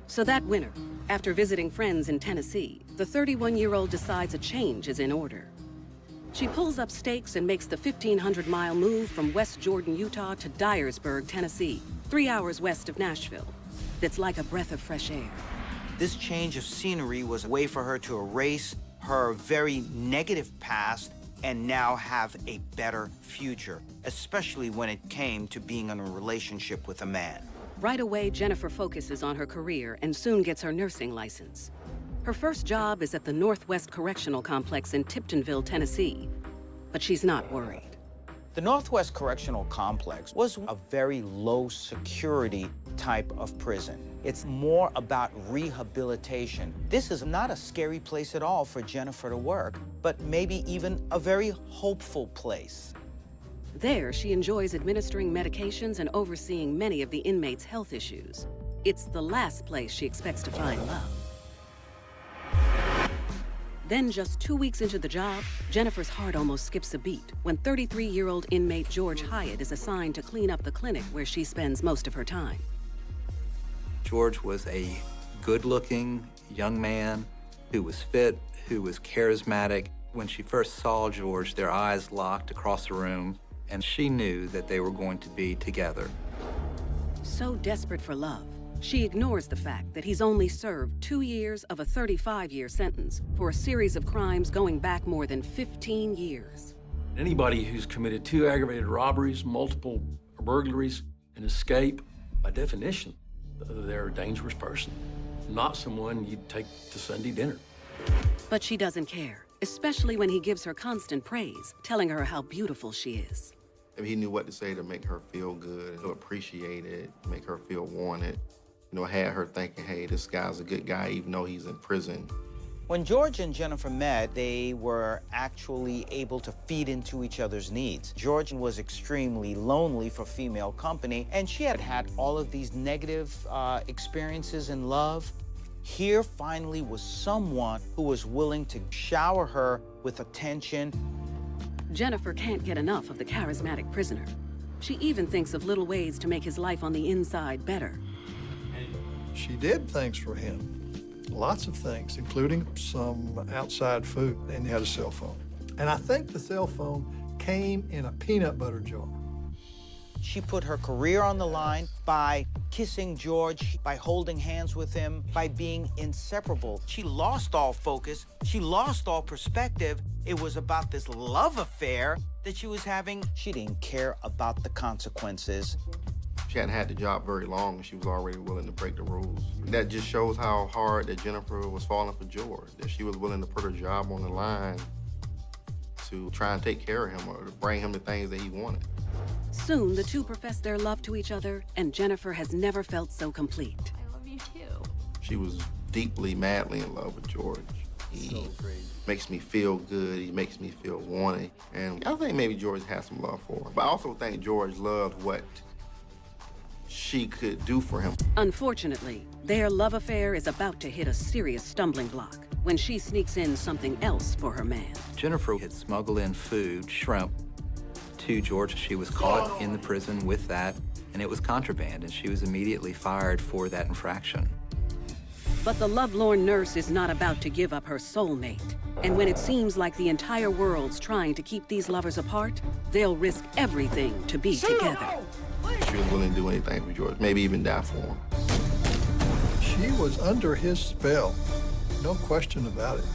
So that winter, after visiting friends in Tennessee, the 31-year-old decides a change is in order. She pulls up stakes and makes the 1,500-mile move from West Jordan, Utah to Dyersburg, Tennessee, 3 hours west of Nashville. It's like a breath of fresh air. This change of scenery was a way for her to erase her very negative past and now have a better future, especially when it came to being in a relationship with a man. Right away, Jennifer focuses on her career and soon gets her nursing license. Her first job is at the Northwest Correctional Complex in Tiptonville, Tennessee. But she's not worried. The Northwest Correctional Complex was a very low security type of prison. It's more about rehabilitation. This is not a scary place at all for Jennifer to work, but maybe even a very hopeful place. There, she enjoys administering medications and overseeing many of the inmates' health issues. It's the last place she expects to find love. Then, just 2 weeks into the job, Jennifer's heart almost skips a beat when 33-year-old inmate George Hyatt is assigned to clean up the clinic where she spends most of her time. George was a good-looking young man who was fit, who was charismatic. When she first saw George, their eyes locked across the room, and she knew that they were going to be together. So desperate for love, she ignores the fact that he's only served 2 years of a 35-year sentence for a series of crimes going back more than 15 years. Anybody who's committed 2 aggravated robberies, multiple burglaries, and escape, by definition, they're a dangerous person, not someone you'd take to Sunday dinner. But she doesn't care, especially when he gives her constant praise, telling her how beautiful she is. He knew what to say to make her feel good, to appreciate it, make her feel wanted. You know, had her thinking, hey, this guy's a good guy, even though he's in prison. When George and Jennifer met, they were actually able to feed into each other's needs. George was extremely lonely for female company, and she had had all of these negative experiences in love. Here finally was someone who was willing to shower her with attention. Jennifer can't get enough of the charismatic prisoner. She even thinks of little ways to make his life on the inside better. She did things for him. Lots of things, including some outside food, and he had a cell phone. And I think the cell phone came in a peanut butter jar. She put her career on the line by kissing George, by holding hands with him, by being inseparable. She lost all focus. She lost all perspective. It was about this love affair that she was having. She didn't care about the consequences. She hadn't had the job very long, and she was already willing to break the rules. That just shows how hard that Jennifer was falling for George, that she was willing to put her job on the line to try and take care of him or to bring him the things that he wanted. Soon, the two profess their love to each other, and Jennifer has never felt so complete. I love you too. She was deeply, madly in love with George. He makes me feel good. He makes me feel wanted. And I think maybe George has some love for her. But I also think George loved what she could do for him. Unfortunately, their love affair is about to hit a serious stumbling block when she sneaks in something else for her man. Jennifer had smuggled in food, shrimp, to George. She was caught in the prison with that, and it was contraband, and she was immediately fired for that infraction. But the lovelorn nurse is not about to give up her soulmate. And when it seems like the entire world's trying to keep these lovers apart, they'll risk everything to be together. She was willing to do anything for George, maybe even die for him. She was under his spell, no question about it.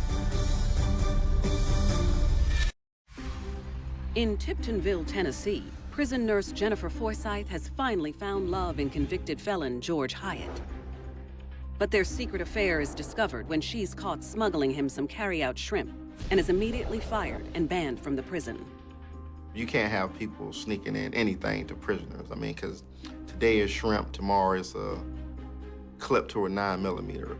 In Tiptonville, Tennessee, prison nurse Jennifer Forsythe has finally found love in convicted felon George Hyatt. But their secret affair is discovered when she's caught smuggling him some carry-out shrimp and is immediately fired and banned from the prison. You can't have people sneaking in anything to prisoners. I mean, because today is shrimp, tomorrow is a clip to a 9mm.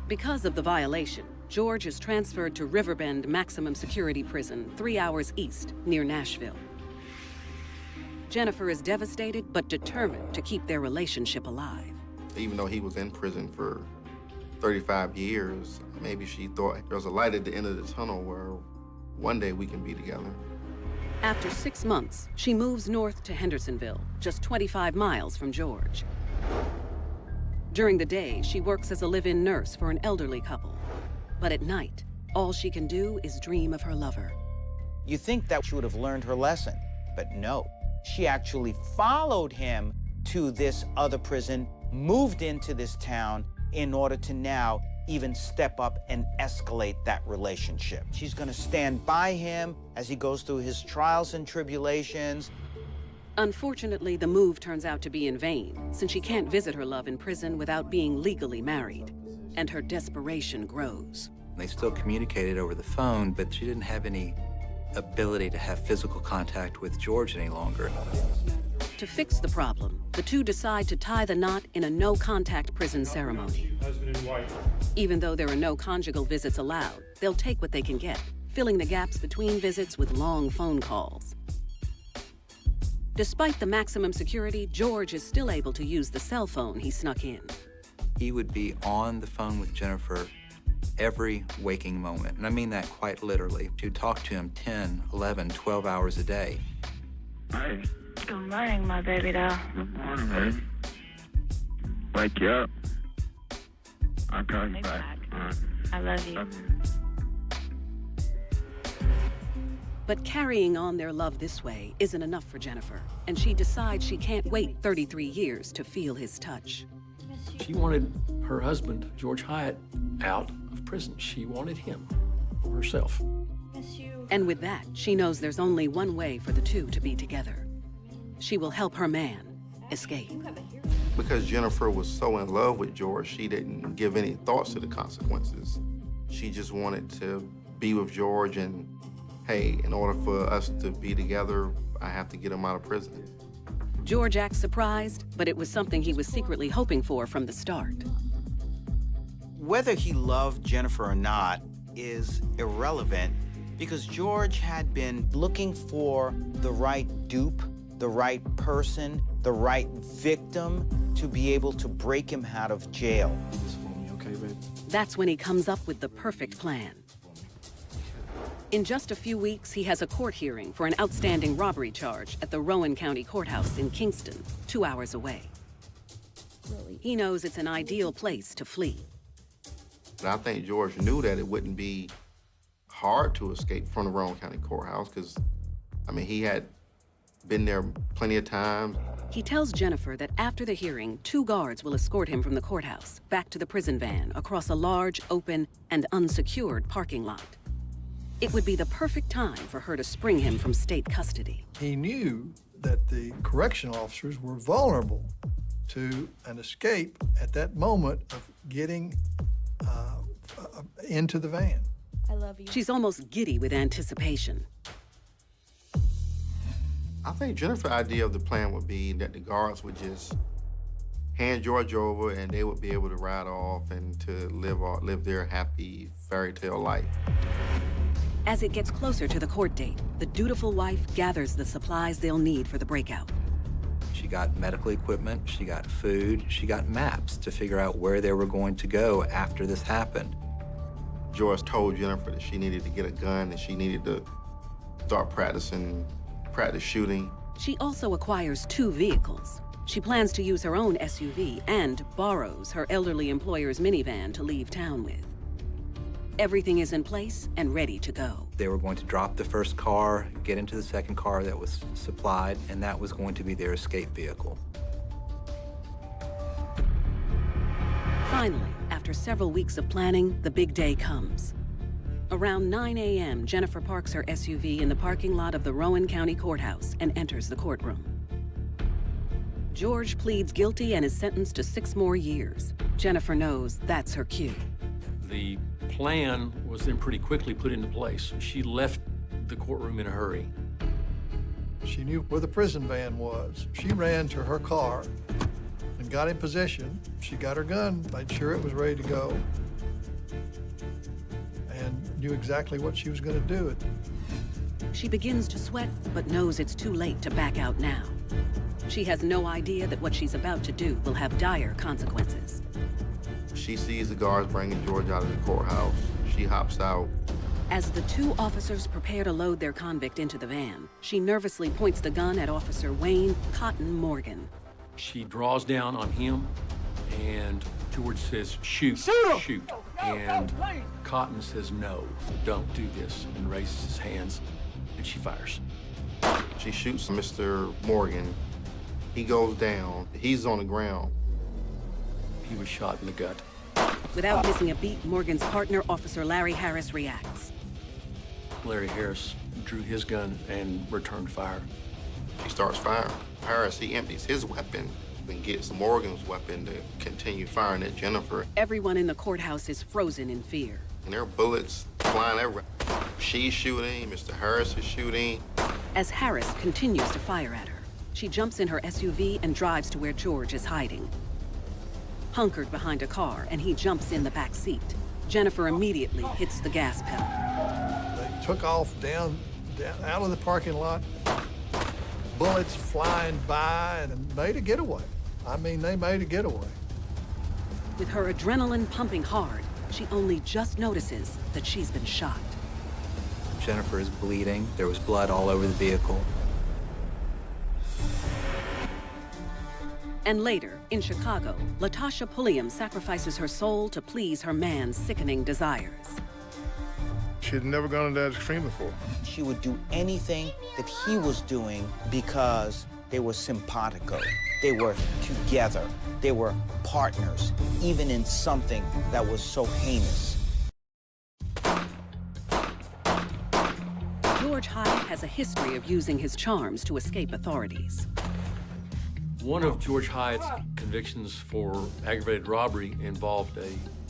Because of the violation, George is transferred to Riverbend Maximum Security Prison, 3 hours east, near Nashville. Jennifer is devastated but determined to keep their relationship alive. Even though he was in prison for 35 years, maybe she thought there was a light at the end of the tunnel where one day we can be together. After 6 months, she moves north to Hendersonville, just 25 miles from George. During the day, she works as a live-in nurse for an elderly couple. But at night, all she can do is dream of her lover. You think that she would have learned her lesson, but no. She actually followed him to this other prison, moved into this town in order to now even step up and escalate that relationship. She's gonna stand by him as he goes through his trials and tribulations. Unfortunately, the move turns out to be in vain, since she can't visit her love in prison without being legally married, and her desperation grows. They still communicated over the phone, but she didn't have any ability to have physical contact with George any longer. To fix the problem, the two decide to tie the knot in a no-contact prison ceremony. Even though there are no conjugal visits allowed, they'll take what they can get, filling the gaps between visits with long phone calls. Despite the maximum security, George is still able to use the cell phone he snuck in. He would be on the phone with Jennifer every waking moment, and I mean that quite literally. She'd talk to him 10, 11, 12 hours a day. Hi. Good morning, my baby doll. Good morning, baby. Wake you up. I'll call you back. I love you. But carrying on their love this way isn't enough for Jennifer, and she decides she can't wait 33 years to feel his touch. She wanted her husband, George Hyatt, out of prison. She wanted him for herself. And with that, she knows there's only one way for the two to be together. She will help her man escape. Because Jennifer was so in love with George, she didn't give any thoughts to the consequences. She just wanted to be with George, and hey, in order for us to be together, I have to get him out of prison. George acts surprised, but it was something he was secretly hoping for from the start. Whether he loved Jennifer or not is irrelevant, because George had been looking for the right dupe, the right person, the right victim to be able to break him out of jail. Okay, babe? That's when he comes up with the perfect plan. In just a few weeks, he has a court hearing for an outstanding robbery charge at the Rowan County Courthouse in Kingston, 2 hours away. He knows it's an ideal place to flee. And I think George knew that it wouldn't be hard to escape from the Rowan County Courthouse, because, I mean, he had been there plenty of times. He tells Jennifer that after the hearing, 2 guards will escort him from the courthouse back to the prison van across a large, open, and unsecured parking lot. It would be the perfect time for her to spring him from state custody. He knew that the correctional officers were vulnerable to an escape at that moment of getting into the van. I love you. She's almost giddy with anticipation. I think Jennifer's idea of the plan would be that the guards would just hand George over, and they would be able to ride off and to live their happy fairy tale life. As it gets closer to the court date, the dutiful wife gathers the supplies they'll need for the breakout. She got medical equipment, she got food, she got maps to figure out where they were going to go after this happened. George told Jennifer that she needed to get a gun and she needed to start practice shooting. She also acquires 2 vehicles. She plans to use her own SUV and borrows her elderly employer's minivan to leave town with. Everything is in place and ready to go. They were going to drop the first car, get into the second car that was supplied, and that was going to be their escape vehicle. Finally, after several weeks of planning, the big day comes. Around 9 a.m., Jennifer parks her SUV in the parking lot of the Rowan County Courthouse and enters the courtroom. George pleads guilty and is sentenced to 6 more years. Jennifer knows that's her cue. The plan was then pretty quickly put into place. She left the courtroom in a hurry. She knew where the prison van was. She ran to her car and got in position. She got her gun, made sure it was ready to go, and knew exactly what she was going to do. She begins to sweat, but knows it's too late to back out now. She has no idea that what she's about to do will have dire consequences. She sees the guards bringing George out of the courthouse. She hops out. As the two officers prepare to load their convict into the van, she nervously points the gun at Officer Wayne Cotton Morgan. She draws down on him, and George says, shoot, shoot. And Cotton says, no, don't do this, and raises his hands, and she fires. She shoots Mr. Morgan. He goes down. He's on the ground. He was shot in the gut. Without missing a beat, Morgan's partner, Officer Larry Harris, reacts. Larry Harris drew his gun and returned fire. He starts firing. Harris, he empties his weapon and gets Morgan's weapon to continue firing at Jennifer. Everyone in the courthouse is frozen in fear. And there are bullets flying everywhere. She's shooting, Mr. Harris is shooting. As Harris continues to fire at her, she jumps in her SUV and drives to where George is hiding. Hunkered behind a car, and he jumps in the back seat. Jennifer immediately hits the gas pedal. They took off down out of the parking lot, bullets flying by, and made a getaway. I mean, they made a getaway. With her adrenaline pumping hard, she only just notices that she's been shot. Jennifer is bleeding. There was blood all over the vehicle. And later, in Chicago, Latasha Pulliam sacrifices her soul to please her man's sickening desires. She'd never gone to that extreme before. She would do anything that he was doing because they were simpatico. They were together. They were partners, even in something that was so heinous. George Hyatt has a history of using his charms to escape authorities. One of George Hyatt's convictions for aggravated robbery involved a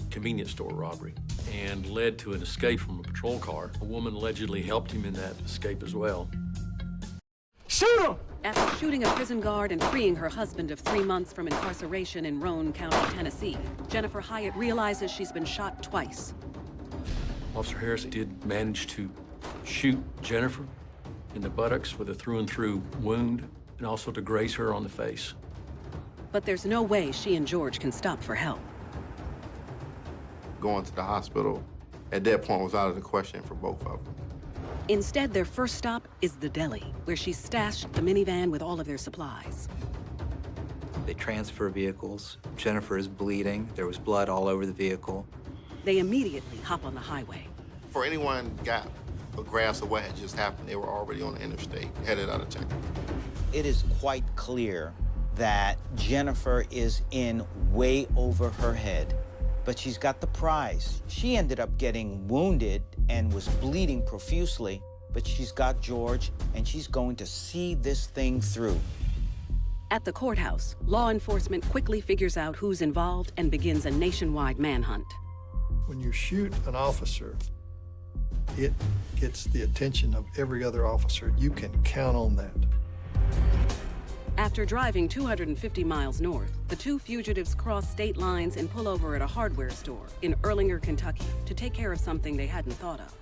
convenience store robbery and led to an escape from a patrol car. A woman allegedly helped him in that escape as well. Shoot him! After shooting a prison guard and freeing her husband of 3 months from incarceration in Roane County, Tennessee, Jennifer Hyatt realizes she's been shot twice. Officer Harris did manage to shoot Jennifer in the buttocks with a through-and-through wound, and also to graze her on the face. But there's no way she and George can stop for help. Going to the hospital, at that point, was out of the question for both of them. Instead, their first stop is the deli, where she stashed the minivan with all of their supplies. They transfer vehicles. Jennifer is bleeding. There was blood all over the vehicle. They immediately hop on the highway. Before anyone got a grasp of what had just happened, they were already on the interstate, headed out of town. It is quite clear that Jennifer is in way over her head, but she's got the prize. She ended up getting wounded and was bleeding profusely, but she's got George, and she's going to see this thing through. At the courthouse, law enforcement quickly figures out who's involved and begins a nationwide manhunt. When you shoot an officer, it gets the attention of every other officer. You can count on that. After driving 250 miles north, the two fugitives cross state lines and pull over at a hardware store in Erlanger, Kentucky, to take care of something they hadn't thought of.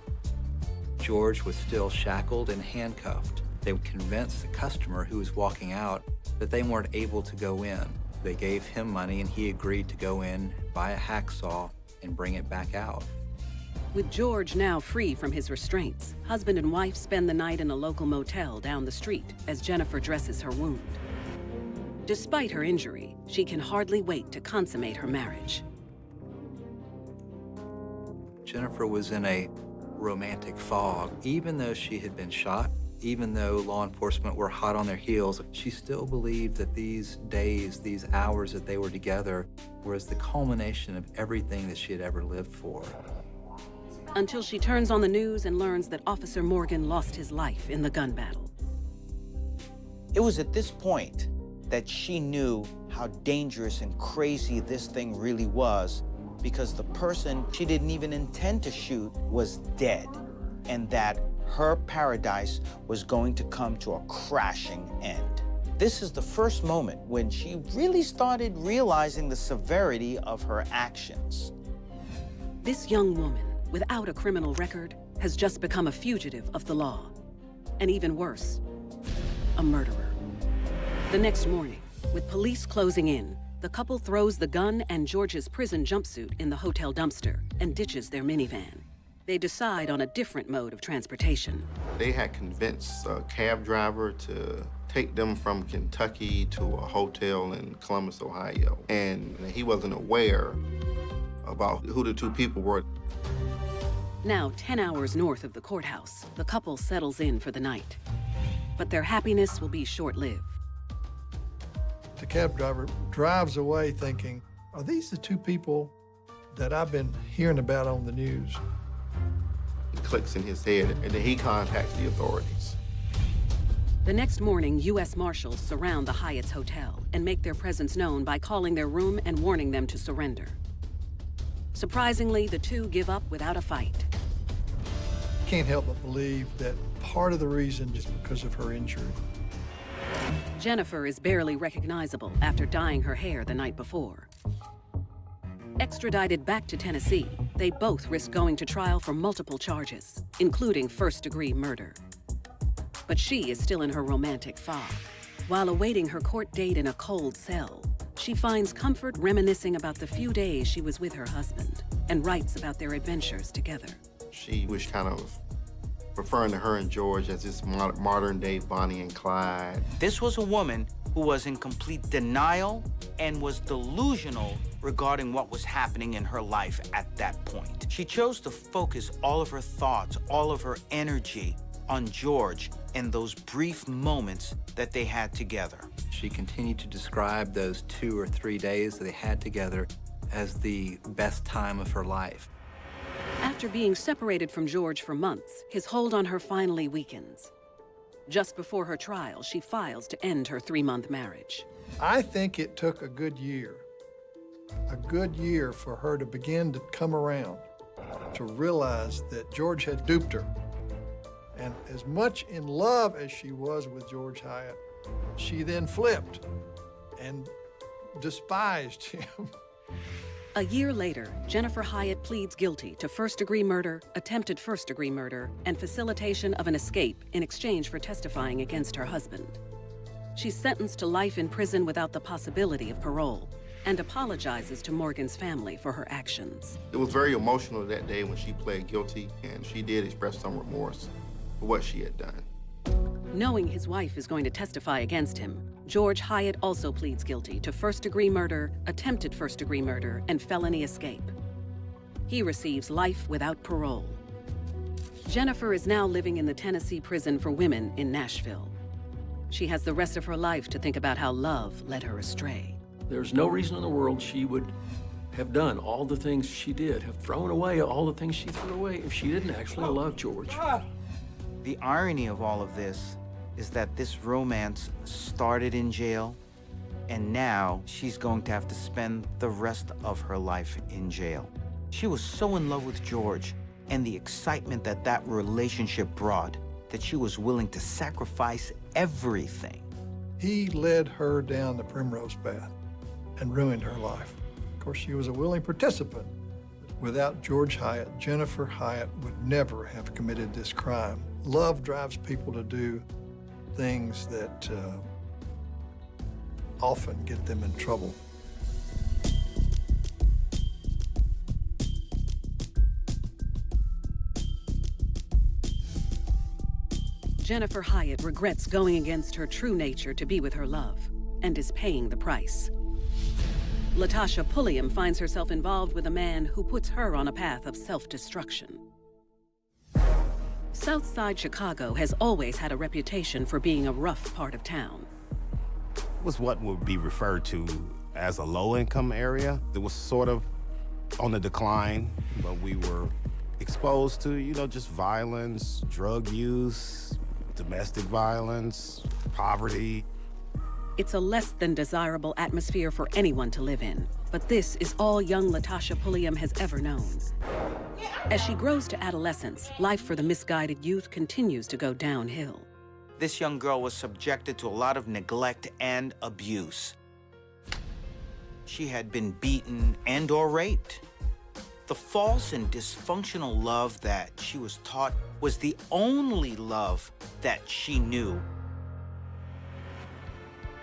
George was still shackled and handcuffed. They would convince the customer who was walking out that they weren't able to go in. They gave him money, and he agreed to go in, buy a hacksaw, and bring it back out. With George now free from his restraints, husband and wife spend the night in a local motel down the street as Jennifer dresses her wound. Despite her injury, she can hardly wait to consummate her marriage. Jennifer was in a romantic fog. Even though she had been shot, even though law enforcement were hot on their heels, she still believed that these days, these hours that they were together, was the culmination of everything that she had ever lived for. Until she turns on the news and learns that Officer Morgan lost his life in the gun battle. It was at this point that she knew how dangerous and crazy this thing really was, because the person she didn't even intend to shoot was dead, and that her paradise was going to come to a crashing end. This is the first moment when she really started realizing the severity of her actions. This young woman, without a criminal record, has just become a fugitive of the law. And even worse, a murderer. The next morning, with police closing in, the couple throws the gun and George's prison jumpsuit in the hotel dumpster and ditches their minivan. They decide on a different mode of transportation. They had convinced a cab driver to take them from Kentucky to a hotel in Columbus, Ohio. And he wasn't aware about who the two people were. Now, 10 hours north of the courthouse, the couple settles in for the night. But their happiness will be short-lived. The cab driver drives away thinking, are these the two people that I've been hearing about on the news? It clicks in his head, and then he contacts the authorities. The next morning, U.S. Marshals surround the Hyatt's hotel and make their presence known by calling their room and warning them to surrender. Surprisingly, the two give up without a fight. Can't help but believe that part of the reason is because of her injury. Jennifer is barely recognizable after dyeing her hair the night before. Extradited back to Tennessee, they both risk going to trial for multiple charges, including first-degree murder. But she is still in her romantic fog. While awaiting her court date in a cold cell, she finds comfort reminiscing about the few days she was with her husband and writes about their adventures together. She was kind of referring to her and George as this modern-day Bonnie and Clyde. This was a woman who was in complete denial and was delusional regarding what was happening in her life at that point. She chose to focus all of her thoughts, all of her energy on George and those brief moments that they had together. She continued to describe those 2 or 3 days that they had together as the best time of her life. After being separated from George for months, his hold on her finally weakens. Just before her trial, she files to end her 3-month marriage. I think it took a good year for her to begin to come around, to realize that George had duped her. And as much in love as she was with George Hyatt, she then flipped and despised him. A year later, Jennifer Hyatt pleads guilty to first-degree murder, attempted first-degree murder, and facilitation of an escape in exchange for testifying against her husband. She's sentenced to life in prison without the possibility of parole and apologizes to Morgan's family for her actions. It was very emotional that day when she pled guilty, and she did express some remorse for what she had done. Knowing his wife is going to testify against him, George Hyatt also pleads guilty to first-degree murder, attempted first-degree murder, and felony escape. He receives life without parole. Jennifer is now living in the Tennessee Prison for Women in Nashville. She has the rest of her life to think about how love led her astray. There's no reason in the world she would have done all the things she did, have thrown away all the things she threw away if she didn't actually love George. The irony of all of this is that this romance started in jail, and now she's going to have to spend the rest of her life in jail. She was so in love with George and the excitement that that relationship brought that she was willing to sacrifice everything. He led her down the primrose path and ruined her life. Of course, she was a willing participant. Without George Hyatt, Jennifer Hyatt would never have committed this crime. Love drives people to do things that often get them in trouble. Jennifer Hyatt regrets going against her true nature to be with her love and is paying the price. Latasha Pulliam finds herself involved with a man who puts her on a path of self-destruction. Southside Chicago has always had a reputation for being a rough part of town. It was what would be referred to as a low-income area. It was sort of on the decline, but we were exposed to, just violence, drug use, domestic violence, poverty. It's a less than desirable atmosphere for anyone to live in, but this is all young Latasha Pulliam has ever known. As she grows to adolescence, life for the misguided youth continues to go downhill. This young girl was subjected to a lot of neglect and abuse. She had been beaten and or raped. The false and dysfunctional love that she was taught was the only love that she knew.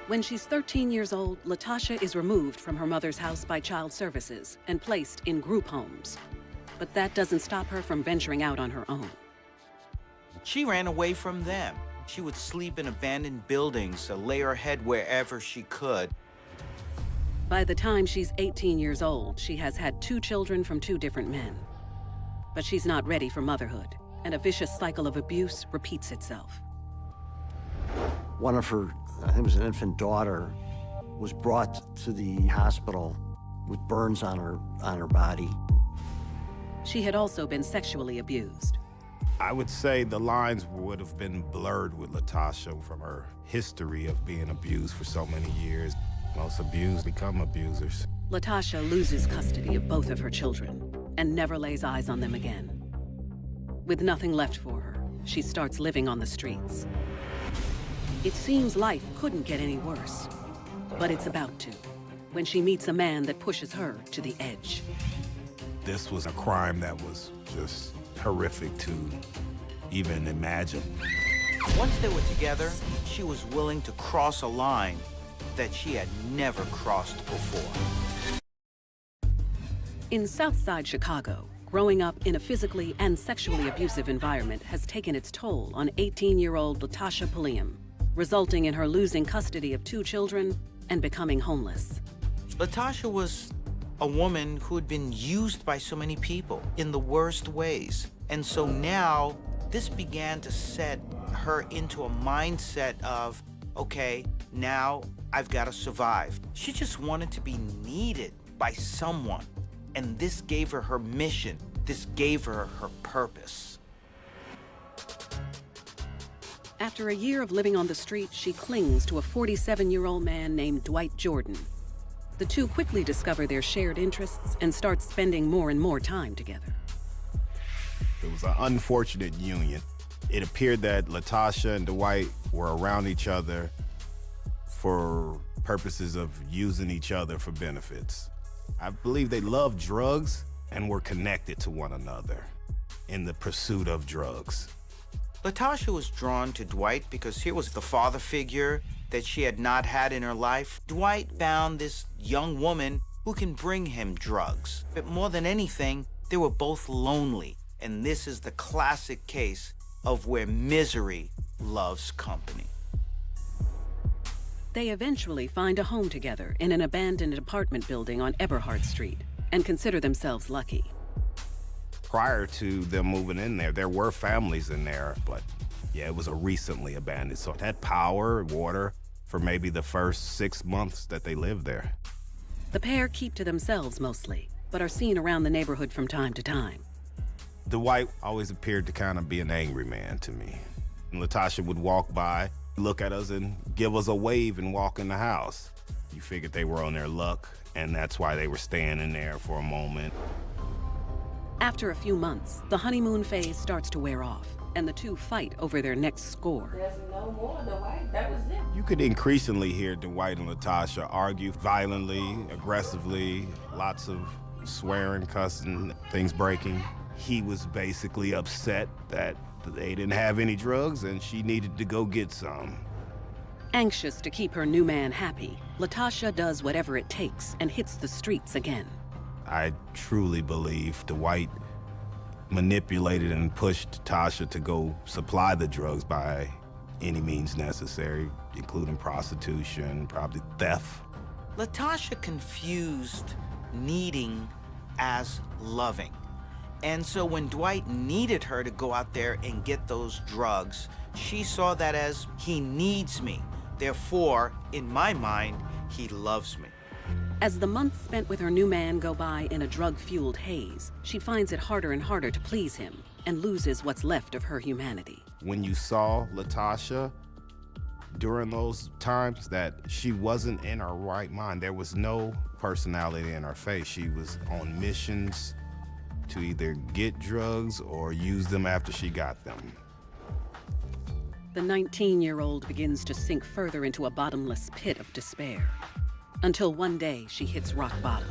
When she's 13 years old, Latasha is removed from her mother's house by Child Services and placed in group homes. But that doesn't stop her from venturing out on her own. She ran away from them. She would sleep in abandoned buildings, lay her head wherever she could. By the time she's 18 years old, she has had 2 children from 2 different men. But she's not ready for motherhood, and a vicious cycle of abuse repeats itself. One of her, I think it was an infant daughter, was brought to the hospital with burns on her body. She had also been sexually abused. I would say the lines would have been blurred with Latasha from her history of being abused for so many years. Most abused become abusers. Latasha loses custody of both of her children and never lays eyes on them again. With nothing left for her, she starts living on the streets. It seems life couldn't get any worse, but it's about to, when she meets a man that pushes her to the edge. This was a crime that was just horrific to even imagine. Once they were together, she was willing to cross a line that she had never crossed before. In Southside Chicago, growing up in a physically and sexually abusive environment has taken its toll on 18-year-old Latasha Pulliam, resulting in her losing custody of 2 children and becoming homeless. Latasha was a woman who had been used by so many people in the worst ways. And so now, this began to set her into a mindset of, okay, now I've got to survive. She just wanted to be needed by someone. And this gave her her mission. This gave her her purpose. After a year of living on the street, she clings to a 47-year-old man named Dwight Jordan. The two quickly discover their shared interests and start spending more and more time together. It was an unfortunate union. It appeared that Latasha and Dwight were around each other for purposes of using each other for benefits. I believe they loved drugs and were connected to one another in the pursuit of drugs. Latasha was drawn to Dwight because here was the father figure that she had not had in her life. Dwight found this young woman who can bring him drugs. But more than anything, they were both lonely. And this is the classic case of where misery loves company. They eventually find a home together in an abandoned apartment building on Eberhard Street and consider themselves lucky. Prior to them moving in there were families in there, but yeah, it was a recently abandoned. So it had power, water for maybe the first 6 months that they lived there. The pair keep to themselves mostly, but are seen around the neighborhood from time to time. Dwight always appeared to kind of be an angry man to me. And Latasha would walk by, look at us and give us a wave and walk in the house. You figured they were on their luck, and that's why they were standing there for a moment. After a few months, the honeymoon phase starts to wear off, and the two fight over their next score. There's no more, Dwight. That was it. You could increasingly hear Dwight and Latasha argue violently, aggressively, lots of swearing, cussing, things breaking. He was basically upset that they didn't have any drugs and she needed to go get some. Anxious to keep her new man happy, Latasha does whatever it takes and hits the streets again. I truly believe Dwight manipulated and pushed Tasha to go supply the drugs by any means necessary, including prostitution, probably theft. Latasha confused needing as loving. And so when Dwight needed her to go out there and get those drugs, she saw that as, he needs me. Therefore, in my mind, he loves me. As the months spent with her new man go by in a drug-fueled haze, she finds it harder and harder to please him and loses what's left of her humanity. When you saw Latasha during those times that she wasn't in her right mind, there was no personality in her face. She was on missions to either get drugs or use them after she got them. The 19-year-old begins to sink further into a bottomless pit of despair, until one day she hits rock bottom.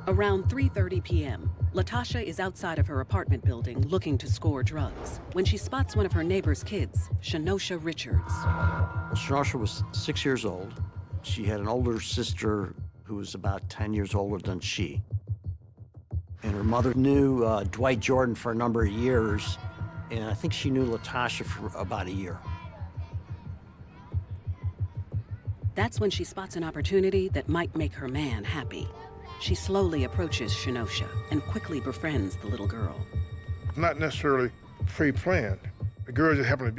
Around 3:30 p.m., Latasha is outside of her apartment building looking to score drugs when she spots one of her neighbor's kids, Shenosha Richards. Well, Shenosha was 6 years old. She had an older sister who was about 10 years older than she. And her mother knew Dwight Jordan for a number of years, and I think she knew Latasha for about a year. That's when she spots an opportunity that might make her man happy. She slowly approaches Shenosha and quickly befriends the little girl. Not necessarily pre-planned. The girl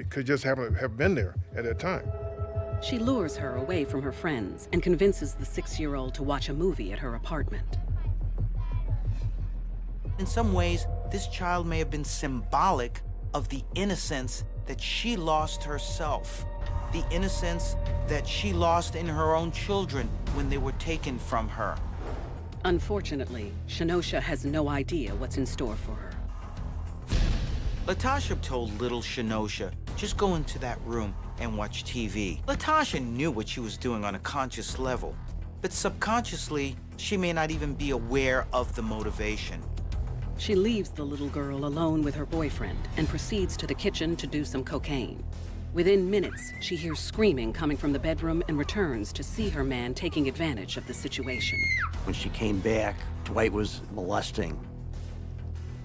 could just happen to have been there at that time. She lures her away from her friends and convinces the 6-year-old to watch a movie at her apartment. In some ways, this child may have been symbolic of the innocence that she lost herself, the innocence that she lost in her own children when they were taken from her. Unfortunately, Shenosha has no idea what's in store for her. Latasha told little Shenosha, just go into that room and watch TV. Latasha knew what she was doing on a conscious level, but subconsciously, she may not even be aware of the motivation. She leaves the little girl alone with her boyfriend and proceeds to the kitchen to do some cocaine. Within minutes, she hears screaming coming from the bedroom and returns to see her man taking advantage of the situation. When she came back, Dwight was molesting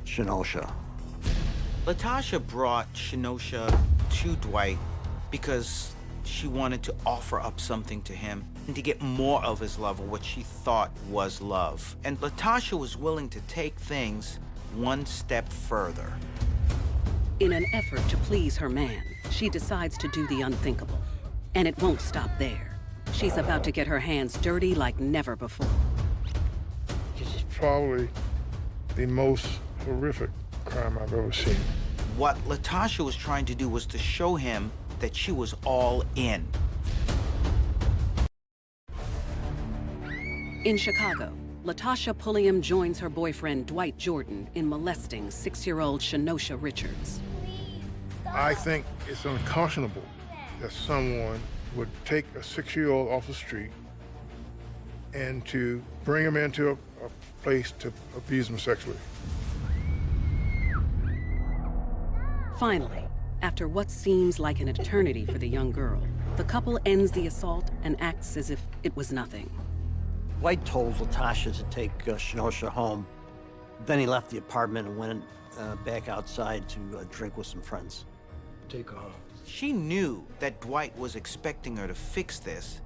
Shenosha. Latasha brought Shenosha to Dwight because she wanted to offer up something to him and to get more of his love, or what she thought was love. And Latasha was willing to take things one step further. In an effort to please her man, she decides to do the unthinkable. And it won't stop there. She's about to get her hands dirty like never before. This is probably the most horrific crime I've ever seen. What Latasha was trying to do was to show him that she was all in. In Chicago, Latasha Pulliam joins her boyfriend Dwight Jordan in molesting 6-year-old Shenosha Richards. I think it's unconscionable that someone would take a 6-year-old off the street and to bring him into a place to abuse him sexually. Finally, after what seems like an eternity for the young girl, the couple ends the assault and acts as if it was nothing. Dwight told Latasha to take Shenosha home. Then he left the apartment and went back outside to drink with some friends. Take her home. She knew that Dwight was expecting her to fix this.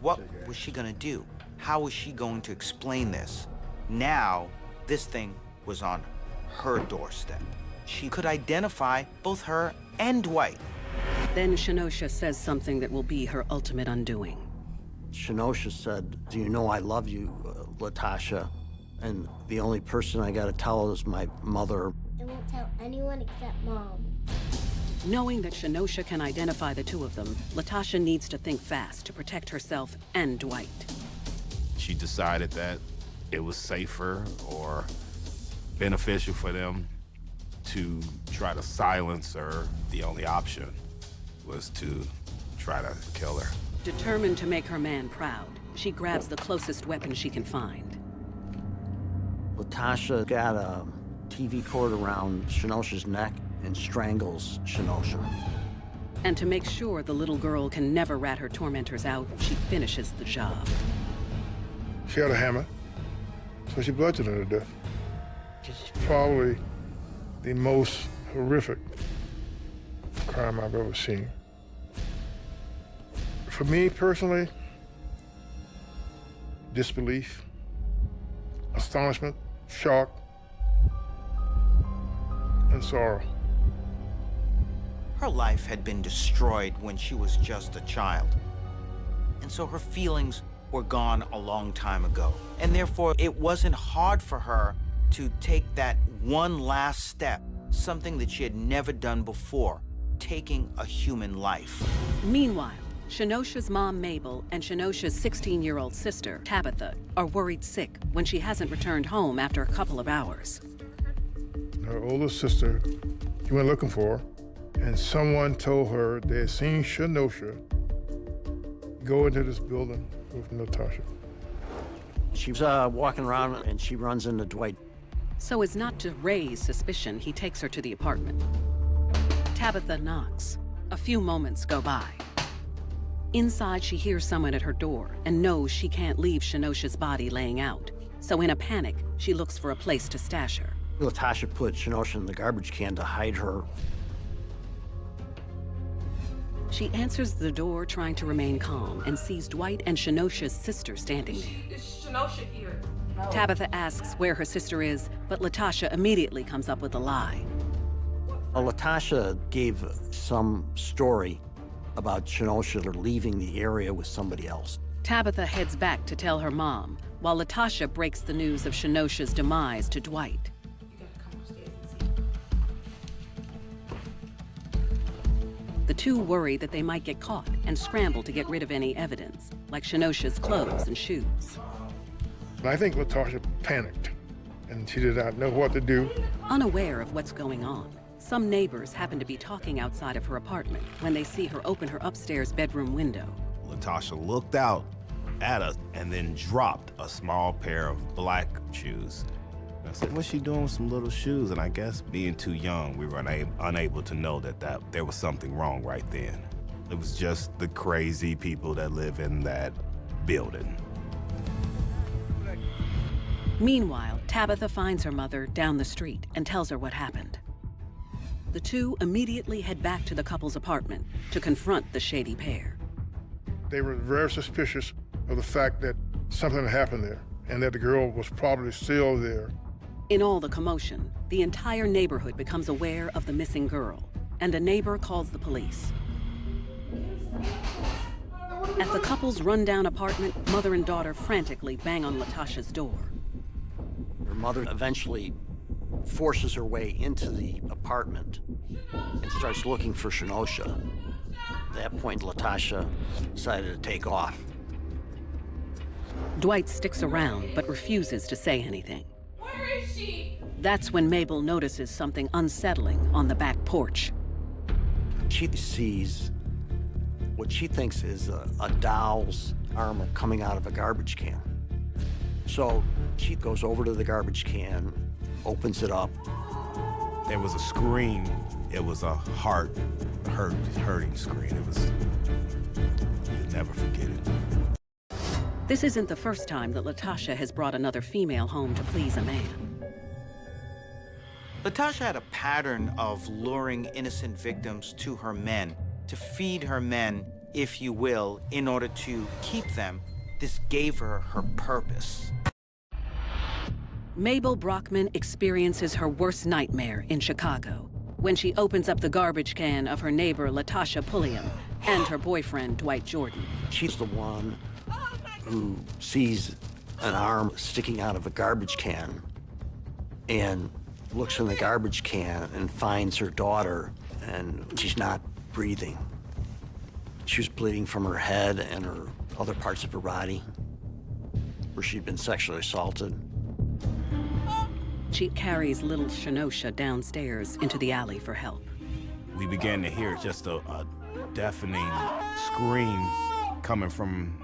What was she gonna do? How was she going to explain this? Now, this thing was on her doorstep. She could identify both her and Dwight. Then Shenosha says something that will be her ultimate undoing. Shenosha said, "Do you know I love you, Latasha? And the only person I gotta tell is my mother." I won't tell anyone except Mom. Knowing that Shenosha can identify the two of them, Latasha needs to think fast to protect herself and Dwight. She decided that it was safer or beneficial for them to try to silence her. The only option was to try to kill her. Determined to make her man proud, she grabs the closest weapon she can find. Latasha got a TV cord around Shenosha's neck and strangles Shenosha. And to make sure the little girl can never rat her tormentors out, she finishes the job. She had a hammer, so she bludgeoned her to death. This is probably the most horrific crime I've ever seen. For me personally, disbelief, astonishment, shock, and sorrow. Her life had been destroyed when she was just a child. And so her feelings were gone a long time ago. And therefore, it wasn't hard for her to take that one last step, something that she had never done before, taking a human life. Meanwhile, Shenosha's mom, Mabel, and Shenosha's 16-year-old sister, Tabitha, are worried sick when she hasn't returned home after a couple of hours. Her older sister, she went looking for her, and someone told her they had seen Shenosha go into this building with Natasha. She was walking around and she runs into Dwight. So as not to raise suspicion, he takes her to the apartment. Tabitha knocks. A few moments go by. Inside, she hears someone at her door and knows she can't leave Shenosha's body laying out. So in a panic, she looks for a place to stash her. Latasha put Shenosha in the garbage can to hide her. She answers the door, trying to remain calm, and sees Dwight and Shenosha's sister standing there. Is Shenosha here? No. Tabitha asks where her sister is, but Latasha immediately comes up with a lie. Latasha gave some story about Shenosha leaving the area with somebody else. Tabitha heads back to tell her mom, while Latasha breaks the news of Shenosha's demise to Dwight. The two worry that they might get caught and scramble to get rid of any evidence, like Shenosha's clothes and shoes. I think Latasha panicked, and she did not know what to do. Unaware of what's going on, some neighbors happen to be talking outside of her apartment when they see her open her upstairs bedroom window. Latasha looked out at us and then dropped a small pair of black shoes. I said, what's she doing with some little shoes? And I guess being too young, we were unable to know that there was something wrong right then. It was just the crazy people that live in that building. Meanwhile, Tabitha finds her mother down the street and tells her what happened. The two immediately head back to the couple's apartment to confront the shady pair. They were very suspicious of the fact that something had happened there and that the girl was probably still there. In all the commotion, the entire neighborhood becomes aware of the missing girl, and a neighbor calls the police. At the couple's rundown apartment, mother and daughter frantically bang on Latasha's door. Her mother eventually forces her way into the apartment and starts looking for Shenosha. At that point, Latasha decided to take off. Dwight sticks around but refuses to say anything. Where is she? That's when Mabel notices something unsettling on the back porch. She sees what she thinks is a doll's arm coming out of a garbage can. So she goes over to the garbage can, opens it up. There was a scream. It was a hurting scream. It was, you'll never forget it. This isn't the first time that Latasha has brought another female home to please a man. Latasha had a pattern of luring innocent victims to her men, to feed her men, if you will, in order to keep them. This gave her her purpose. Mabel Brockman experiences her worst nightmare in Chicago when she opens up the garbage can of her neighbor Latasha Pulliam and her boyfriend Dwight Jordan. She's the one who sees an arm sticking out of a garbage can and looks in the garbage can and finds her daughter, and she's not breathing. She was bleeding from her head and her other parts of her body where she'd been sexually assaulted. She carries little Shenosha downstairs into the alley for help. We began to hear just a deafening scream coming from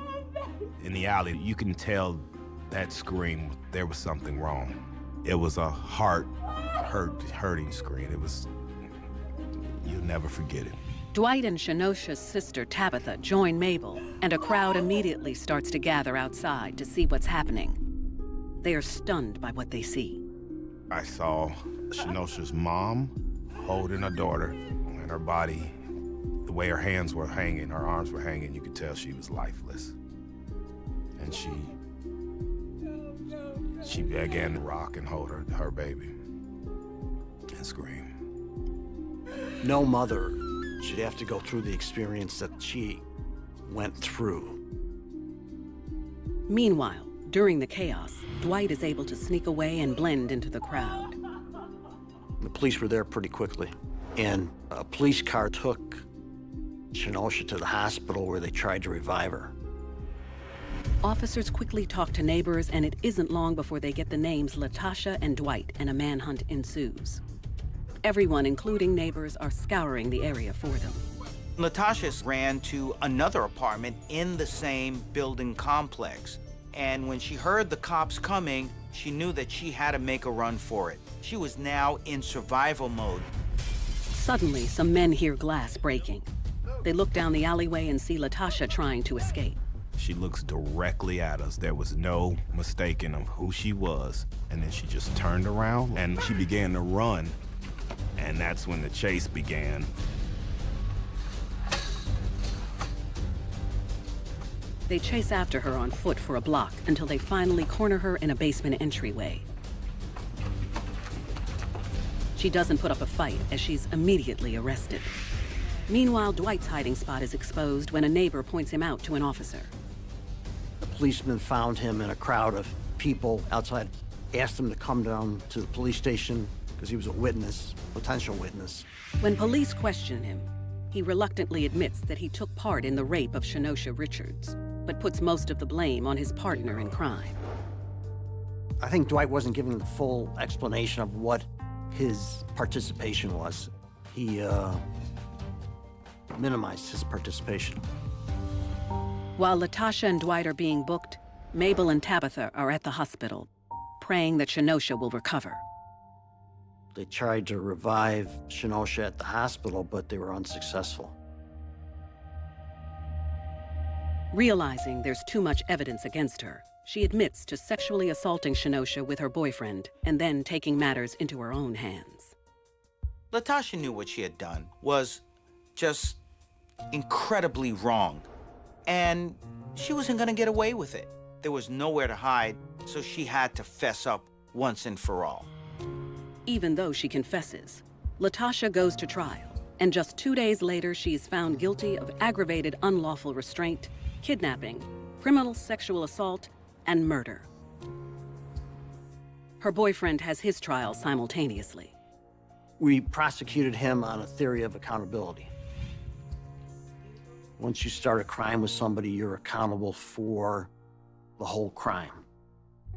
in the alley. You can tell that scream, there was something wrong. It was a hurting scream. It was, you'll never forget it. Dwight and Shenosha's sister Tabitha join Mabel, and a crowd immediately starts to gather outside to see what's happening. They are stunned by what they see. I saw Shenosha's mom holding her daughter, and her body, the way her hands were hanging, her arms were hanging, you could tell she was lifeless. And she began to rock and hold her baby and scream. No mother should have to go through the experience that she went through. Meanwhile, during the chaos, Dwight is able to sneak away and blend into the crowd. The police were there pretty quickly, and a police car took Shenosha to the hospital where they tried to revive her. Officers quickly talk to neighbors, and it isn't long before they get the names Latasha and Dwight, and a manhunt ensues. Everyone, including neighbors, are scouring the area for them. Latasha ran to another apartment in the same building complex. And when she heard the cops coming, she knew that she had to make a run for it. She was now in survival mode. Suddenly, some men hear glass breaking. They look down the alleyway and see Latasha trying to escape. She looks directly at us. There was no mistaking of who she was. And then she just turned around and she began to run. And that's when the chase began. They chase after her on foot for a block until they finally corner her in a basement entryway. She doesn't put up a fight as she's immediately arrested. Meanwhile, Dwight's hiding spot is exposed when a neighbor points him out to an officer. The policeman found him in a crowd of people outside, asked him to come down to the police station because he was a witness, potential witness. When police question him, he reluctantly admits that he took part in the rape of Shenosha Richards, but puts most of the blame on his partner in crime. I think Dwight wasn't giving the full explanation of what his participation was. He minimized his participation. While Latasha and Dwight are being booked, Mabel and Tabitha are at the hospital, praying that Shenosha will recover. They tried to revive Shenosha at the hospital, but they were unsuccessful. Realizing there's too much evidence against her, she admits to sexually assaulting Shenosha with her boyfriend and then taking matters into her own hands. Latasha knew what she had done was just incredibly wrong. And she wasn't gonna get away with it. There was nowhere to hide, so she had to fess up once and for all. Even though she confesses, Latasha goes to trial, and just 2 days later, she is found guilty of aggravated unlawful restraint, kidnapping, criminal sexual assault, and murder. Her boyfriend has his trial simultaneously. We prosecuted him on a theory of accountability. Once you start a crime with somebody, you're accountable for the whole crime.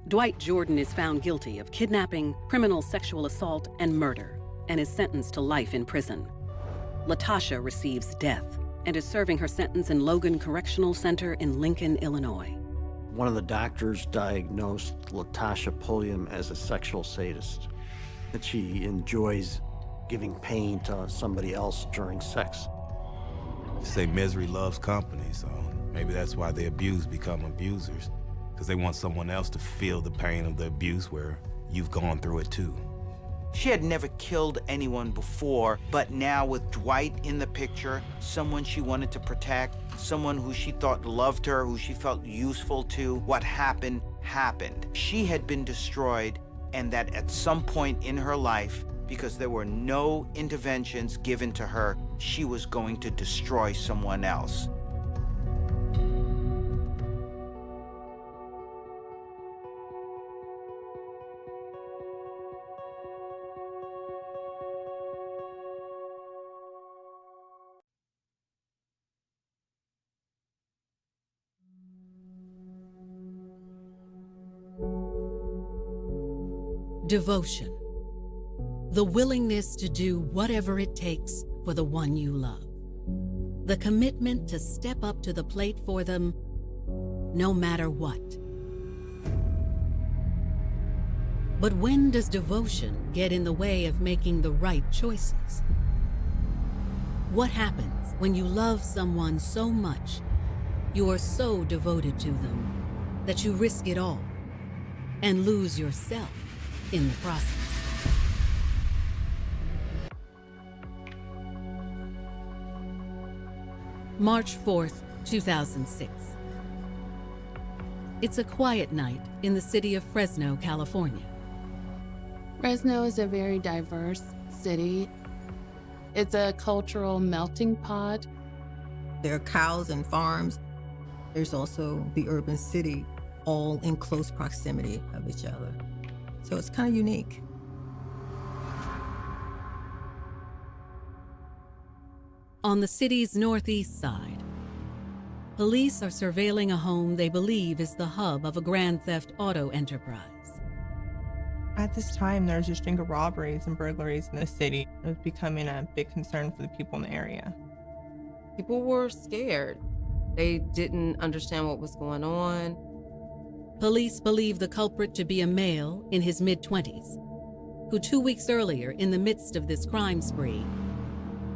Dwight Jordan is found guilty of kidnapping, criminal sexual assault, and murder, and is sentenced to life in prison. Latasha receives death and is serving her sentence in Logan Correctional Center in Lincoln, Illinois. One of the doctors diagnosed Latasha Pulliam as a sexual sadist, that she enjoys giving pain to somebody else during sex. They say misery loves company, so maybe that's why the abused become abusers, because they want someone else to feel the pain of the abuse where you've gone through it too. She had never killed anyone before, but now with Dwight in the picture, someone she wanted to protect, someone who she thought loved her, who she felt useful to, what happened, happened. She had been destroyed, and that at some point in her life, because there were no interventions given to her, she was going to destroy someone else. Devotion. The willingness to do whatever it takes for the one you love. The commitment to step up to the plate for them, no matter what. But when does devotion get in the way of making the right choices? What happens when you love someone so much, you are so devoted to them, that you risk it all and lose yourself in the process? March 4th, 2006. It's a quiet night in the city of Fresno, California. Fresno is a very diverse city. It's a cultural melting pot. There are cows and farms. There's also the urban city, all in close proximity of each other. So it's kind of unique. On the city's northeast side, police are surveilling a home they believe is the hub of a grand theft auto enterprise. At this time, there was a string of robberies and burglaries in the city. It was becoming a big concern for the people in the area. People were scared. They didn't understand what was going on. Police believe the culprit to be a male in his mid-20s, who 2 weeks earlier, in the midst of this crime spree,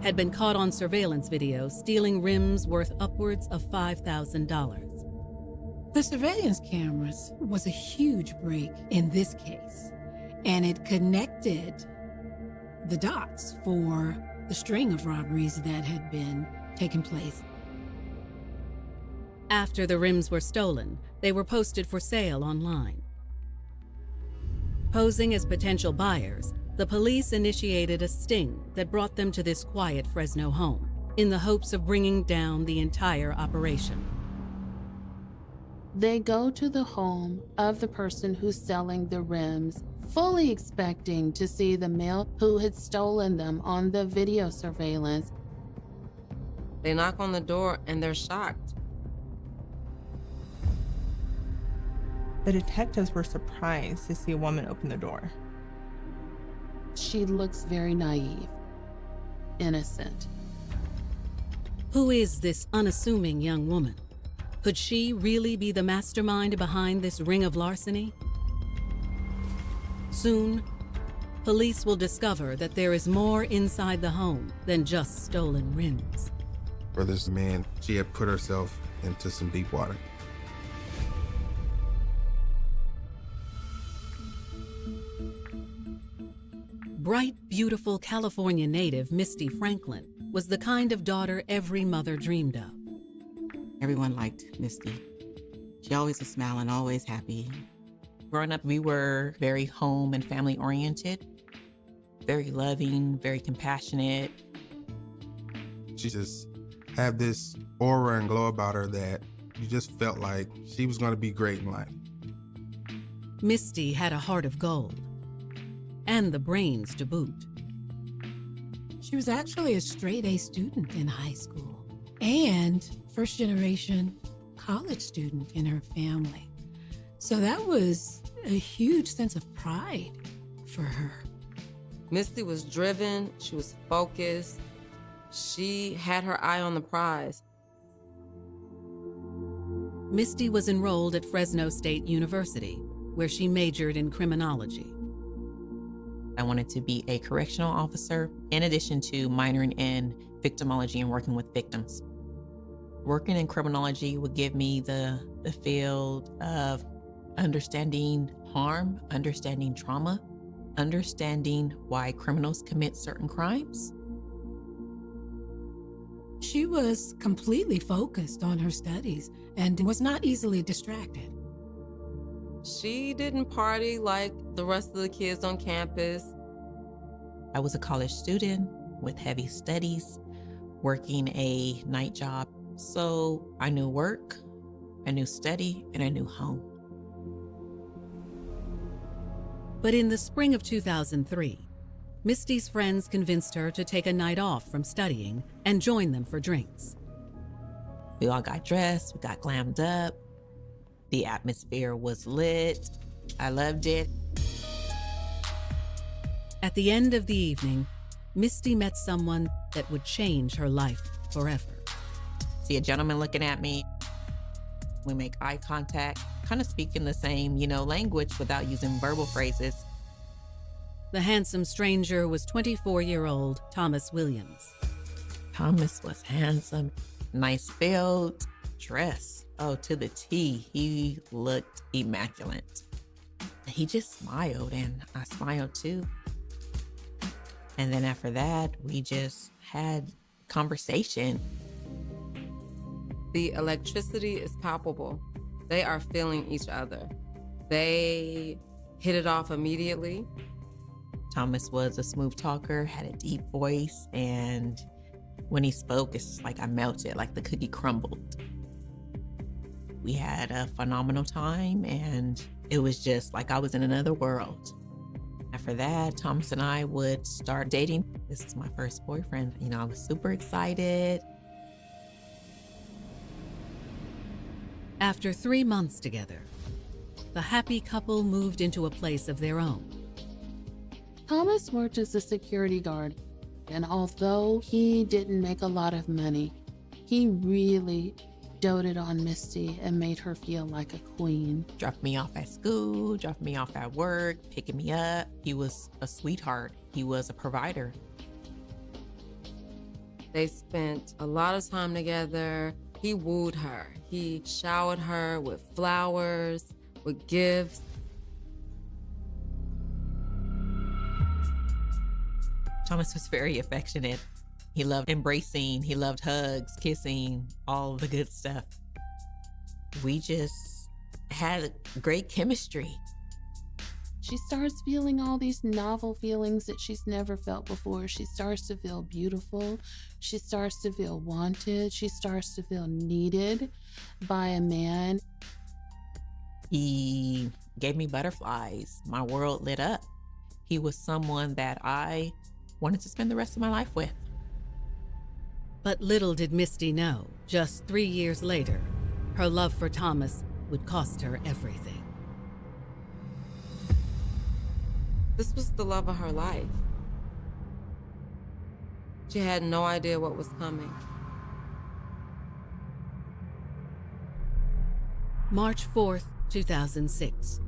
had been caught on surveillance video stealing rims worth upwards of $5,000. The surveillance cameras was a huge break in this case, and it connected the dots for the string of robberies that had been taking place. After the rims were stolen, they were posted for sale online. Posing as potential buyers, the police initiated a sting that brought them to this quiet Fresno home, in the hopes of bringing down the entire operation. They go to the home of the person who's selling the rims, fully expecting to see the male who had stolen them on the video surveillance. They knock on the door and they're shocked. The detectives were surprised to see a woman open the door. She looks very naive, innocent. Who is this unassuming young woman? Could she really be the mastermind behind this ring of larceny? Soon, police will discover that there is more inside the home than just stolen rims. For this man, she had put herself into some deep water. Bright, beautiful California native Misty Franklin was the kind of daughter every mother dreamed of. Everyone liked Misty. She always was smiling, always happy. Growing up, we were very home and family oriented, very loving, very compassionate. She just had this aura and glow about her that you just felt like she was going to be great in life. Misty had a heart of gold, and the brains to boot. She was actually a straight-A student in high school and first-generation college student in her family. So that was a huge sense of pride for her. Misty was driven, she was focused, she had her eye on the prize. Misty was enrolled at Fresno State University, where she majored in criminology. I wanted to be a correctional officer, in addition to minoring in victimology and working with victims. Working in criminology would give me the field of understanding harm, understanding trauma, understanding why criminals commit certain crimes. She was completely focused on her studies and was not easily distracted. She didn't party like the rest of the kids on campus. I was a college student with heavy studies, working a night job. So I knew work, I knew study, and I knew home. But in the spring of 2003, Misty's friends convinced her to take a night off from studying and join them for drinks. We all got dressed, we got glammed up. The atmosphere was lit. I loved it. At the end of the evening, Misty met someone that would change her life forever. See a gentleman looking at me. We make eye contact, kind of speaking the same, language without using verbal phrases. The handsome stranger was 24-year-old Thomas Williams. Thomas was handsome, nice build, dress. Oh, to the T. He looked immaculate. He just smiled, and I smiled too. And then after that, we just had conversation. The electricity is palpable. They are feeling each other. They hit it off immediately. Thomas was a smooth talker, had a deep voice, and when he spoke, it's just like I melted, like the cookie crumbled. We had a phenomenal time, and it was just like I was in another world. after that, Thomas and I would start dating. This is my first boyfriend. You know, I was super excited. After 3 months together, the happy couple moved into a place of their own. Thomas worked as a security guard, and although he didn't make a lot of money, he really doted on Misty and made her feel like a queen. Dropped me off at school, dropped me off at work, picking me up. He was a sweetheart. He was a provider. They spent a lot of time together. He wooed her. He showered her with flowers, with gifts. Thomas was very affectionate. He loved embracing, he loved hugs, kissing, all the good stuff. We just had great chemistry. She starts feeling all these novel feelings that she's never felt before. She starts to feel beautiful. She starts to feel wanted. She starts to feel needed by a man. He gave me butterflies. My world lit up. He was someone that I wanted to spend the rest of my life with. But little did Misty know, just 3 years later, her love for Thomas would cost her everything. This was the love of her life. She had no idea what was coming. March 4th, 2006.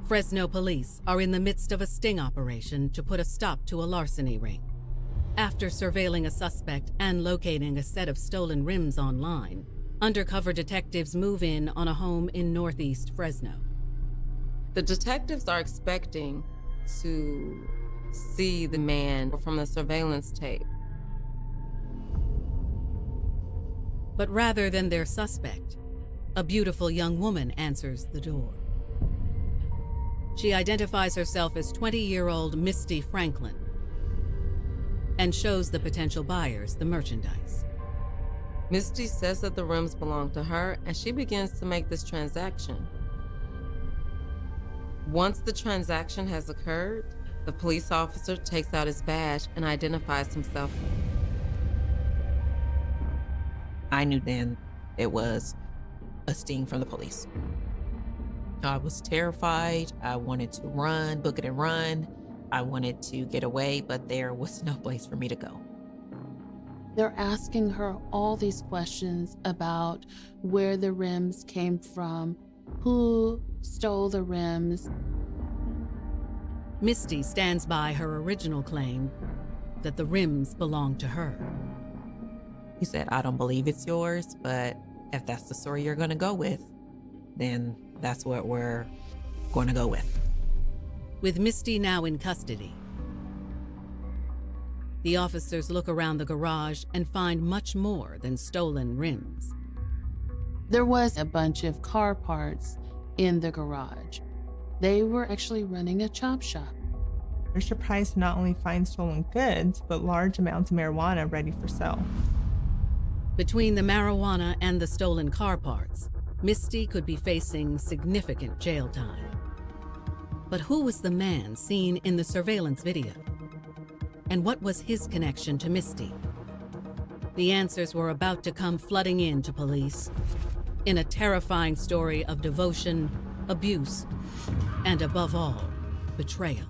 Fresno police are in the midst of a sting operation to put a stop to a larceny ring. After surveilling a suspect and locating a set of stolen rims online, undercover detectives move in on a home in northeast Fresno. The detectives are expecting to see the man from the surveillance tape. But rather than their suspect, a beautiful young woman answers the door. She identifies herself as 20-year-old Misty Franklin and shows the potential buyers the merchandise. Misty says that the rims belong to her, and she begins to make this transaction. Once the transaction has occurred, the police officer takes out his badge and identifies himself. I knew then it was a sting from the police. I was terrified. I wanted to run, book it and run. I wanted to get away, but there was no place for me to go. They're asking her all these questions about where the rims came from, who stole the rims. Misty stands by her original claim that the rims belong to her. He said, I don't believe it's yours, but if that's the story you're going to go with, then that's what we're going to go with. With Misty now in custody, the officers look around the garage and find much more than stolen rims. There was a bunch of car parts in the garage. They were actually running a chop shop. They're surprised to not only find stolen goods, but large amounts of marijuana ready for sale. Between the marijuana and the stolen car parts, Misty could be facing significant jail time. But who was the man seen in the surveillance video? And what was his connection to Misty? The answers were about to come flooding in to police in a terrifying story of devotion, abuse, and above all, betrayal.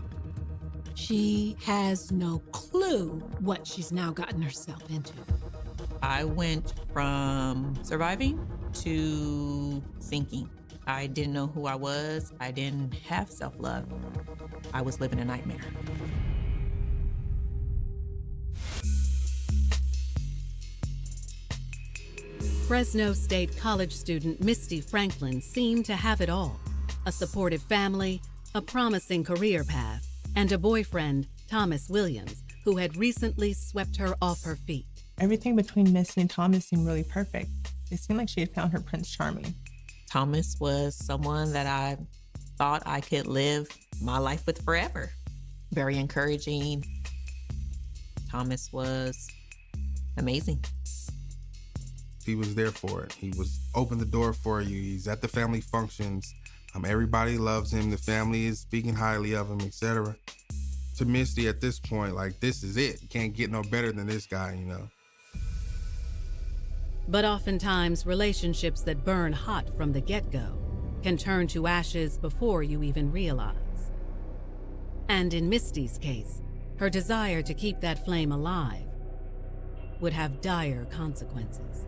She has no clue what she's now gotten herself into. I went from surviving to sinking. I didn't know who I was. I didn't have self-love. I was living a nightmare. Fresno State College student Misty Franklin seemed to have it all: a supportive family, a promising career path, and a boyfriend, Thomas Williams, who had recently swept her off her feet. Everything between Misty and Thomas seemed really perfect. It seemed like she had found her Prince Charming. Thomas was someone that I thought I could live my life with forever. Very encouraging. Thomas was amazing. He was there for it. He was open the door for you. He's at the family functions. Everybody loves him. The family is speaking highly of him, etc. To Misty at this point, like, this is it. You can't get no better than this guy, you know? But oftentimes, relationships that burn hot from the get-go can turn to ashes before you even realize. And in Misty's case, her desire to keep that flame alive would have dire consequences.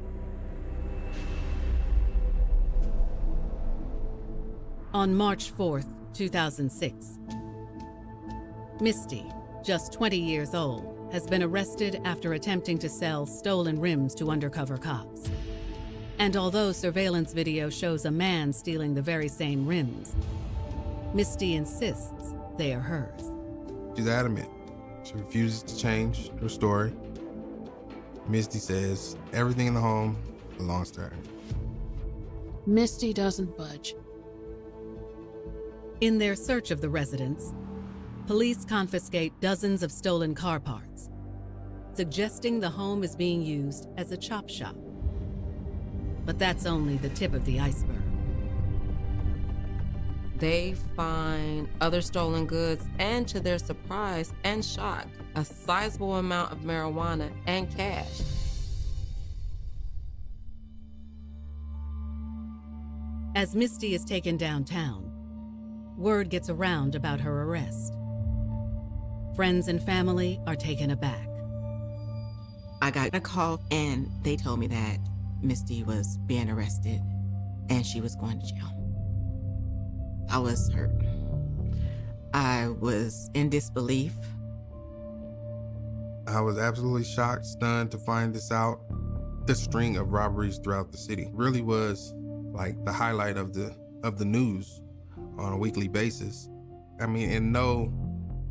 On March 4th, 2006, Misty, just 20 years old, has been arrested after attempting to sell stolen rims to undercover cops. And although surveillance video shows a man stealing the very same rims, Misty insists they are hers. She's adamant. She refuses to change her story. Misty says everything in the home belongs to her. Misty doesn't budge. In their search of the residence, police confiscate dozens of stolen car parts, suggesting the home is being used as a chop shop. But that's only the tip of the iceberg. They find other stolen goods and, to their surprise and shock, a sizable amount of marijuana and cash. As Misty is taken downtown, word gets around about her arrest. Friends and family are taken aback. I got a call and they told me that Misty was being arrested and she was going to jail. I was hurt. I was in disbelief. I was absolutely shocked, stunned to find this out. The string of robberies throughout the city really was like the highlight of the news on a weekly basis. I mean, in no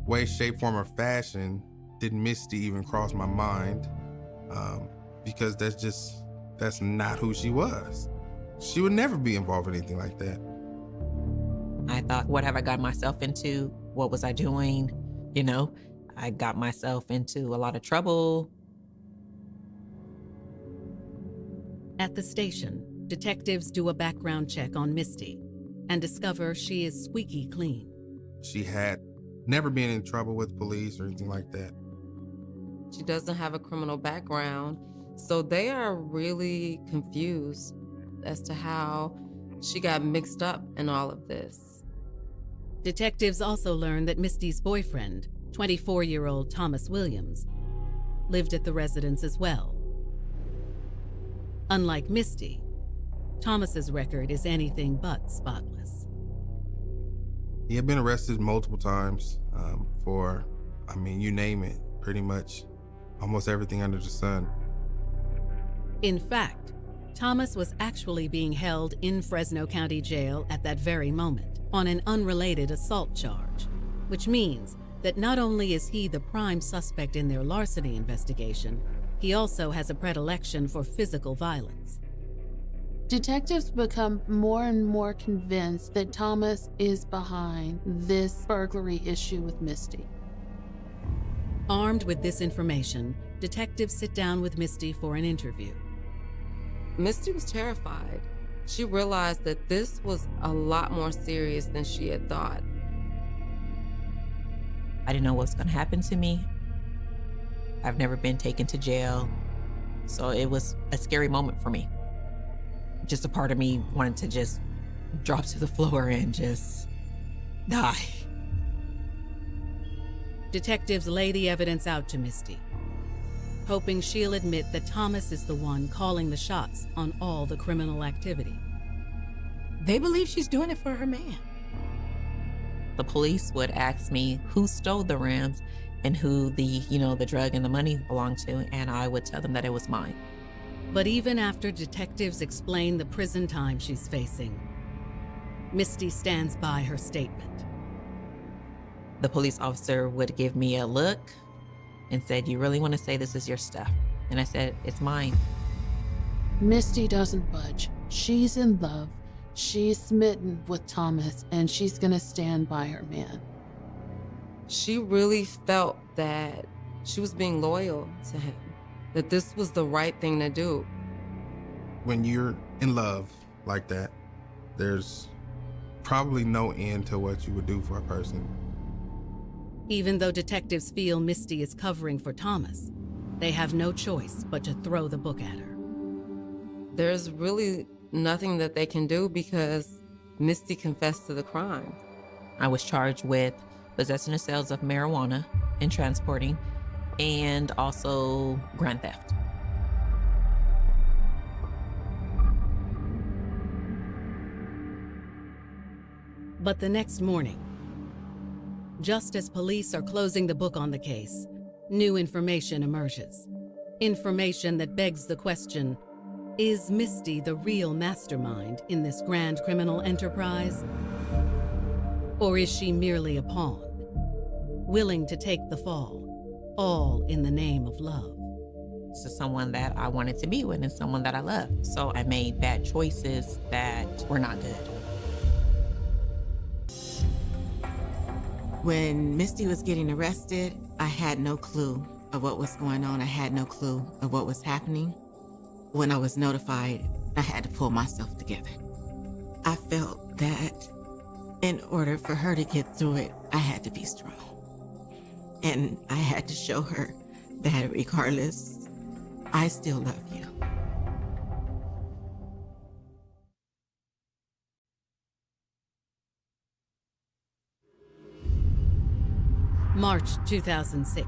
way, shape, form, or fashion did Misty even cross my mind, because that's not who she was. She would never be involved in anything like that. I thought, what have I got myself into? What was I doing? You know, I got myself into a lot of trouble. At the station, detectives do a background check on Misty and discover she is squeaky clean. She had never been in trouble with police or anything like that. She doesn't have a criminal background, so they are really confused as to how she got mixed up in all of this. Detectives also learn that Misty's boyfriend, 24-year-old Thomas Williams, lived at the residence as well. Unlike Misty, Thomas's record is anything but spotless. He had been arrested multiple times for, I mean, you name it, pretty much almost everything under the sun. In fact, Thomas was actually being held in Fresno County Jail at that very moment on an unrelated assault charge, which means that not only is he the prime suspect in their larceny investigation, he also has a predilection for physical violence. Detectives become more and more convinced that Thomas is behind this burglary issue with Misty. Armed with this information, detectives sit down with Misty for an interview. Misty was terrified. She realized that this was a lot more serious than she had thought. I didn't know what was going to happen to me. I've never been taken to jail, so it was a scary moment for me. Just a part of me wanted to just drop to the floor and just die. Detectives lay the evidence out to Misty, hoping she'll admit that Thomas is the one calling the shots on all the criminal activity. They believe she's doing it for her man. The police would ask me who stole the rims and who the drug and the money belonged to, and I would tell them that it was mine. But even after detectives explain the prison time she's facing, Misty stands by her statement. The police officer would give me a look and said, "You really want to say this is your stuff?" And I said, "It's mine." Misty doesn't budge. She's in love. She's smitten with Thomas, and she's gonna stand by her man. She really felt that she was being loyal to him, that this was the right thing to do. When you're in love like that, there's probably no end to what you would do for a person. Even though detectives feel Misty is covering for Thomas, they have no choice but to throw the book at her. There's really nothing that they can do because Misty confessed to the crime. I was charged with possessing the sales of marijuana and transporting, and also grand theft. But the next morning, just as police are closing the book on the case, new information emerges. Information that begs the question, is Misty the real mastermind in this grand criminal enterprise? Or is she merely a pawn, willing to take the fall, all in the name of love? This is someone that I wanted to be with and someone that I love. So I made bad choices that were not good. When Misty was getting arrested, I had no clue of what was going on. I had no clue of what was happening. When I was notified, I had to pull myself together. I felt that in order for her to get through it, I had to be strong. And I had to show her that regardless, I still love you. March 2006.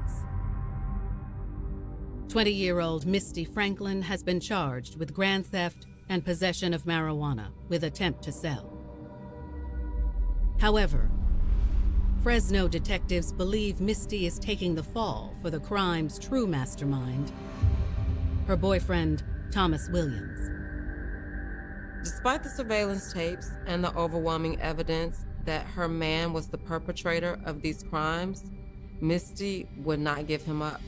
20-year-old Misty Franklin has been charged with grand theft and possession of marijuana with attempt to sell. However, Fresno detectives believe Misty is taking the fall for the crime's true mastermind, her boyfriend, Thomas Williams. Despite the surveillance tapes and the overwhelming evidence that her man was the perpetrator of these crimes, Misty would not give him up.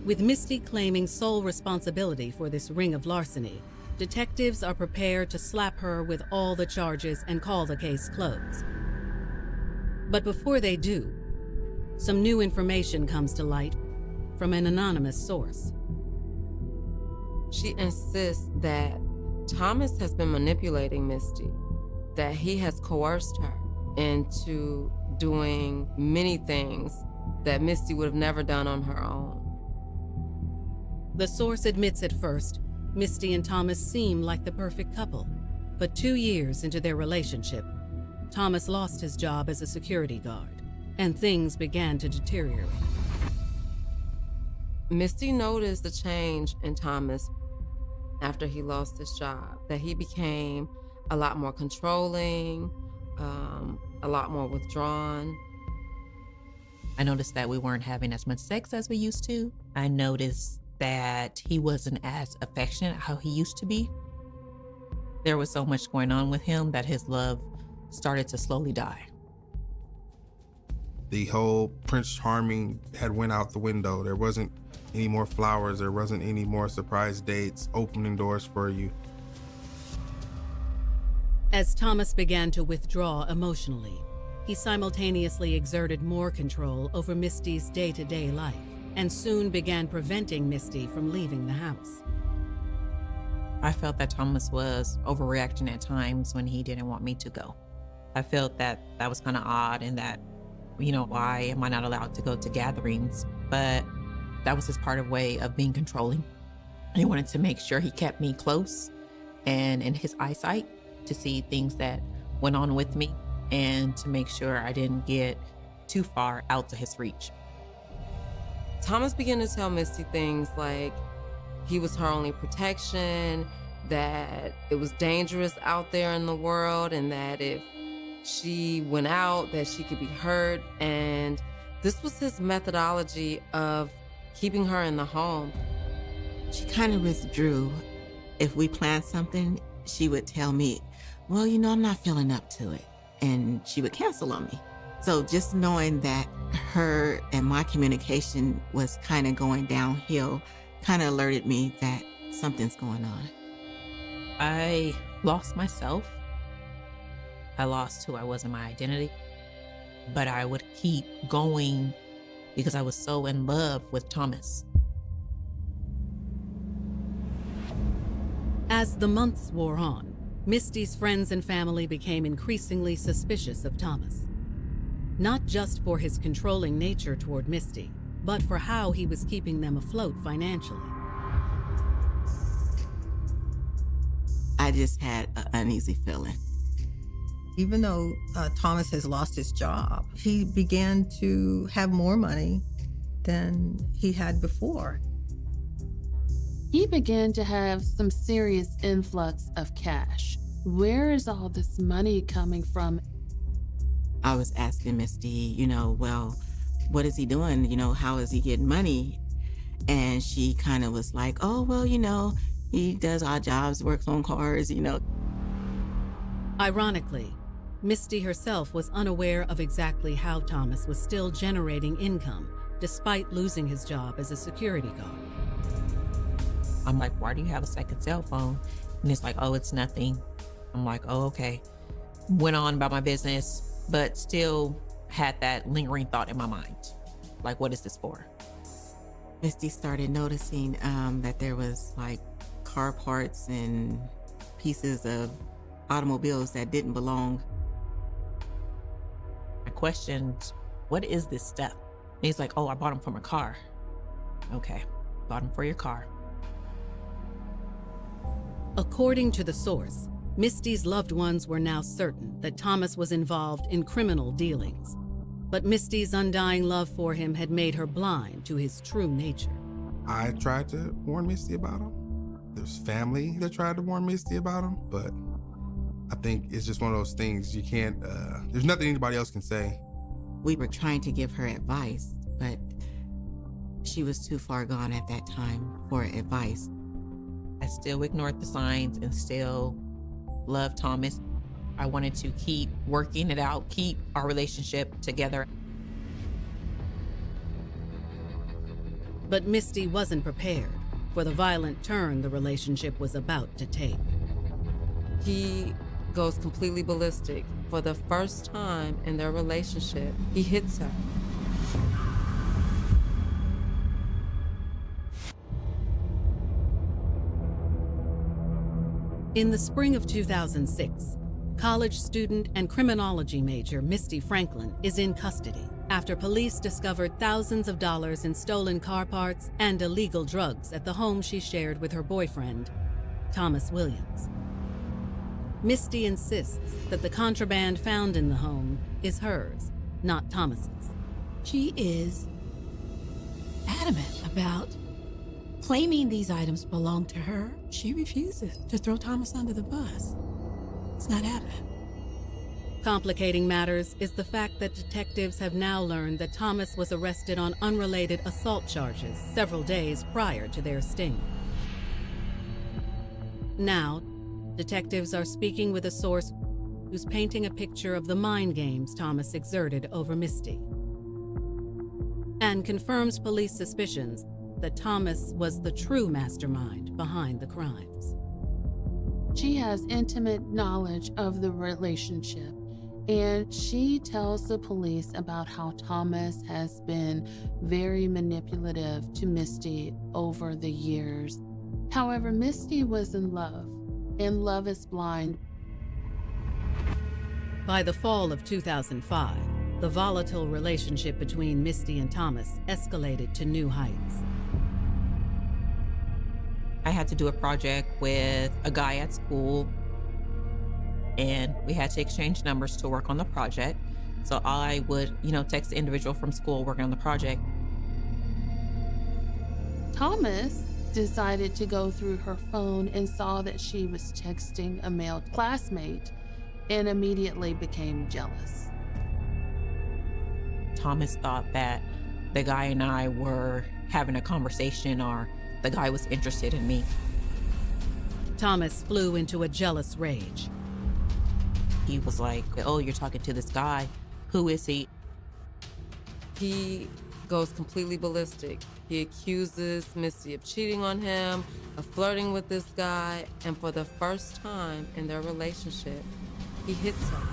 With Misty claiming sole responsibility for this ring of larceny, detectives are prepared to slap her with all the charges and call the case closed. But before they do, some new information comes to light from an anonymous source. She insists that Thomas has been manipulating Misty, that he has coerced her into doing many things that Misty would have never done on her own. The source admits at first, Misty and Thomas seem like the perfect couple. But 2 years into their relationship, Thomas lost his job as a security guard, and things began to deteriorate. Misty noticed the change in Thomas after he lost his job, that he became a lot more controlling, a lot more withdrawn. I noticed that we weren't having as much sex as we used to. I noticed that he wasn't as affectionate how he used to be. There was so much going on with him that his love started to slowly die. The whole Prince Charming had went out the window. There wasn't any more flowers. There wasn't any more surprise dates, opening doors for you. As Thomas began to withdraw emotionally, he simultaneously exerted more control over Misty's day-to-day life and soon began preventing Misty from leaving the house. I felt that Thomas was overreacting at times when he didn't want me to go. I felt that that was kind of odd and that, why am I not allowed to go to gatherings? But that was his part of way of being controlling. He wanted to make sure he kept me close and in his eyesight to see things that went on with me and to make sure I didn't get too far out to his reach. Thomas began to tell Misty things like he was her only protection, that it was dangerous out there in the world, and that if she went out, that she could be hurt. And this was his methodology of keeping her in the home. She kind of withdrew. If we planned something, she would tell me, well, I'm not feeling up to it. And she would cancel on me. So just knowing that her and my communication was kind of going downhill kind of alerted me that something's going on. I lost myself. I lost who I was in my identity. But I would keep going because I was so in love with Thomas. As the months wore on, Misty's friends and family became increasingly suspicious of Thomas. Not just for his controlling nature toward Misty, but for how he was keeping them afloat financially. I just had an uneasy feeling. Even though Thomas has lost his job, he began to have more money than he had before. He began to have some serious influx of cash. Where is all this money coming from? I was asking Misty, well, what is he doing? How is he getting money? And she kind of was like, oh, well, he does odd jobs, works on cars, Ironically, Misty herself was unaware of exactly how Thomas was still generating income, despite losing his job as a security guard. I'm like, why do you have a second cell phone? And it's like, oh, it's nothing. I'm like, oh, okay. Went on about my business, but still had that lingering thought in my mind. Like, what is this for? Misty started noticing that there was like car parts and pieces of automobiles that didn't belong. I questioned, what is this stuff? And he's like, oh, I bought them from a car. Okay, bought them for your car. According to the source, Misty's loved ones were now certain that Thomas was involved in criminal dealings. But Misty's undying love for him had made her blind to his true nature. I tried to warn Misty about him. There's family that tried to warn Misty about him, but I think it's just one of those things you can't, there's nothing anybody else can say. We were trying to give her advice, but she was too far gone at that time for advice. I still ignored the signs and still loved Thomas. I wanted to keep working it out, keep our relationship together. But Misty wasn't prepared for the violent turn the relationship was about to take. He goes completely ballistic. For the first time in their relationship, he hits her. In the spring of 2006, college student and criminology major Misty Franklin is in custody after police discovered thousands of dollars in stolen car parts and illegal drugs at the home she shared with her boyfriend, Thomas Williams. Misty insists that the contraband found in the home is hers, not Thomas's. She is adamant about claiming these items belong to her. She refuses to throw Thomas under the bus. It's not happening. Complicating matters is the fact that detectives have now learned that Thomas was arrested on unrelated assault charges several days prior to their sting. Now, detectives are speaking with a source who's painting a picture of the mind games Thomas exerted over Misty, and confirms police suspicions that Thomas was the true mastermind behind the crimes. She has intimate knowledge of the relationship, and she tells the police about how Thomas has been very manipulative to Misty over the years. However, Misty was in love, and love is blind. By the fall of 2005, the volatile relationship between Misty and Thomas escalated to new heights. I had to do a project with a guy at school, and we had to exchange numbers to work on the project. So I would, text the individual from school working on the project. Thomas decided to go through her phone and saw that she was texting a male classmate and immediately became jealous. Thomas thought that the guy and I were having a conversation, or the guy was interested in me. Thomas flew into a jealous rage. He was like, oh, you're talking to this guy. Who is he? He goes completely ballistic. He accuses Misty of cheating on him, of flirting with this guy, and for the first time in their relationship, he hits her.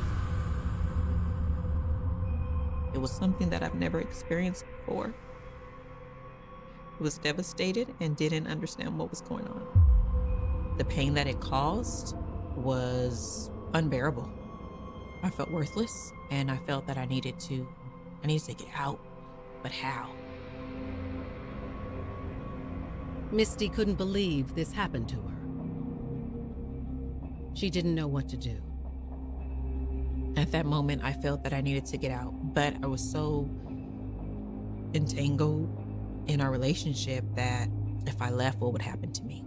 It was something that I've never experienced before. I was devastated and didn't understand what was going on. The pain that it caused was unbearable. I felt worthless, and I felt that I needed to get out, but how? Misty couldn't believe this happened to her. She didn't know what to do. At that moment, I felt that I needed to get out, but I was so entangled in our relationship that if I left, what would happen to me?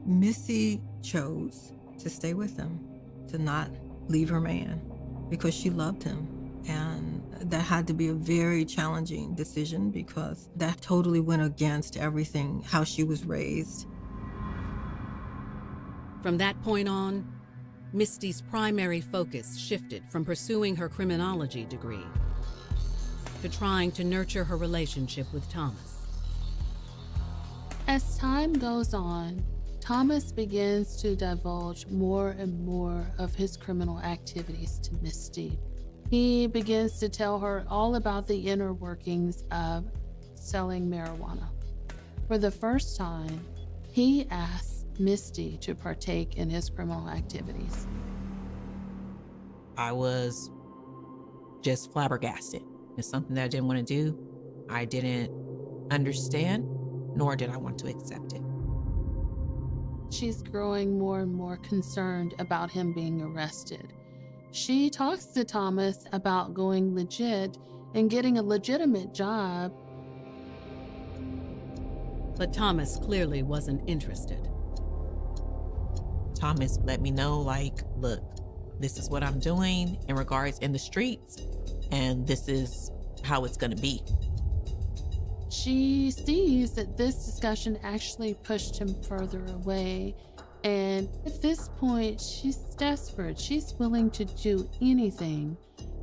Missy chose to stay with him, to not leave her man, because she loved him. And that had to be a very challenging decision because that totally went against everything, how she was raised. From that point on, Misty's primary focus shifted from pursuing her criminology degree to trying to nurture her relationship with Thomas. As time goes on, Thomas begins to divulge more and more of his criminal activities to Misty. He begins to tell her all about the inner workings of selling marijuana. For the first time, he asks Misty to partake in his criminal activities. I was just flabbergasted. It's something that I didn't want to do. I didn't understand, nor did I want to accept it. She's growing more and more concerned about him being arrested. She talks to Thomas about going legit and getting a legitimate job. But Thomas clearly wasn't interested. Thomas let me know, like, look, this is what I'm doing in regards in the streets, and this is how it's gonna be. She sees that this discussion actually pushed him further away. And at this point, she's desperate. She's willing to do anything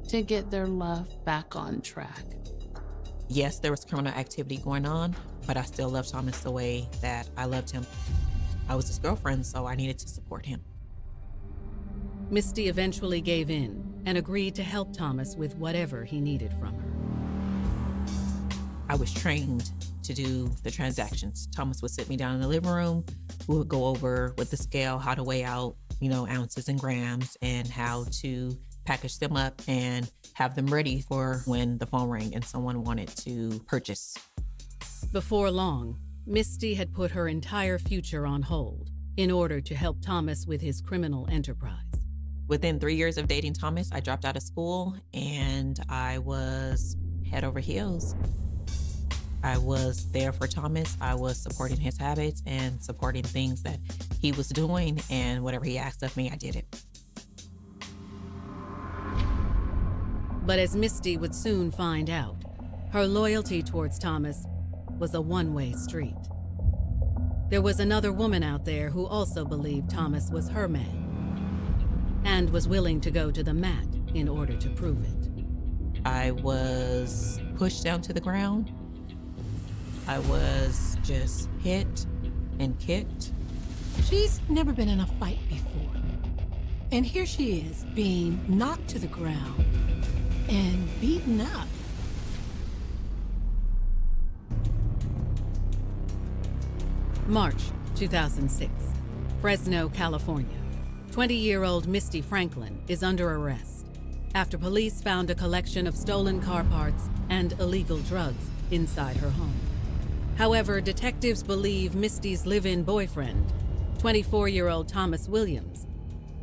to get their love back on track. Yes, there was criminal activity going on, but I still loved Thomas the way that I loved him. I was his girlfriend, so I needed to support him. Misty eventually gave in and agreed to help Thomas with whatever he needed from her. I was trained to do the transactions. Thomas would sit me down in the living room. We would go over with the scale how to weigh out, ounces and grams and how to package them up and have them ready for when the phone rang and someone wanted to purchase. Before long, Misty had put her entire future on hold in order to help Thomas with his criminal enterprise. Within 3 years of dating Thomas, I dropped out of school and I was head over heels. I was there for Thomas. I was supporting his habits and supporting things that he was doing, and whatever he asked of me, I did it. But as Misty would soon find out, her loyalty towards Thomas was a one-way street. There was another woman out there who also believed Thomas was her man and was willing to go to the mat in order to prove it. I was pushed down to the ground. I was just hit and kicked. She's never been in a fight before. And here she is being knocked to the ground and beaten up. March 2006, Fresno, California. 20-year-old Misty Franklin is under arrest after police found a collection of stolen car parts and illegal drugs inside her home. However, detectives believe Misty's live-in boyfriend, 24-year-old Thomas Williams,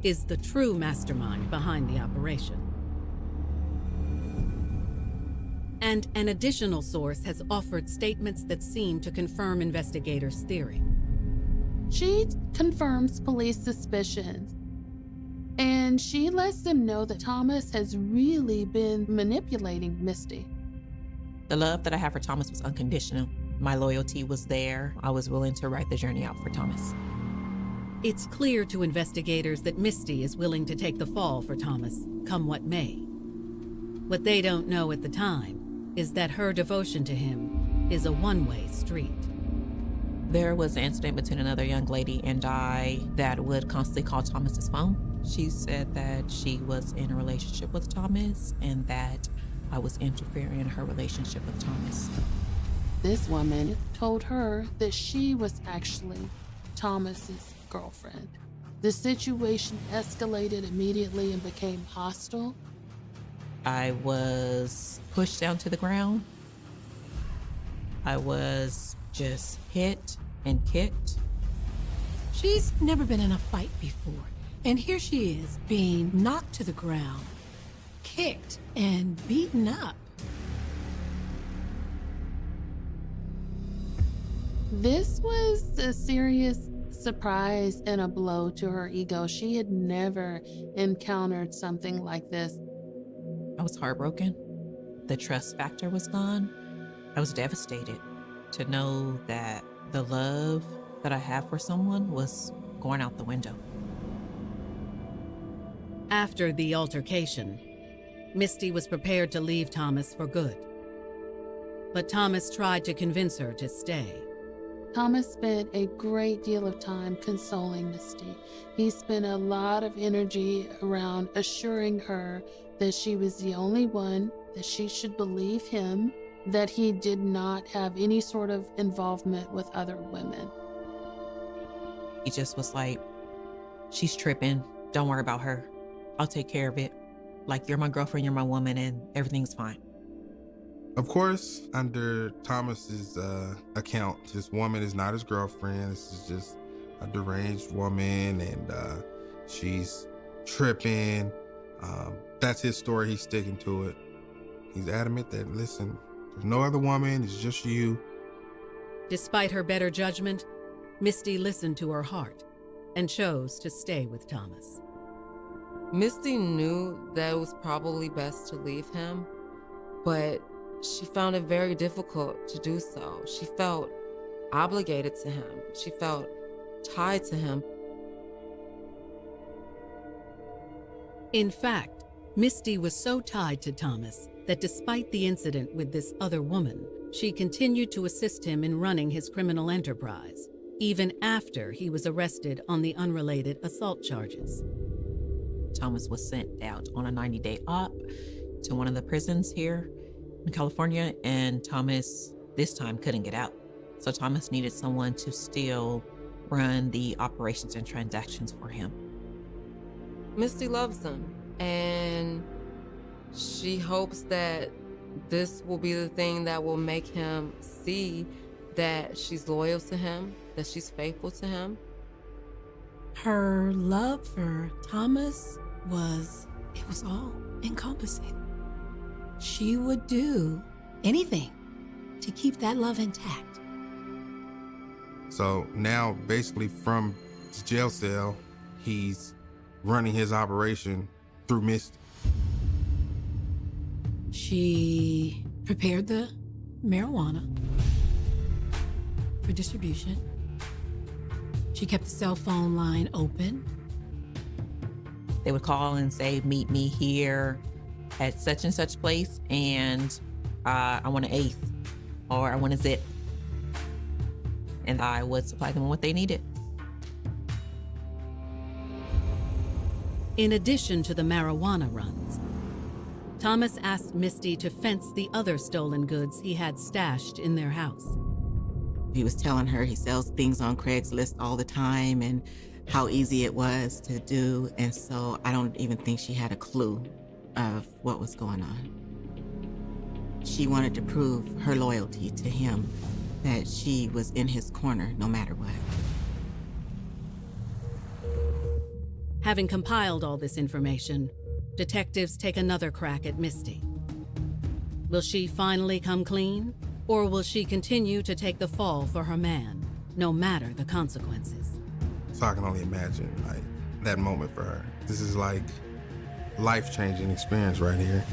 is the true mastermind behind the operation. And an additional source has offered statements that seem to confirm investigators' theory. She confirms police suspicions, and she lets them know that Thomas has really been manipulating Misty. The love that I have for Thomas was unconditional. My loyalty was there. I was willing to write the journey out for Thomas. It's clear to investigators that Misty is willing to take the fall for Thomas, come what may. What they don't know at the time is that her devotion to him is a one-way street. There was an incident between another young lady and I that would constantly call Thomas's phone. She said that she was in a relationship with Thomas and that I was interfering in her relationship with Thomas. This woman told her that she was actually Thomas's girlfriend. The situation escalated immediately and became hostile. I was pushed down to the ground. I was just hit and kicked. She's never been in a fight before, and here she is being knocked to the ground, kicked, and beaten up. This was a serious surprise and a blow to her ego. She had never encountered something like this. I was heartbroken. The trust factor was gone. I was devastated to know that the love that I have for someone was going out the window. After the altercation, Misty was prepared to leave Thomas for good. But Thomas tried to convince her to stay. Thomas spent a great deal of time consoling Misty. He spent a lot of energy around assuring her that she was the only one, that she should believe him, that he did not have any sort of involvement with other women. He just was like, she's tripping. Don't worry about her. I'll take care of it. Like, you're my girlfriend, you're my woman, and everything's fine. Of course, under Thomas's account, this woman is not his girlfriend. This is just a deranged woman, and she's tripping. That's his story. He's sticking to it. He's adamant that, listen, there's no other woman. It's just you. Despite her better judgment, Misty listened to her heart and chose to stay with Thomas. Misty knew that it was probably best to leave him, but she found it very difficult to do so. She felt obligated to him. She felt tied to him. In fact, Misty was so tied to Thomas that despite the incident with this other woman, she continued to assist him in running his criminal enterprise, even after he was arrested on the unrelated assault charges. Thomas was sent out on a 90-day op to one of the prisons here in California, and Thomas this time couldn't get out. So Thomas needed someone to still run the operations and transactions for him. Misty loves him, and she hopes that this will be the thing that will make him see that she's loyal to him, that she's faithful to him. Her love for Thomas was all encompassing. She would do anything to keep that love intact. So now, basically, from the jail cell, he's running his operation through Misty. She prepared the marijuana for distribution. She kept the cell phone line open. They would call and say, meet me here at such and such place, and I want an eighth, or I want a zip. And I would supply them what they needed. In addition to the marijuana runs, Thomas asked Misty to fence the other stolen goods he had stashed in their house. He was telling her he sells things on Craigslist all the time and how easy it was to do. And so I don't even think she had a clue of what was going on. She wanted to prove her loyalty to him, that she was in his corner no matter what. Having compiled all this information, detectives take another crack at Misty. Will she finally come clean, or will she continue to take the fall for her man, no matter the consequences? So I can only imagine, like, that moment for her. This is like life-changing experience right here.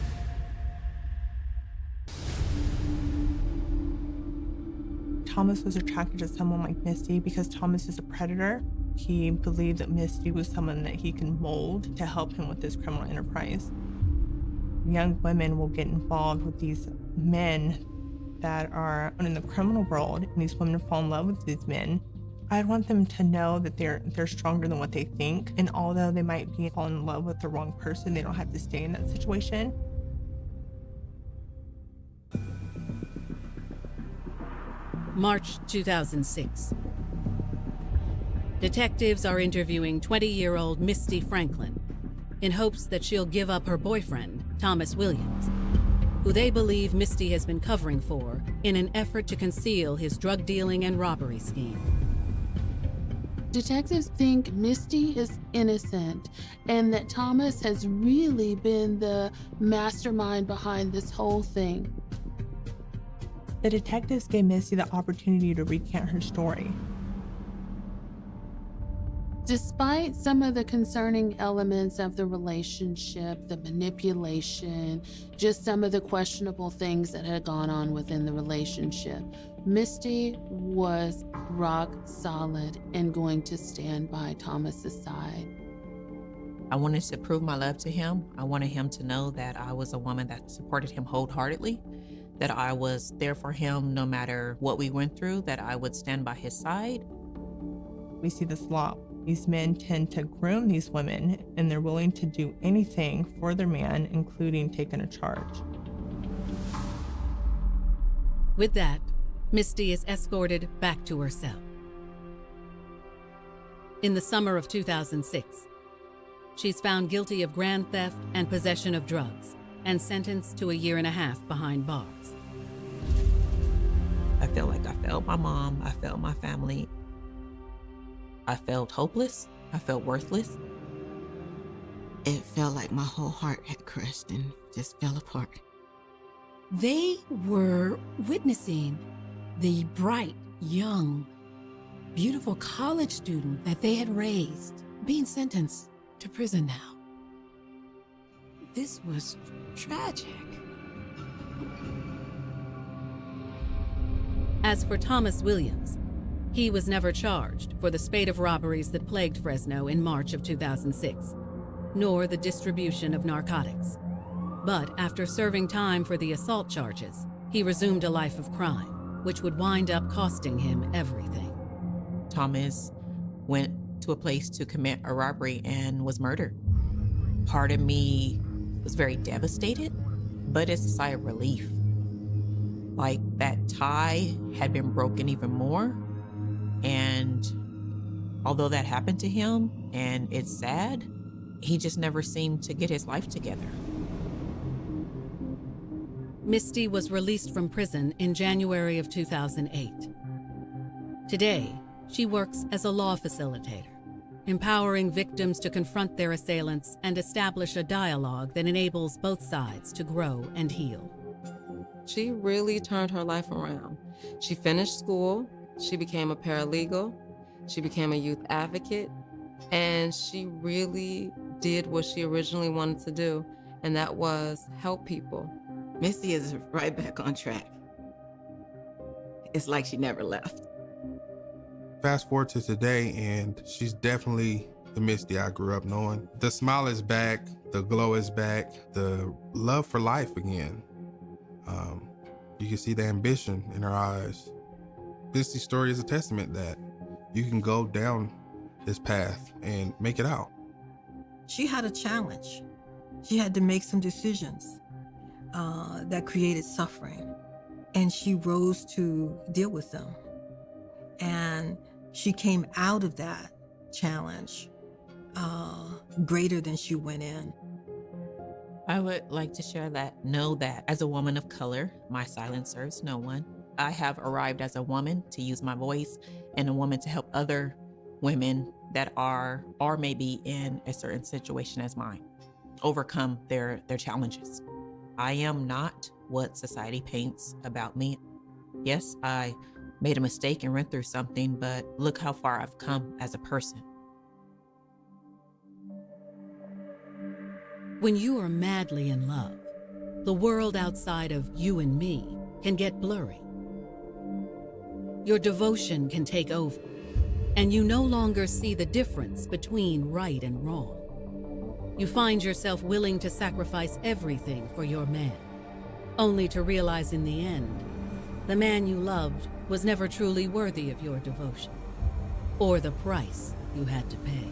Thomas was attracted to someone like Misty because Thomas is a predator. He believed that Misty was someone that he can mold to help him with this criminal enterprise. Young women will get involved with these men that are in the criminal world, and these women fall in love with these men. I want them to know that they're stronger than what they think, and although they might be falling in love with the wrong person, they don't have to stay in that situation. March 2006. Detectives are interviewing 20-year-old Misty Franklin in hopes that she'll give up her boyfriend, Thomas Williams, who they believe Misty has been covering for in an effort to conceal his drug dealing and robbery scheme. Detectives think Misty is innocent and that Thomas has really been the mastermind behind this whole thing. The detectives gave Misty the opportunity to recant her story. Despite some of the concerning elements of the relationship, the manipulation, just some of the questionable things that had gone on within the relationship, Misty was rock solid and going to stand by Thomas's side. I wanted to prove my love to him. I wanted him to know that I was a woman that supported him wholeheartedly, that I was there for him no matter what we went through, that I would stand by his side. We see this a lot. These men tend to groom these women, and they're willing to do anything for their man, including taking a charge. With that, Misty is escorted back to her cell. In the summer of 2006, she's found guilty of grand theft and possession of drugs and sentenced to 1.5 years behind bars. I felt like I failed my mom. I failed my family. I felt hopeless. I felt worthless. It felt like my whole heart had crushed and just fell apart. They were witnessing the bright, young, beautiful college student that they had raised being sentenced to prison now. This was tragic. As for Thomas Williams, he was never charged for the spate of robberies that plagued Fresno in March of 2006, nor the distribution of narcotics. But after serving time for the assault charges, he resumed a life of crime, which would wind up costing him everything. Thomas went to a place to commit a robbery and was murdered. Part of me was very devastated, but it's a sigh of relief. Like that tie had been broken even more. And although that happened to him and it's sad, he just never seemed to get his life together. Misty was released from prison in January of 2008. Today, she works as a law facilitator, empowering victims to confront their assailants and establish a dialogue that enables both sides to grow and heal. She really turned her life around. She finished school. She became a paralegal, she became a youth advocate, and she really did what she originally wanted to do, and that was help people. Misty is right back on track. It's like she never left. Fast forward to today, and she's definitely the Misty I grew up knowing. The smile is back, the glow is back, the love for life again. You can see the ambition in her eyes. Misty's story is a testament that you can go down this path and make it out. She had a challenge. She had to make some decisions that created suffering, and she rose to deal with them. And she came out of that challenge greater than she went in. I would like to know that as a woman of color, my silence serves no one. I have arrived as a woman to use my voice and a woman to help other women that are or may be in a certain situation as mine overcome their challenges. I am not what society paints about me. Yes, I made a mistake and went through something, but look how far I've come as a person. When you are madly in love, the world outside of you and me can get blurry. Your devotion can take over, and you no longer see the difference between right and wrong. You find yourself willing to sacrifice everything for your man, only to realize in the end, the man you loved was never truly worthy of your devotion, or the price you had to pay.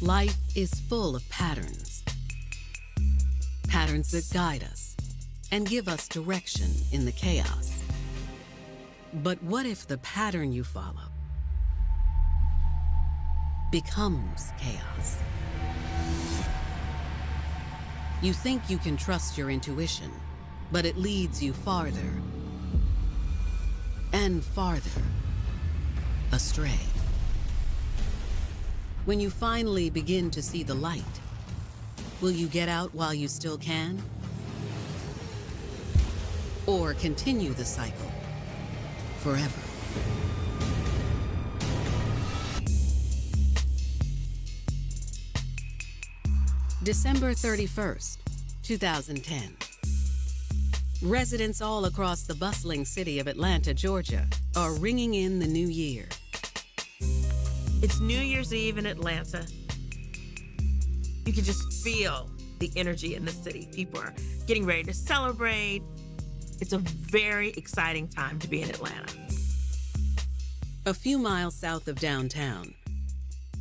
Life is full of patterns. Patterns that guide us, and give us direction in the chaos. But what if the pattern you follow becomes chaos? You think you can trust your intuition, but it leads you farther and farther astray. When you finally begin to see the light, will you get out while you still can? Or continue the cycle forever? December 31st, 2010. Residents all across the bustling city of Atlanta, Georgia, are ringing in the new year. It's New Year's Eve in Atlanta. You can just feel the energy in the city. People are getting ready to celebrate. It's a very exciting time to be in Atlanta. A few miles south of downtown,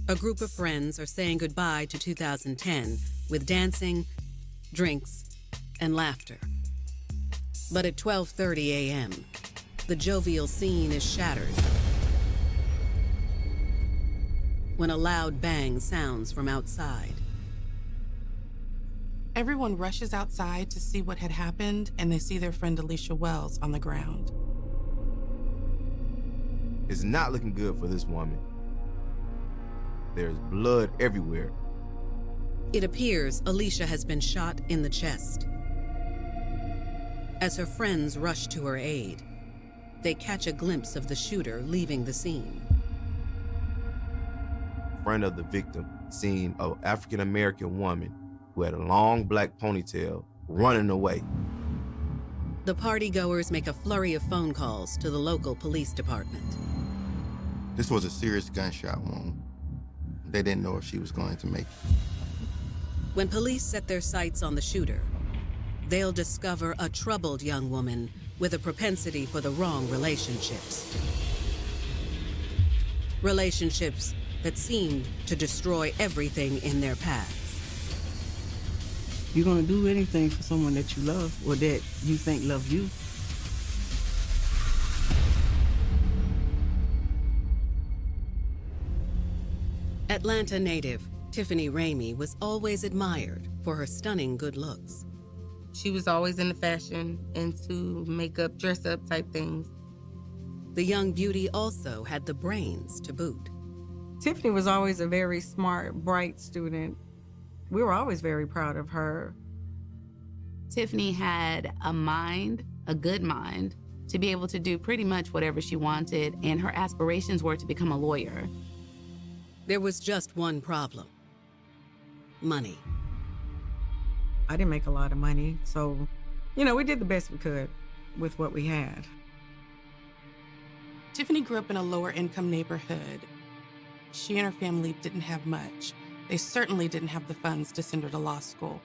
a group of friends are saying goodbye to 2010 with dancing, drinks, and laughter. But at 12:30 a.m., the jovial scene is shattered when a loud bang sounds from outside. Everyone rushes outside to see what had happened, and they see their friend Alicia Wells on the ground. It's not looking good for this woman. There's blood everywhere. It appears Alicia has been shot in the chest. As her friends rush to her aid, they catch a glimpse of the shooter leaving the scene. Friend of the victim seen an African-American woman who had a long black ponytail running away. The partygoers make a flurry of phone calls to the local police department. This was a serious gunshot wound. They didn't know if she was going to make it. When police set their sights on the shooter, they'll discover a troubled young woman with a propensity for the wrong relationships. Relationships that seemed to destroy everything in their paths. You're gonna do anything for someone that you love or that you think love you. Atlanta native Tiffany Ramey was always admired for her stunning good looks. She was always into fashion, into makeup, dress-up type things. The young beauty also had the brains to boot. Tiffany was always a very smart, bright student. We were always very proud of her. Tiffany had a mind, a good mind, to be able to do pretty much whatever she wanted, and her aspirations were to become a lawyer. There was just one problem: money. I didn't make a lot of money, so, we did the best we could with what we had. Tiffany grew up in a lower income neighborhood. She and her family didn't have much. They certainly didn't have the funds to send her to law school.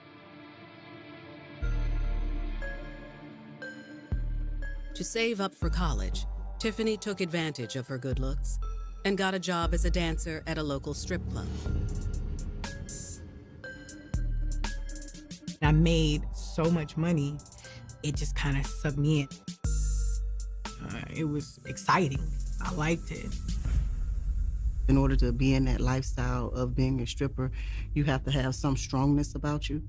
To save up for college, Tiffany took advantage of her good looks and got a job as a dancer at a local strip club. I made so much money, it just kind of sucked me in. It was exciting. I liked it. In order to be in that lifestyle of being a stripper, you have to have some strongness about you.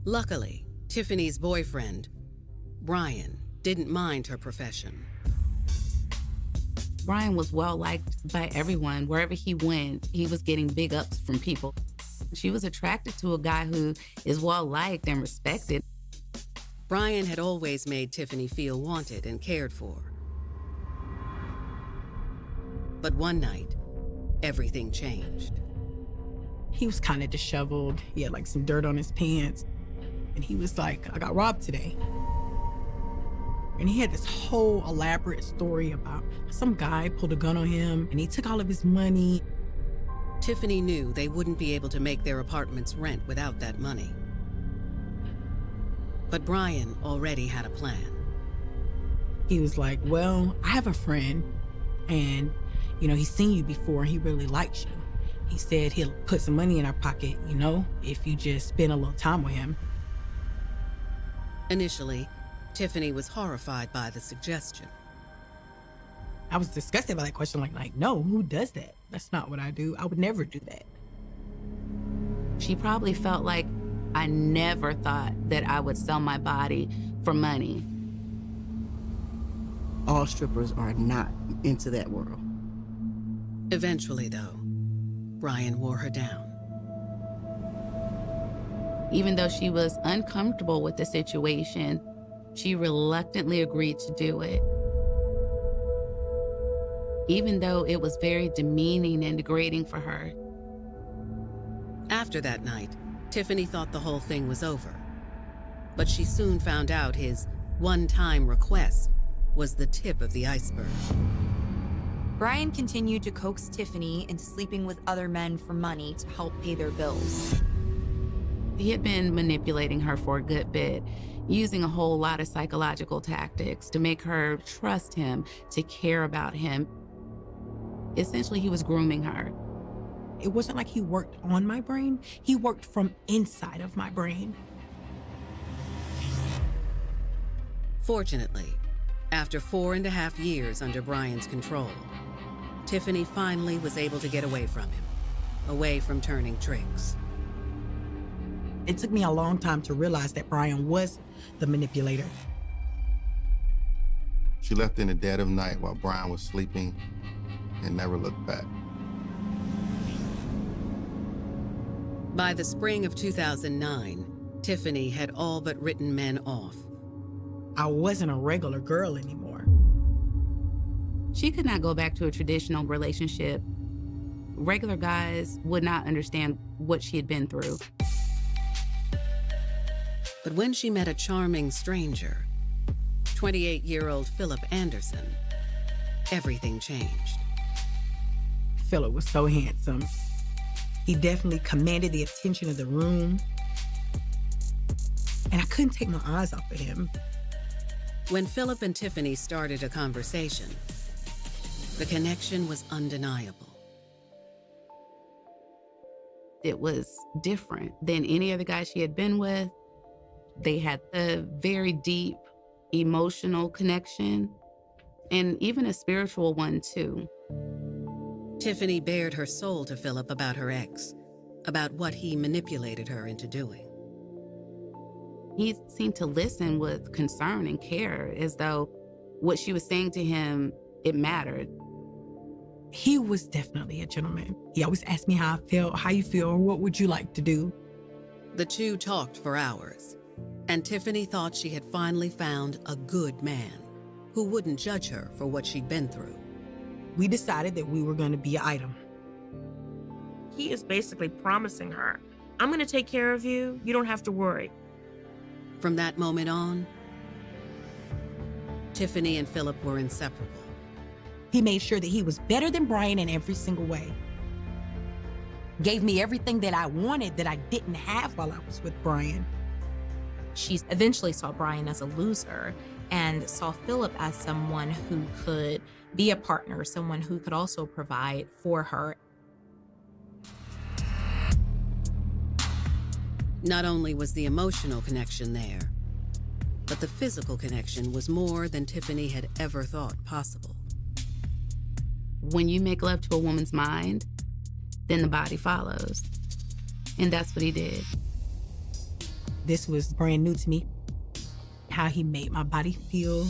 Luckily, Tiffany's boyfriend, Brian, didn't mind her profession. Brian was well liked by everyone. Wherever he went, he was getting big ups from people. She was attracted to a guy who is well liked and respected. Brian had always made Tiffany feel wanted and cared for. But one night, everything changed. He was kind of disheveled. He had like some dirt on his pants. And he was like, I got robbed today. And he had this whole elaborate story about some guy pulled a gun on him and he took all of his money. Tiffany knew they wouldn't be able to make their apartment's rent without that money. But Brian already had a plan. He was like, well, I have a friend and, he's seen you before and he really likes you. He said he'll put some money in our pocket, if you just spend a little time with him. Initially, Tiffany was horrified by the suggestion. I was disgusted by that question. Like, no, who does that? That's not what I do. I would never do that. She probably felt like I never thought that I would sell my body for money. All strippers are not into that world. Eventually, though, Brian wore her down. Even though she was uncomfortable with the situation, she reluctantly agreed to do it. Even though it was very demeaning and degrading for her. After that night, Tiffany thought the whole thing was over. But she soon found out his one-time request was the tip of the iceberg. Brian continued to coax Tiffany into sleeping with other men for money to help pay their bills. He had been manipulating her for a good bit, using a whole lot of psychological tactics to make her trust him, to care about him. Essentially, he was grooming her. It wasn't like he worked on my brain. He worked from inside of my brain. Fortunately, after 4.5 years under Brian's control, Tiffany finally was able to get away from him, away from turning tricks. It took me a long time to realize that Brian was the manipulator. She left in the dead of night while Brian was sleeping and never looked back. By the spring of 2009, Tiffany had all but written men off. I wasn't a regular girl anymore. She could not go back to a traditional relationship. Regular guys would not understand what she had been through. But when she met a charming stranger, 28-year-old Philip Anderson, everything changed. Philip was so handsome. He definitely commanded the attention of the room. And I couldn't take my eyes off of him. When Philip and Tiffany started a conversation, the connection was undeniable. It was different than any other guy she had been with. They had a very deep emotional connection and even a spiritual one too. Tiffany bared her soul to Philip about her ex, about what he manipulated her into doing. He seemed to listen with concern and care, as though what she was saying to him, it mattered. He was definitely a gentleman. He always asked me how I felt, how you feel, or what would you like to do? The two talked for hours, and Tiffany thought she had finally found a good man who wouldn't judge her for what she'd been through. We decided that we were going to be an item. He is basically promising her, I'm going to take care of you. You don't have to worry. From that moment on, Tiffany and Philip were inseparable. He made sure that he was better than Brian in every single way. Gave me everything that I wanted that I didn't have while I was with Brian. She eventually saw Brian as a loser and saw Philip as someone who could be a partner, someone who could also provide for her. Not only was the emotional connection there, but the physical connection was more than Tiffany had ever thought possible. When you make love to a woman's mind, then the body follows. And that's what he did. This was brand new to me. How he made my body feel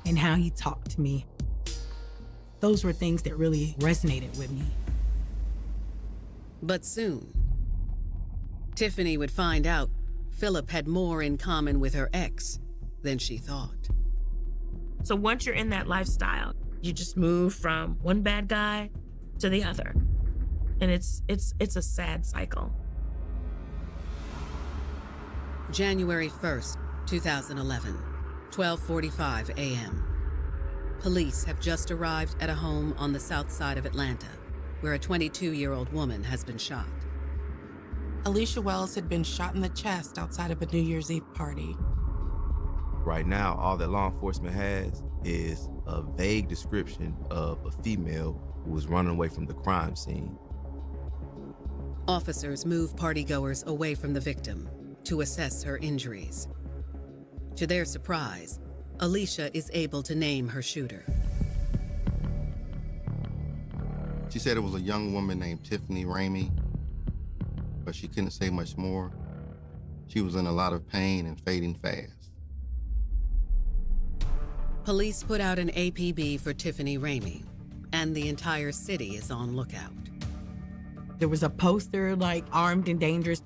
and how he talked to me. Those were things that really resonated with me. But soon, Tiffany would find out Philip had more in common with her ex than she thought. So once you're in that lifestyle, you just move from one bad guy to the other. And it's a sad cycle. January 1st, 2011, 12:45 a.m. Police have just arrived at a home on the south side of Atlanta, where a 22-year-old woman has been shot. Alicia Wells had been shot in the chest outside of a New Year's Eve party. Right now, all that law enforcement has is a vague description of a female who was running away from the crime scene. Officers move partygoers away from the victim to assess her injuries. To their surprise, Alicia is able to name her shooter. She said it was a young woman named Tiffany Ramey, but she couldn't say much more. She was in a lot of pain and fading fast. Police put out an APB for Tiffany Ramey, and the entire city is on lookout. There was a poster like armed and dangerous.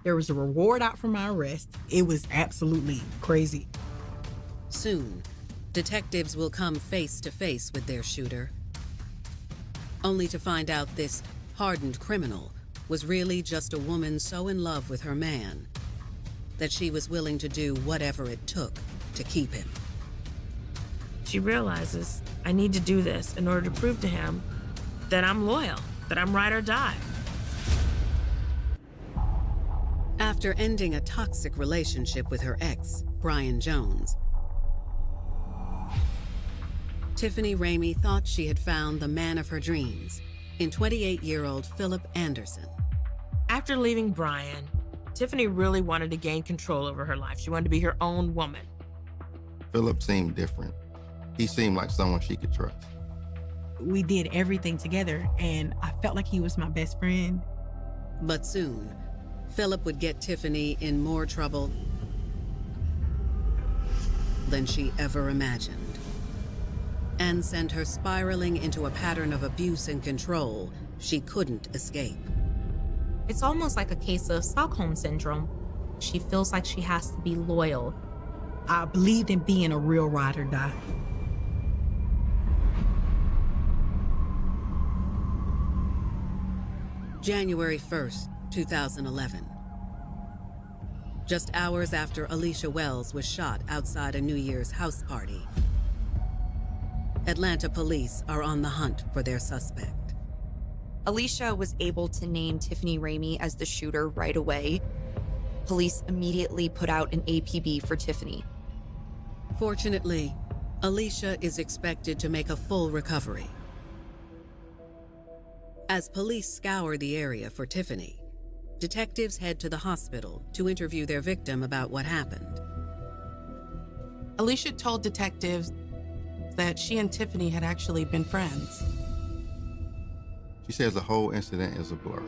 There was a reward out for my arrest. It was absolutely crazy. Soon, detectives will come face to face with their shooter, only to find out this hardened criminal was really just a woman so in love with her man that she was willing to do whatever it took to keep him. She realizes, I need to do this in order to prove to him that I'm loyal, that I'm ride or die. After ending a toxic relationship with her ex, Brian Jones, Tiffany Ramey thought she had found the man of her dreams in 28-year-old Philip Anderson. After leaving Brian, Tiffany really wanted to gain control over her life. She wanted to be her own woman. Philip seemed different. He seemed like someone she could trust. We did everything together, and I felt like he was my best friend. But soon, Philip would get Tiffany in more trouble than she ever imagined, and send her spiraling into a pattern of abuse and control she couldn't escape. It's almost like a case of Stockholm Syndrome. She feels like she has to be loyal. I believed in being a real ride or die. January 1st, 2011. Just hours after Alicia Wells was shot outside a New Year's house party, Atlanta police are on the hunt for their suspect. Alicia was able to name Tiffany Ramey as the shooter right away. Police immediately put out an APB for Tiffany. Fortunately, Alicia is expected to make a full recovery. As police scour the area for Tiffany, detectives head to the hospital to interview their victim about what happened. Alicia told detectives that she and Tiffany had actually been friends. She says the whole incident is a blur.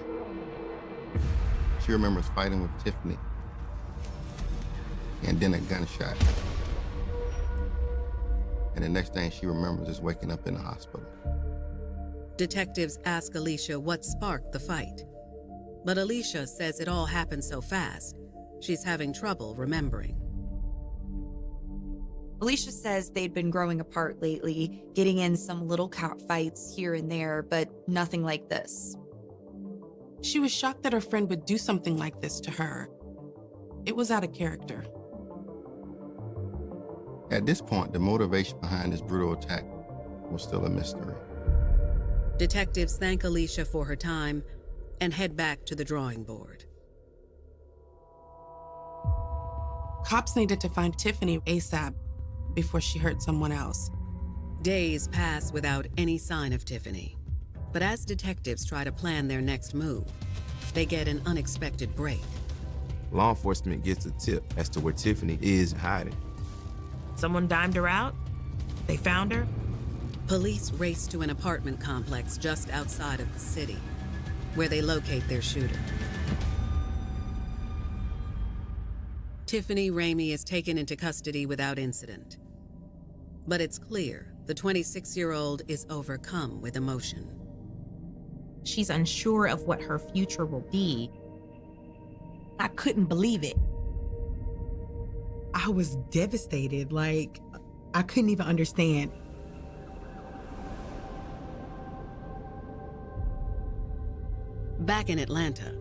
She remembers fighting with Tiffany and then a gunshot. And the next thing she remembers is waking up in the hospital. Detectives ask Alicia what sparked the fight, but Alicia says it all happened so fast, she's having trouble remembering. Alicia says they'd been growing apart lately, getting in some little cat fights here and there, but nothing like this. She was shocked that her friend would do something like this to her. It was out of character. At this point, the motivation behind this brutal attack was still a mystery. Detectives thank Alicia for her time and head back to the drawing board. Cops needed to find Tiffany ASAP before she hurt someone else. Days pass without any sign of Tiffany, but as detectives try to plan their next move, they get an unexpected break. Law enforcement gets a tip as to where Tiffany is hiding. Someone dimed her out. They found her. Police race to an apartment complex just outside of the city, where they locate their shooter. Tiffany Ramey is taken into custody without incident. But it's clear the 26-year-old is overcome with emotion. She's unsure of what her future will be. I couldn't believe it. I was devastated. Like, I couldn't even understand. Back in Atlanta,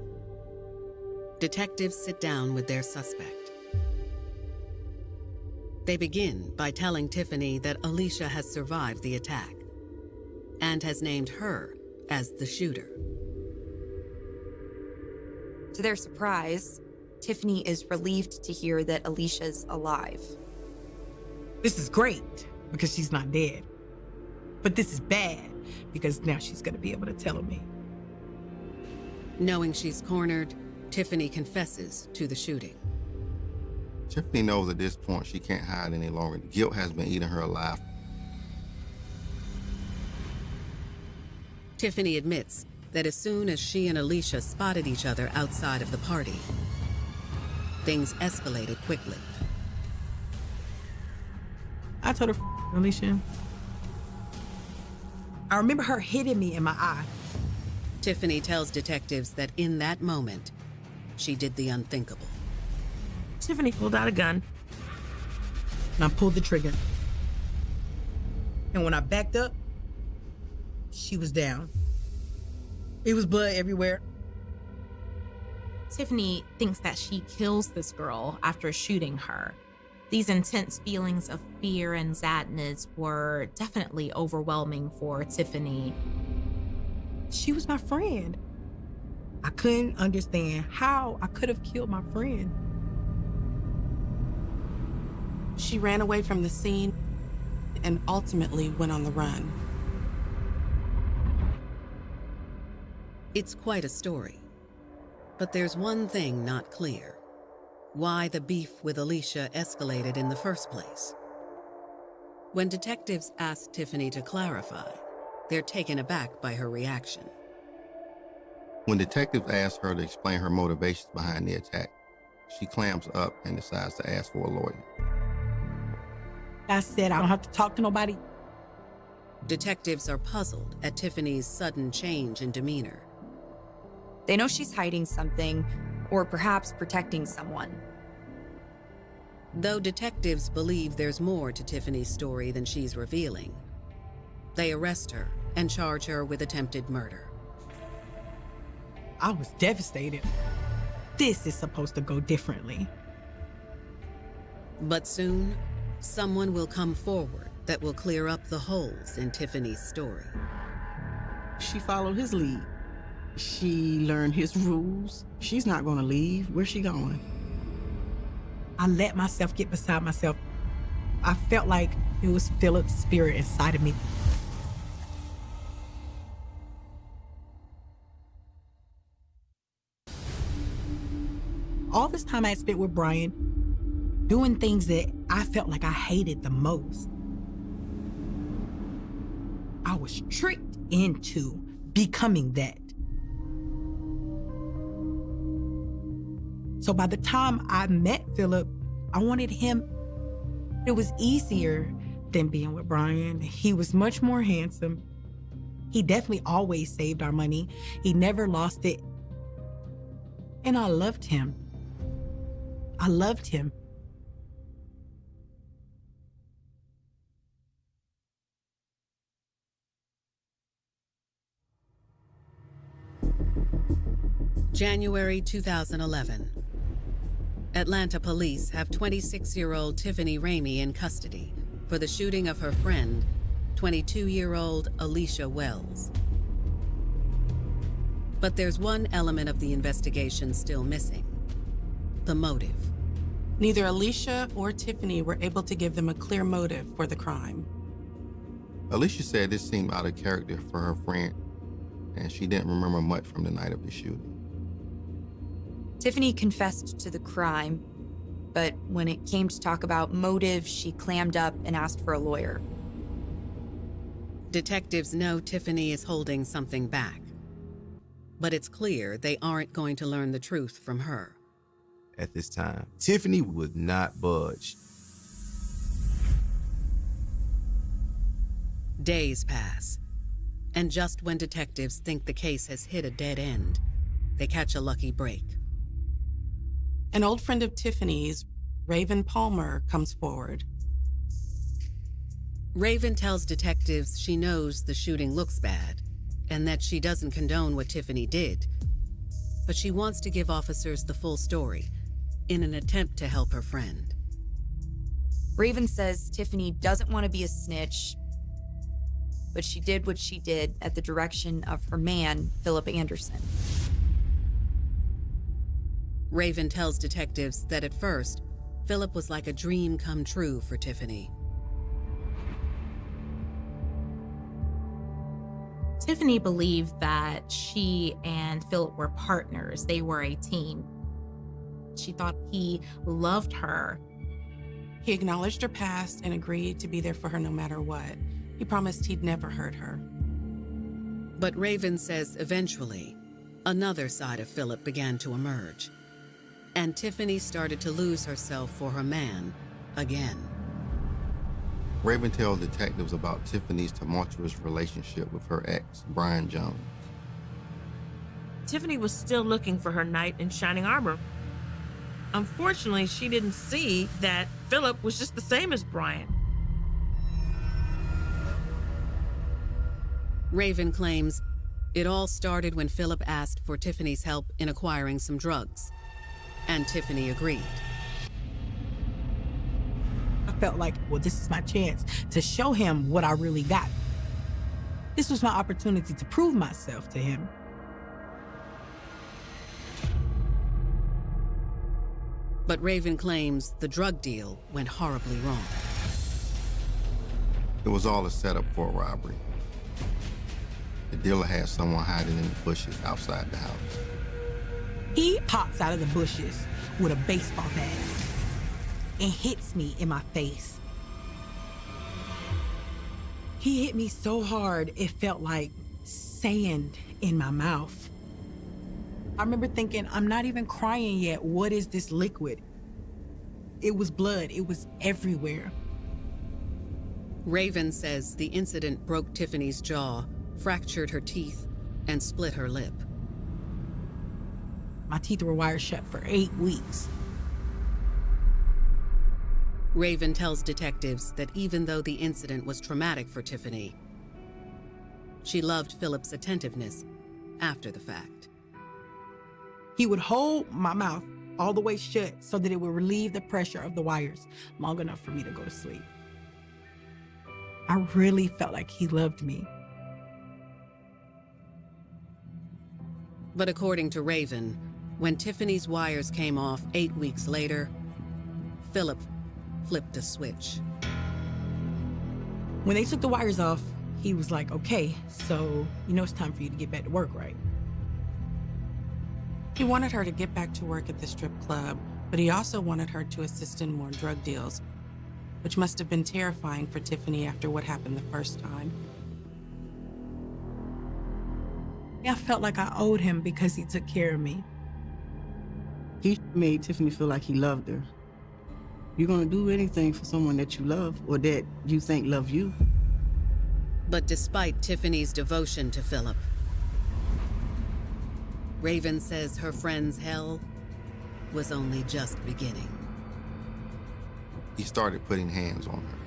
detectives sit down with their suspect. They begin by telling Tiffany that Alicia has survived the attack and has named her as the shooter. To their surprise, Tiffany is relieved to hear that Alicia's alive. This is great because she's not dead. But this is bad because now she's going to be able to tell me. Knowing she's cornered, Tiffany confesses to the shooting. Tiffany knows at this point she can't hide any longer. Guilt has been eating her alive. Tiffany admits that as soon as she and Alicia spotted each other outside of the party, things escalated quickly. I told her, Alicia. I remember her hitting me in my eye. Tiffany tells detectives that in that moment, she did the unthinkable. Tiffany pulled out a gun, and I pulled the trigger. And when I backed up, she was down. It was blood everywhere. Tiffany thinks that she kills this girl after shooting her. These intense feelings of fear and sadness were definitely overwhelming for Tiffany. She was my friend. I couldn't understand how I could have killed my friend. She ran away from the scene and ultimately went on the run. It's quite a story. But there's one thing not clear: why the beef with Alicia escalated in the first place. When detectives ask Tiffany to clarify, they're taken aback by her reaction. When detectives ask her to explain her motivations behind the attack, she clams up and decides to ask for a lawyer. I said I don't have to talk to nobody. Detectives are puzzled at Tiffany's sudden change in demeanor. They know she's hiding something, or perhaps protecting someone. Though detectives believe there's more to Tiffany's story than she's revealing, they arrest her and charge her with attempted murder. I was devastated. This is supposed to go differently. But soon, someone will come forward that will clear up the holes in Tiffany's story. She followed his lead. She learned his rules. She's not gonna leave. Where's she going? I let myself get beside myself. I felt like it was Philip's spirit inside of me. All this time I had spent with Brian, doing things that I felt like I hated the most. I was tricked into becoming that. So by the time I met Philip, I wanted him. It was easier than being with Brian. He was much more handsome. He definitely always saved our money. He never lost it. And I loved him. I loved him. January 2011. Atlanta police have 26-year-old Tiffany Ramey in custody for the shooting of her friend, 22-year-old Alicia Wells. But there's one element of the investigation still missing: the motive. Neither Alicia or Tiffany were able to give them a clear motive for the crime. Alicia said this seemed out of character for her friend, and she didn't remember much from the night of the shooting. Tiffany confessed to the crime, but when it came to talk about motive, she clammed up and asked for a lawyer. Detectives know Tiffany is holding something back, but it's clear they aren't going to learn the truth from her. At this time, Tiffany would not budge. Days pass, and just when detectives think the case has hit a dead end, they catch a lucky break. An old friend of Tiffany's, Raven Palmer, comes forward. Raven tells detectives she knows the shooting looks bad and that she doesn't condone what Tiffany did, but she wants to give officers the full story in an attempt to help her friend. Raven says Tiffany doesn't want to be a snitch, but she did what she did at the direction of her man, Philip Anderson. Raven tells detectives that at first, Philip was like a dream come true for Tiffany. Tiffany believed that she and Philip were partners. They were a team. She thought he loved her. He acknowledged her past and agreed to be there for her no matter what. He promised he'd never hurt her. But Raven says eventually, another side of Philip began to emerge, and Tiffany started to lose herself for her man again. Raven tells detectives about Tiffany's tumultuous relationship with her ex, Brian Jones. Tiffany was still looking for her knight in shining armor. Unfortunately, she didn't see that Philip was just the same as Brian. Raven claims it all started when Philip asked for Tiffany's help in acquiring some drugs, and Tiffany agreed. I felt like, well, this is my chance to show him what I really got. This was my opportunity to prove myself to him. But Raven claims the drug deal went horribly wrong. It was all a setup for a robbery. The dealer had someone hiding in the bushes outside the house. He pops out of the bushes with a baseball bat and hits me in my face. He hit me so hard, it felt like sand in my mouth. I remember thinking, I'm not even crying yet. What is this liquid? It was blood. It was everywhere. Raven says the incident broke Tiffany's jaw, fractured her teeth, and split her lip. My teeth were wired shut for 8 weeks. Raven tells detectives that even though the incident was traumatic for Tiffany, she loved Philip's attentiveness after the fact. He would hold my mouth all the way shut so that it would relieve the pressure of the wires long enough for me to go to sleep. I really felt like he loved me. But according to Raven, when Tiffany's wires came off 8 weeks later, Philip flipped a switch. When they took the wires off, he was like, okay, so you know it's time for you to get back to work, right? He wanted her to get back to work at the strip club, but he also wanted her to assist in more drug deals, which must have been terrifying for Tiffany after what happened the first time. I felt like I owed him because he took care of me. He made Tiffany feel like he loved her. You're gonna do anything for someone that you love or that you think love you. But despite Tiffany's devotion to Philip, Raven says her friend's hell was only just beginning. He started putting hands on her.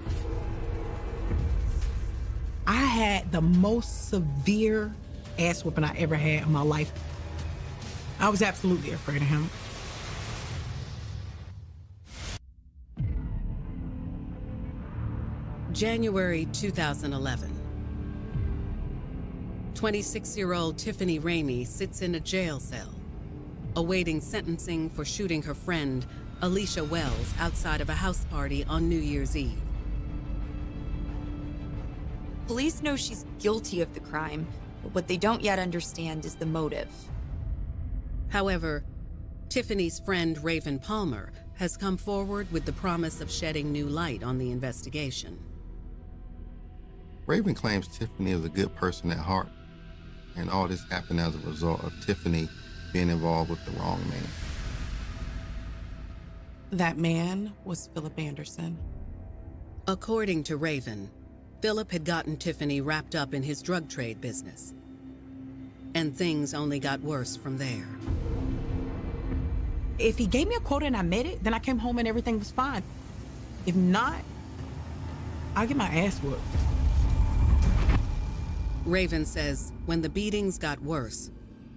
I had the most severe ass whooping I ever had in my life. I was absolutely afraid of him. January 2011. 26-year-old Tiffany Ramey sits in a jail cell, awaiting sentencing for shooting her friend, Alicia Wells, outside of a house party on New Year's Eve. Police know she's guilty of the crime, but what they don't yet understand is the motive. However, Tiffany's friend Raven Palmer has come forward with the promise of shedding new light on the investigation. Raven claims Tiffany is a good person at heart, and all this happened as a result of Tiffany being involved with the wrong man. That man was Philip Anderson. According to Raven, Philip had gotten Tiffany wrapped up in his drug trade business, and things only got worse from there. If he gave me a quota and I met it, then I came home and everything was fine. If not, I'll get my ass whooped. Raven says when the beatings got worse,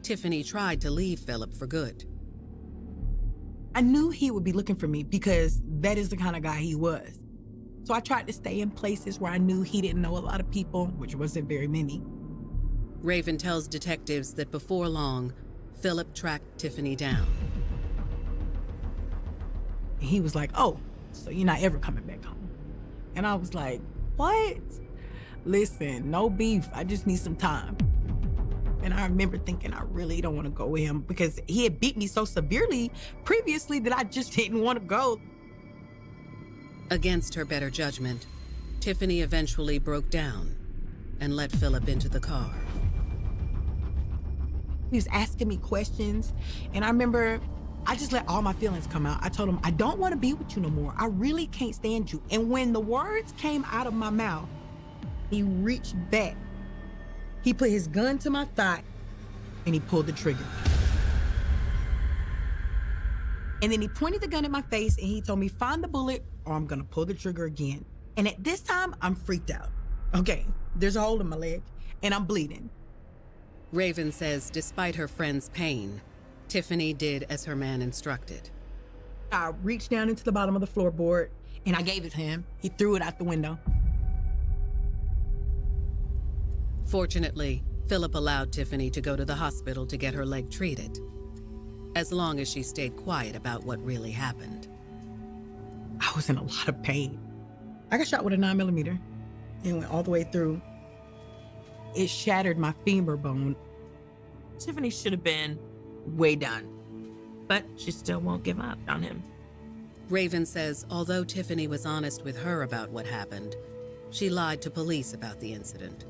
Tiffany tried to leave Philip for good. I knew he would be looking for me because that is the kind of guy he was. So I tried to stay in places where I knew he didn't know a lot of people, which wasn't very many. Raven tells detectives that before long, Philip tracked Tiffany down. And he was like, oh, so you're not ever coming back home. And I was like, what? Listen, no beef, I just need some time. And I remember thinking, I really don't want to go with him because he had beat me so severely previously that I just didn't want to go. Against her better judgment, Tiffany eventually broke down and let Philip into the car. He was asking me questions, and I remember I just let all my feelings come out. I told him, I don't want to be with you no more. I really can't stand you. And when the words came out of my mouth, he reached back. He put his gun to my thigh, and he pulled the trigger. And then he pointed the gun at my face, and he told me, find the bullet, or I'm gonna pull the trigger again. And at this time, I'm freaked out. Okay, there's a hole in my leg, and I'm bleeding. Raven says despite her friend's pain, Tiffany did as her man instructed. I reached down into the bottom of the floorboard, and I gave it to him. He threw it out the window. Fortunately, Philip allowed Tiffany to go to the hospital to get her leg treated, as long as she stayed quiet about what really happened. I was in a lot of pain. I got shot with a 9mm and went all the way through. It shattered my femur bone. Tiffany should have been way done, but she still won't give up on him. Raven says although Tiffany was honest with her about what happened, she lied to police about the incident,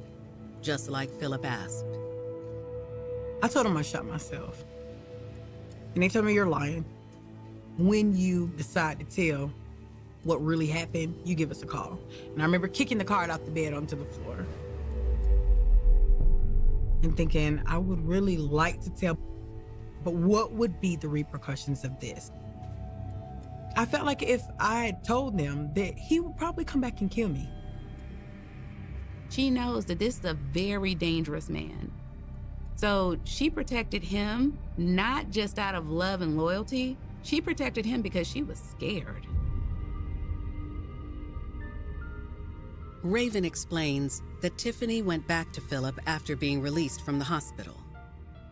just like Philip asked. I told him I shot myself. And they told me, you're lying. When you decide to tell what really happened, you give us a call. And I remember kicking the card out the bed onto the floor and thinking, I would really like to tell, but what would be the repercussions of this? I felt like if I had told them that he would probably come back and kill me. She knows that this is a very dangerous man. So she protected him, not just out of love and loyalty. She protected him because she was scared. Raven explains that Tiffany went back to Philip after being released from the hospital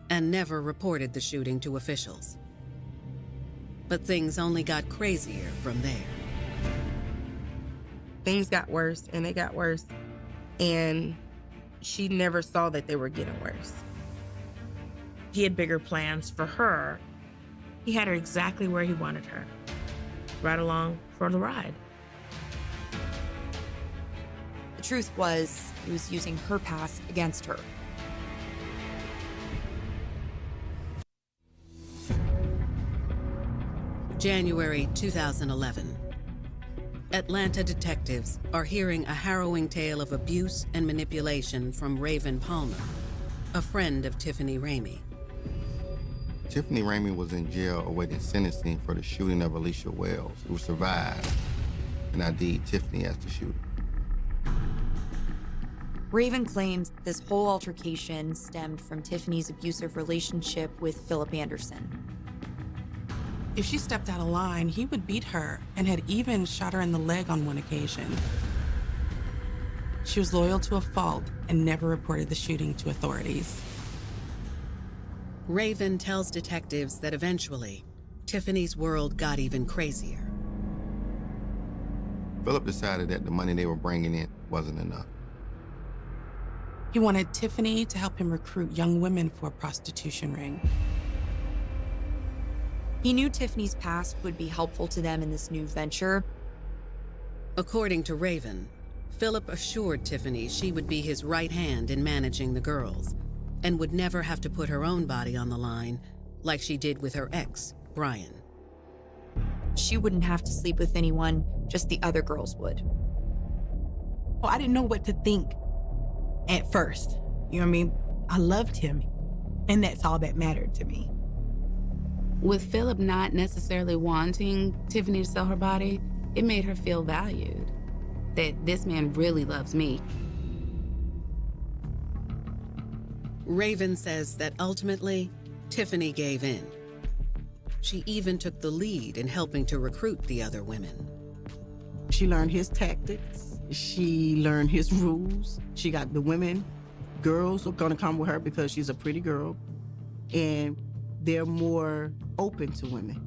and never reported the shooting to officials. But things only got crazier from there. Things got worse and they got worse, and she never saw that they were getting worse. He had bigger plans for her. He had her exactly where he wanted her, right along for the ride. The truth was, he was using her past against her. January 2011. Atlanta detectives are hearing a harrowing tale of abuse and manipulation from Raven Palmer, a friend of Tiffany Ramey. Tiffany Ramey was in jail awaiting sentencing for the shooting of Alicia Wells, who survived, and ID'd Tiffany as the shooter. Raven claims this whole altercation stemmed from Tiffany's abusive relationship with Philip Anderson. If she stepped out of line, he would beat her and had even shot her in the leg on one occasion. She was loyal to a fault and never reported the shooting to authorities. Raven tells detectives that eventually, Tiffany's world got even crazier. Philip decided that the money they were bringing in wasn't enough. He wanted Tiffany to help him recruit young women for a prostitution ring. He knew Tiffany's past would be helpful to them in this new venture. According to Raven, Philip assured Tiffany she would be his right hand in managing the girls and would never have to put her own body on the line like she did with her ex, Brian. She wouldn't have to sleep with anyone, just the other girls would. Well, I didn't know what to think at first. You know what I mean? I loved him, and that's all that mattered to me. With Philip not necessarily wanting Tiffany to sell her body, it made her feel valued, that this man really loves me. Raven says that ultimately, Tiffany gave in. She even took the lead in helping to recruit the other women. She learned his tactics. She learned his rules. She got the women, girls are gonna come with her because she's a pretty girl, and they're more open to women.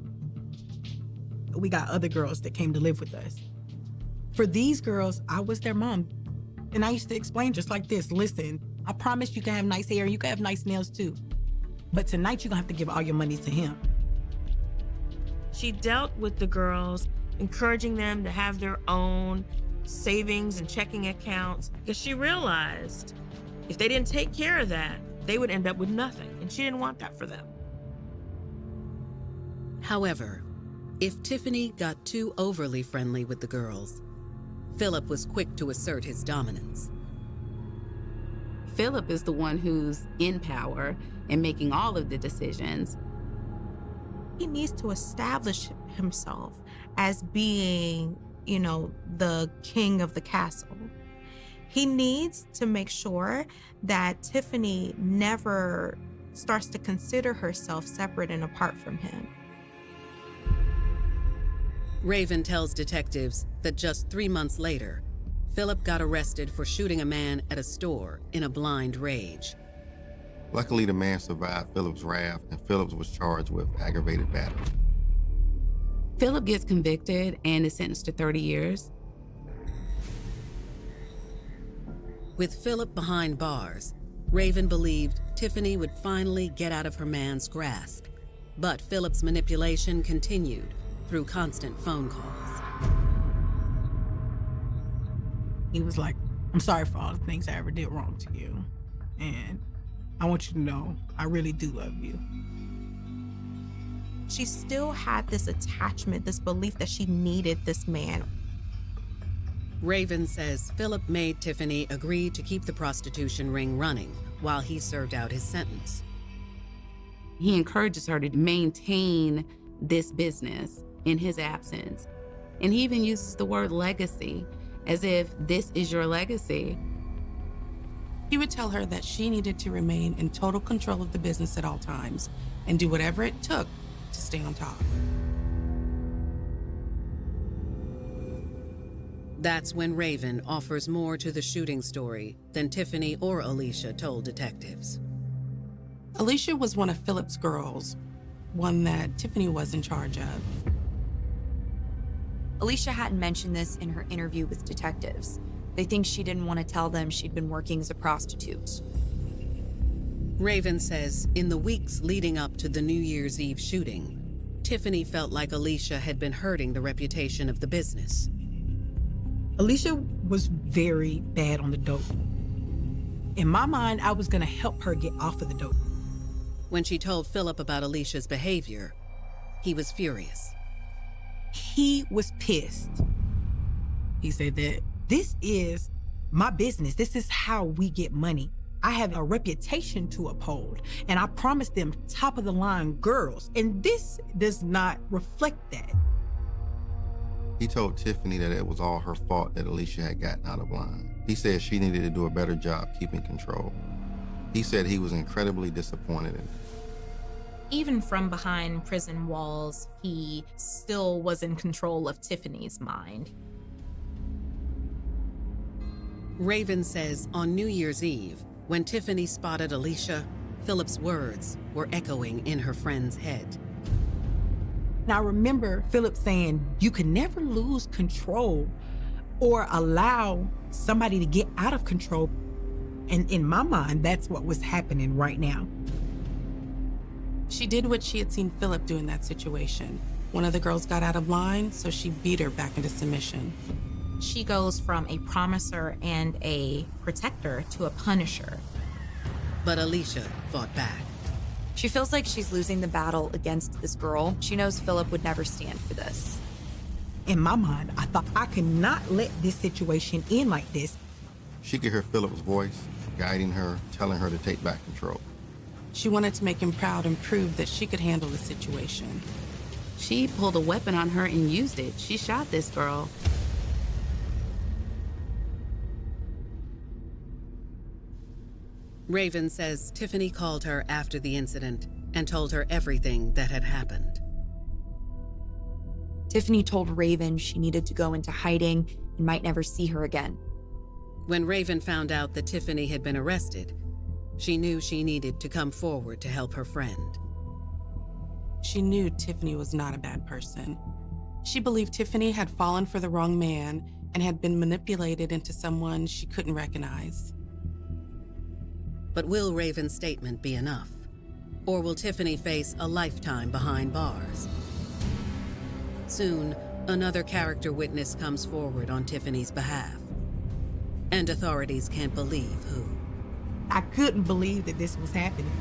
We got other girls that came to live with us. For these girls, I was their mom. And I used to explain just like this, listen, I promise you can have nice hair and you can have nice nails too. But tonight you're gonna have to give all your money to him. She dealt with the girls, encouraging them to have their own savings and checking accounts, because she realized if they didn't take care of that, they would end up with nothing, and she didn't want that for them. However, if Tiffany got too overly friendly with the girls, Philip was quick to assert his dominance. Philip is the one who's in power and making all of the decisions. He needs to establish himself as being, the king of the castle. He needs to make sure that Tiffany never starts to consider herself separate and apart from him. Raven tells detectives that just 3 months later, Philip got arrested for shooting a man at a store in a blind rage. Luckily, the man survived Philip's wrath, and Phillips was charged with aggravated battery. Philip gets convicted and is sentenced to 30 years. With Philip behind bars, Raven believed Tiffany would finally get out of her man's grasp. But Philip's manipulation continued through constant phone calls. He was like, I'm sorry for all the things I ever did wrong to you. And I want you to know, I really do love you. She still had this attachment, this belief that she needed this man. Raven says Philip made Tiffany agree to keep the prostitution ring running while he served out his sentence. He encourages her to maintain this business in his absence. And he even uses the word legacy, as if this is your legacy. He would tell her that she needed to remain in total control of the business at all times and do whatever it took to stay on top. That's when Raven offers more to the shooting story than Tiffany or Alicia told detectives. Alicia was one of Philip's girls, one that Tiffany was in charge of. Alicia hadn't mentioned this in her interview with detectives. They think she didn't want to tell them she'd been working as a prostitute. Raven says in the weeks leading up to the New Year's Eve shooting, Tiffany felt like Alicia had been hurting the reputation of the business. Alicia was very bad on the dope. In my mind, I was gonna help her get off of the dope. When she told Philip about Alicia's behavior, he was furious. He was pissed. He said that this is my business. This is how we get money. I have a reputation to uphold, and I promised them top of the line girls, and this does not reflect that. He told Tiffany that it was all her fault that Alicia had gotten out of line. He said she needed to do a better job keeping control. He said he was incredibly disappointed in her. Even from behind prison walls, he still was in control of Tiffany's mind. Raven says on New Year's Eve, when Tiffany spotted Alicia, Philip's words were echoing in her friend's head. Now, I remember Philip saying, you can never lose control or allow somebody to get out of control. And in my mind, that's what was happening right now. She did what she had seen Philip do in that situation. One of the girls got out of line, so she beat her back into submission. She goes from a promiser and a protector to a punisher. But Alicia fought back. She feels like she's losing the battle against this girl. She knows Philip would never stand for this. In my mind, I thought I could not let this situation end like this. She could hear Philip's voice, guiding her, telling her to take back control. She wanted to make him proud and prove that she could handle the situation. She pulled a weapon on her and used it. She shot this girl. Raven says Tiffany called her after the incident and told her everything that had happened. Tiffany told Raven she needed to go into hiding and might never see her again. When Raven found out that Tiffany had been arrested, she knew she needed to come forward to help her friend. She knew Tiffany was not a bad person. She believed Tiffany had fallen for the wrong man and had been manipulated into someone she couldn't recognize. But will Raven's statement be enough? Or will Tiffany face a lifetime behind bars? Soon, another character witness comes forward on Tiffany's behalf. And authorities can't believe who. I couldn't believe that this was happening.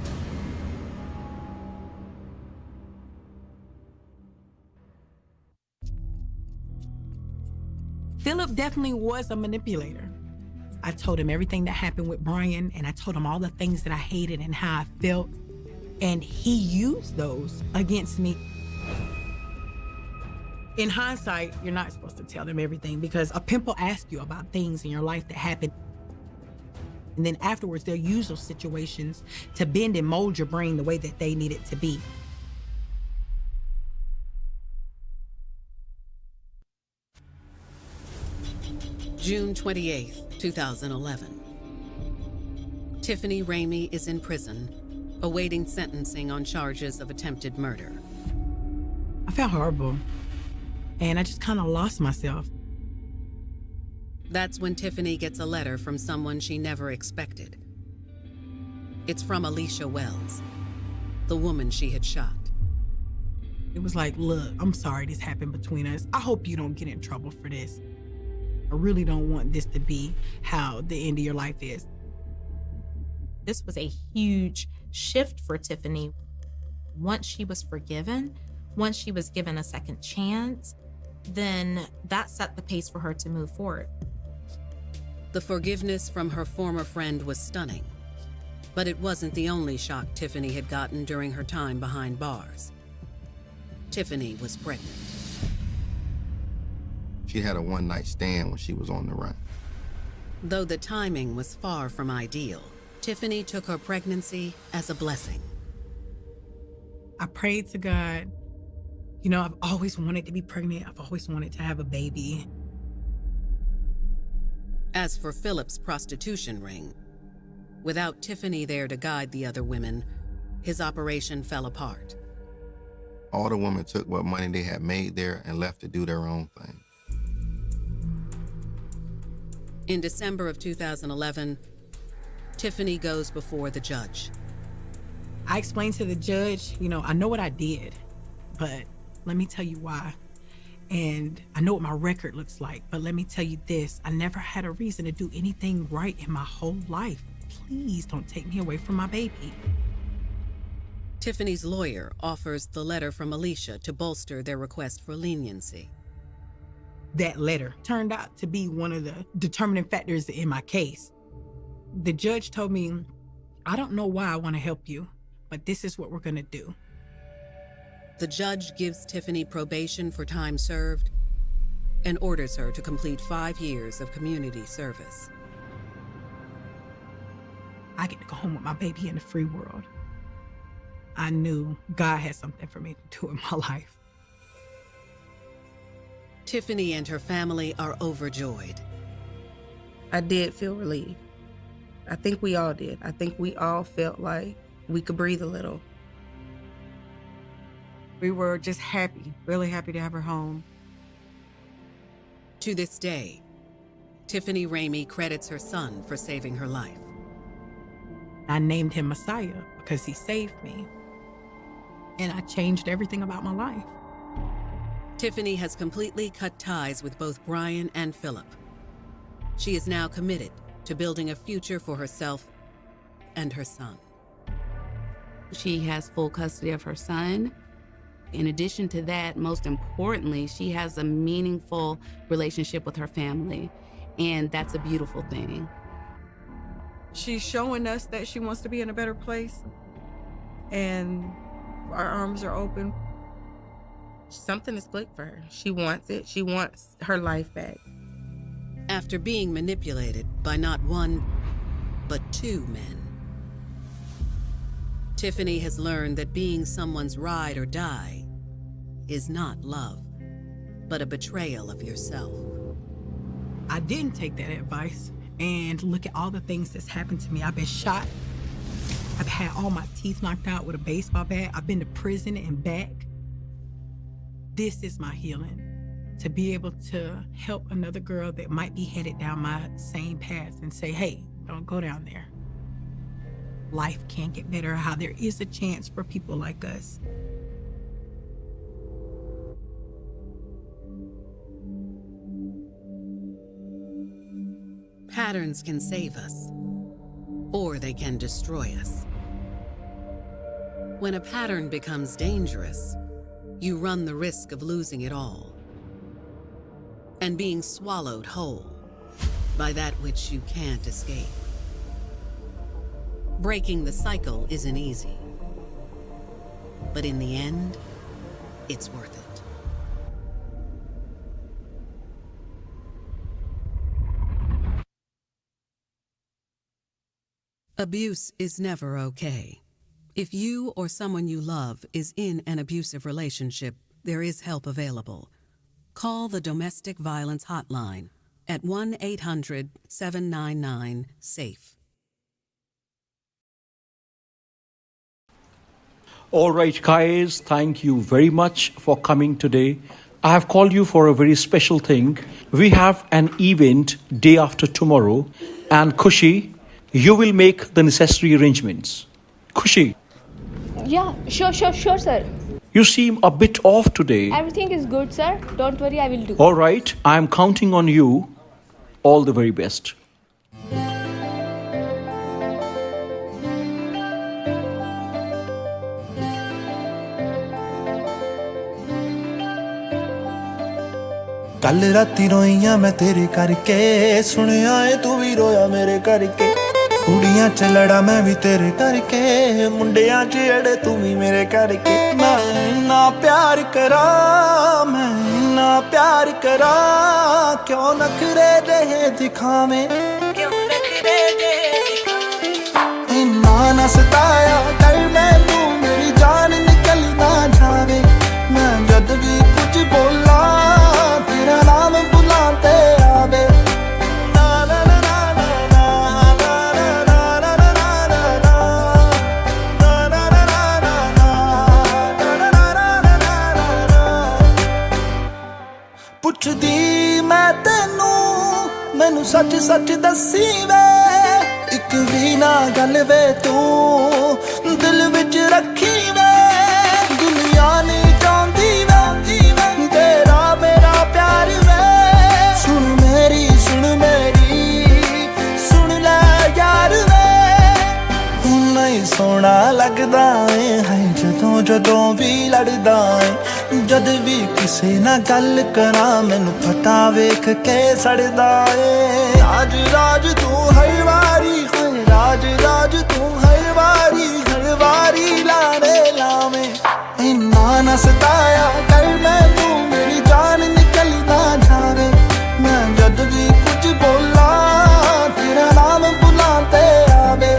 Philip definitely was a manipulator. I told him everything that happened with Brian, and I told him all the things that I hated and how I felt, and he used those against me. In hindsight, you're not supposed to tell them everything because a pimp will ask you about things in your life that happened. And then afterwards, they'll use those situations to bend and mold your brain the way that they need it to be. June 28, 2011. Tiffany Ramey is in prison, awaiting sentencing on charges of attempted murder. I felt horrible, and I just kind of lost myself. That's when Tiffany gets a letter from someone she never expected. It's from Alicia Wells, the woman she had shot. It was like, look, I'm sorry this happened between us. I hope you don't get in trouble for this. I really don't want this to be how the end of your life is. This was a huge shift for Tiffany. Once she was forgiven, once she was given a second chance, then that set the pace for her to move forward. The forgiveness from her former friend was stunning, but it wasn't the only shock Tiffany had gotten during her time behind bars. Tiffany was pregnant. She had a one-night stand when she was on the run. Though the timing was far from ideal, Tiffany took her pregnancy as a blessing. I prayed to God. You know, I've always wanted to be pregnant. I've always wanted to have a baby. As for Philip's prostitution ring, without Tiffany there to guide the other women, his operation fell apart. All the women took what money they had made there and left to do their own thing. In December of 2011, Tiffany goes before the judge. I explained to the judge, you know, I know what I did, but let me tell you why. And I know what my record looks like, but let me tell you this, I never had a reason to do anything right in my whole life. Please don't take me away from my baby. Tiffany's lawyer offers the letter from Alicia to bolster their request for leniency. That letter turned out to be one of the determining factors in my case. The judge told me, I don't know why I want to help you, but this is what we're going to do. The judge gives Tiffany probation for time served and orders her to complete 5 years of community service. I get to go home with my baby in the free world. I knew God had something for me to do in my life. Tiffany and her family are overjoyed. I did feel relieved. I think we all did. I think we all felt like we could breathe a little. We were just happy, really happy to have her home. To this day, Tiffany Ramey credits her son for saving her life. I named him Messiah because he saved me. And I changed everything about my life. Tiffany has completely cut ties with both Brian and Philip. She is now committed to building a future for herself and her son. She has full custody of her son. In addition to that, most importantly, she has a meaningful relationship with her family, and that's a beautiful thing. She's showing us that she wants to be in a better place, and our arms are open. Something is clicked for her. She wants it. She wants her life back. After being manipulated by not one, but 2 men, Tiffany has learned that being someone's ride or die is not love, but a betrayal of yourself. I didn't take that advice, and look at all the things that's happened to me. I've been shot. I've had all my teeth knocked out with a baseball bat. I've been to prison and back. This is my healing, to be able to help another girl that might be headed down my same path and say, hey, don't go down there. life can get better, how there is a chance for people like us. Patterns can save us, or they can destroy us. When a pattern becomes dangerous, you run the risk of losing it all and being swallowed whole by that which you can't escape. Breaking the cycle isn't easy, but in the end, it's worth it. Abuse is never okay. If you or someone you love is in an abusive relationship, there is help available. Call the Domestic Violence Hotline at 1-800-799-SAFE. All right, guys, thank you very much for coming today. I have called you for a very special thing. We have an event day after tomorrow, and Khushi, you will make the necessary arrangements. Khushi. Yeah, sure, sir. You seem a bit off today. Everything is good, sir. Don't worry, I will do. All right, I am counting on you. All the very best. ਕੱਲ ਰਾਤੀ ਰੋਈਆਂ ਮੈਂ ਤੇਰੇ ਕਰਕੇ ਸੁਣਿਆ ਏ ਤੂੰ ਵੀ ਰੋਇਆ ਮੇਰੇ ਕਰਕੇ ਕੁੜੀਆਂ ਚ ਲੜਾ ਮੈਂ ਵੀ ਤੇਰੇ ਕਰਕੇ ਮੁੰਡਿਆਂ ਚ ਅੜੇ ਤੂੰ ਵੀ ਮੇਰੇ ਕਰਕੇ ਮੈਂ ਨਾ ਪਿਆਰ ਕਰਾਂ ਮੈਂ ਨਾ ਪਿਆਰ ਕਰਾਂ ਕਿਉਂ ਨਖਰੇ ਜਿਹੇ ਦਿਖਾਵੇਂ ਇੰਨਾ ਨਾ ਸਤਾਇਆ ਕਰ ਮੈਨੂੰ ਮੇਰੀ ਜਾਨ ਨਿਕਲ ਨਾ ਜਾਵੇ ਮੈਂ ਜਦ ਵੀ ਕੁਝ ਬੋਲਾਂ तेरा नाम बुलाते आवे ना ना ना ना ना ना ना ना ना ना ना ना ਪੁੱਛਦੀ ਮੈਂ ਤੈਨੂੰ ਮੈਨੂੰ ਸੱਚ ਸੱਚ ਦੱਸੀ ਵੇ ਇੱਕ ਵੀ ਨਾ ਗੱਲ ਵੇ ਤੂੰ ਦਿਲ ਵਿੱਚ ਰੱਖੀ ਵੇ ਦੁਨੀਆ ਨਹੀਂ ਚਾਹੁੰਦੀ ਵੇ ਤੇਰਾ ਮੇਰਾ ਪਿਆਰ ਵੇ ਸੁਣ ਮੇਰੀ ਸੁਣ ਲੈ ਯਾਰ ਵੇ ਹੁਣ ਨਹੀਂ ਸੋਹਣਾ ਲੱਗਦਾ ਏ ਹੈ ਜਦੋਂ ਵੀ ਲੜਦਾ ਏ ਜਦ ਵੀ ਕਿਸੇ ਨਾਲ ਗੱਲ ਕਰਾਂ ਮੈਨੂੰ ਪਤਾ ਵੇਖ ਕੇ ਸੜਦਾ ਏ ਰਾਜ ਤੂੰ ਹਰ ਵਾਰੀ ਹੋਏ ਰਾਜ ਤੂੰ ਹਰ ਵਾਰੀ ਲਾਰੇ ਲਾਵੇਂ ਇੰਨਾ ਨਾ ਸਤਾਇਆ ਕਰ ਮੈਨੂੰ ਮੇਰੀ ਜਾਨ ਨਿਕਲ ਨਾ ਜਾਵੇ ਮੈਂ ਜਦ ਵੀ ਕੁਝ ਬੋਲਾਂ ਤੇਰਾ ਨਾਮ ਬੁਲਾਤੇ ਆਵੇ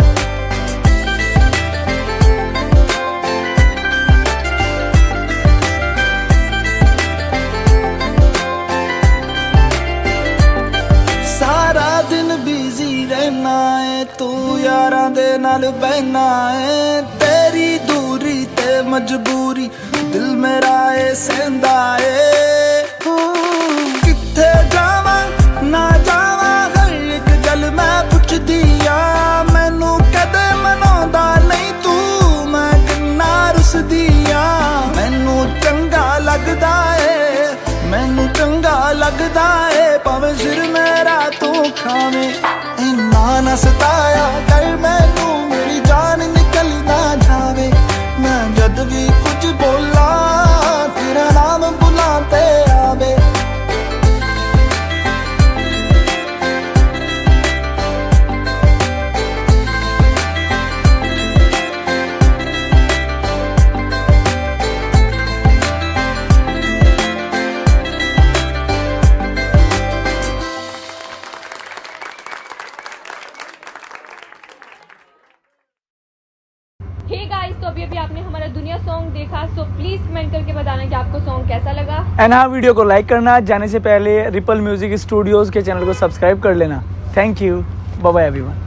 ਸਾਰਾ ਦਿਨ ਬਿਜ਼ੀ ਰਹਿਣਾ ਏ ਤੂੰ ਯਾਰਾਂ ਦੇ ਨਾਲ ਬਹਿਣਾ ਏ ਤੇਰੀ ਦੂਰੀ ਤੇ ਮਜਬੂਰੀ ਦਿਲ ਮੇਰਾ ਏ ਸਹਿੰਦਾ ਏ ਕਿੱਥੇ ਜਾਵਾਂ ਨਾ ਜਾਵਾਂ ਹਰ ਇੱਕ ਗੱਲ ਮੈਂ ਪੁੱਛਦੀ ਆ ਮੈਨੂੰ ਕਦੇ ਮਨਾਉਂਦਾ ਨਹੀਂ ਤੂੰ ਮੈਂ ਕਿੰਨਾ ਰੁੱਸਦੀ ਆ ਮੈਨੂੰ ਚੰਗਾ ਲੱਗਦਾ ਏ ਭਾਵੇਂ ਸਿਰ ਮੇਰਾ ਤੂੰ ਖਾਵੇਂ ਇੰਨਾ ਨਾ ਸਤਾਇਆ ਕਰ ਮੈਨੂੰ ਮੇਰੀ ਜਾਨ ਨਿਕਲ ਨਾ ਜਾਵੇ ਮੈਂ ਜਦ ਵੀ ਕੁਝ ਬੋਲਾਂ ਤੇਰਾ ਨਾਮ ਬੁਲਾਤੇ ਆਵੇ तो अभी आपने हमारा दुनिया सॉन्ग देखा, सो प्लीज कमेंट करके बताना कि आपको सॉन्ग कैसा लगा। एंड हाँ, वीडियो को लाइक करना, जाने से पहले रिपल म्यूजिक स्टूडियोज के चैनल को सब्सक्राइब कर लेना। Thank you, bye bye everyone.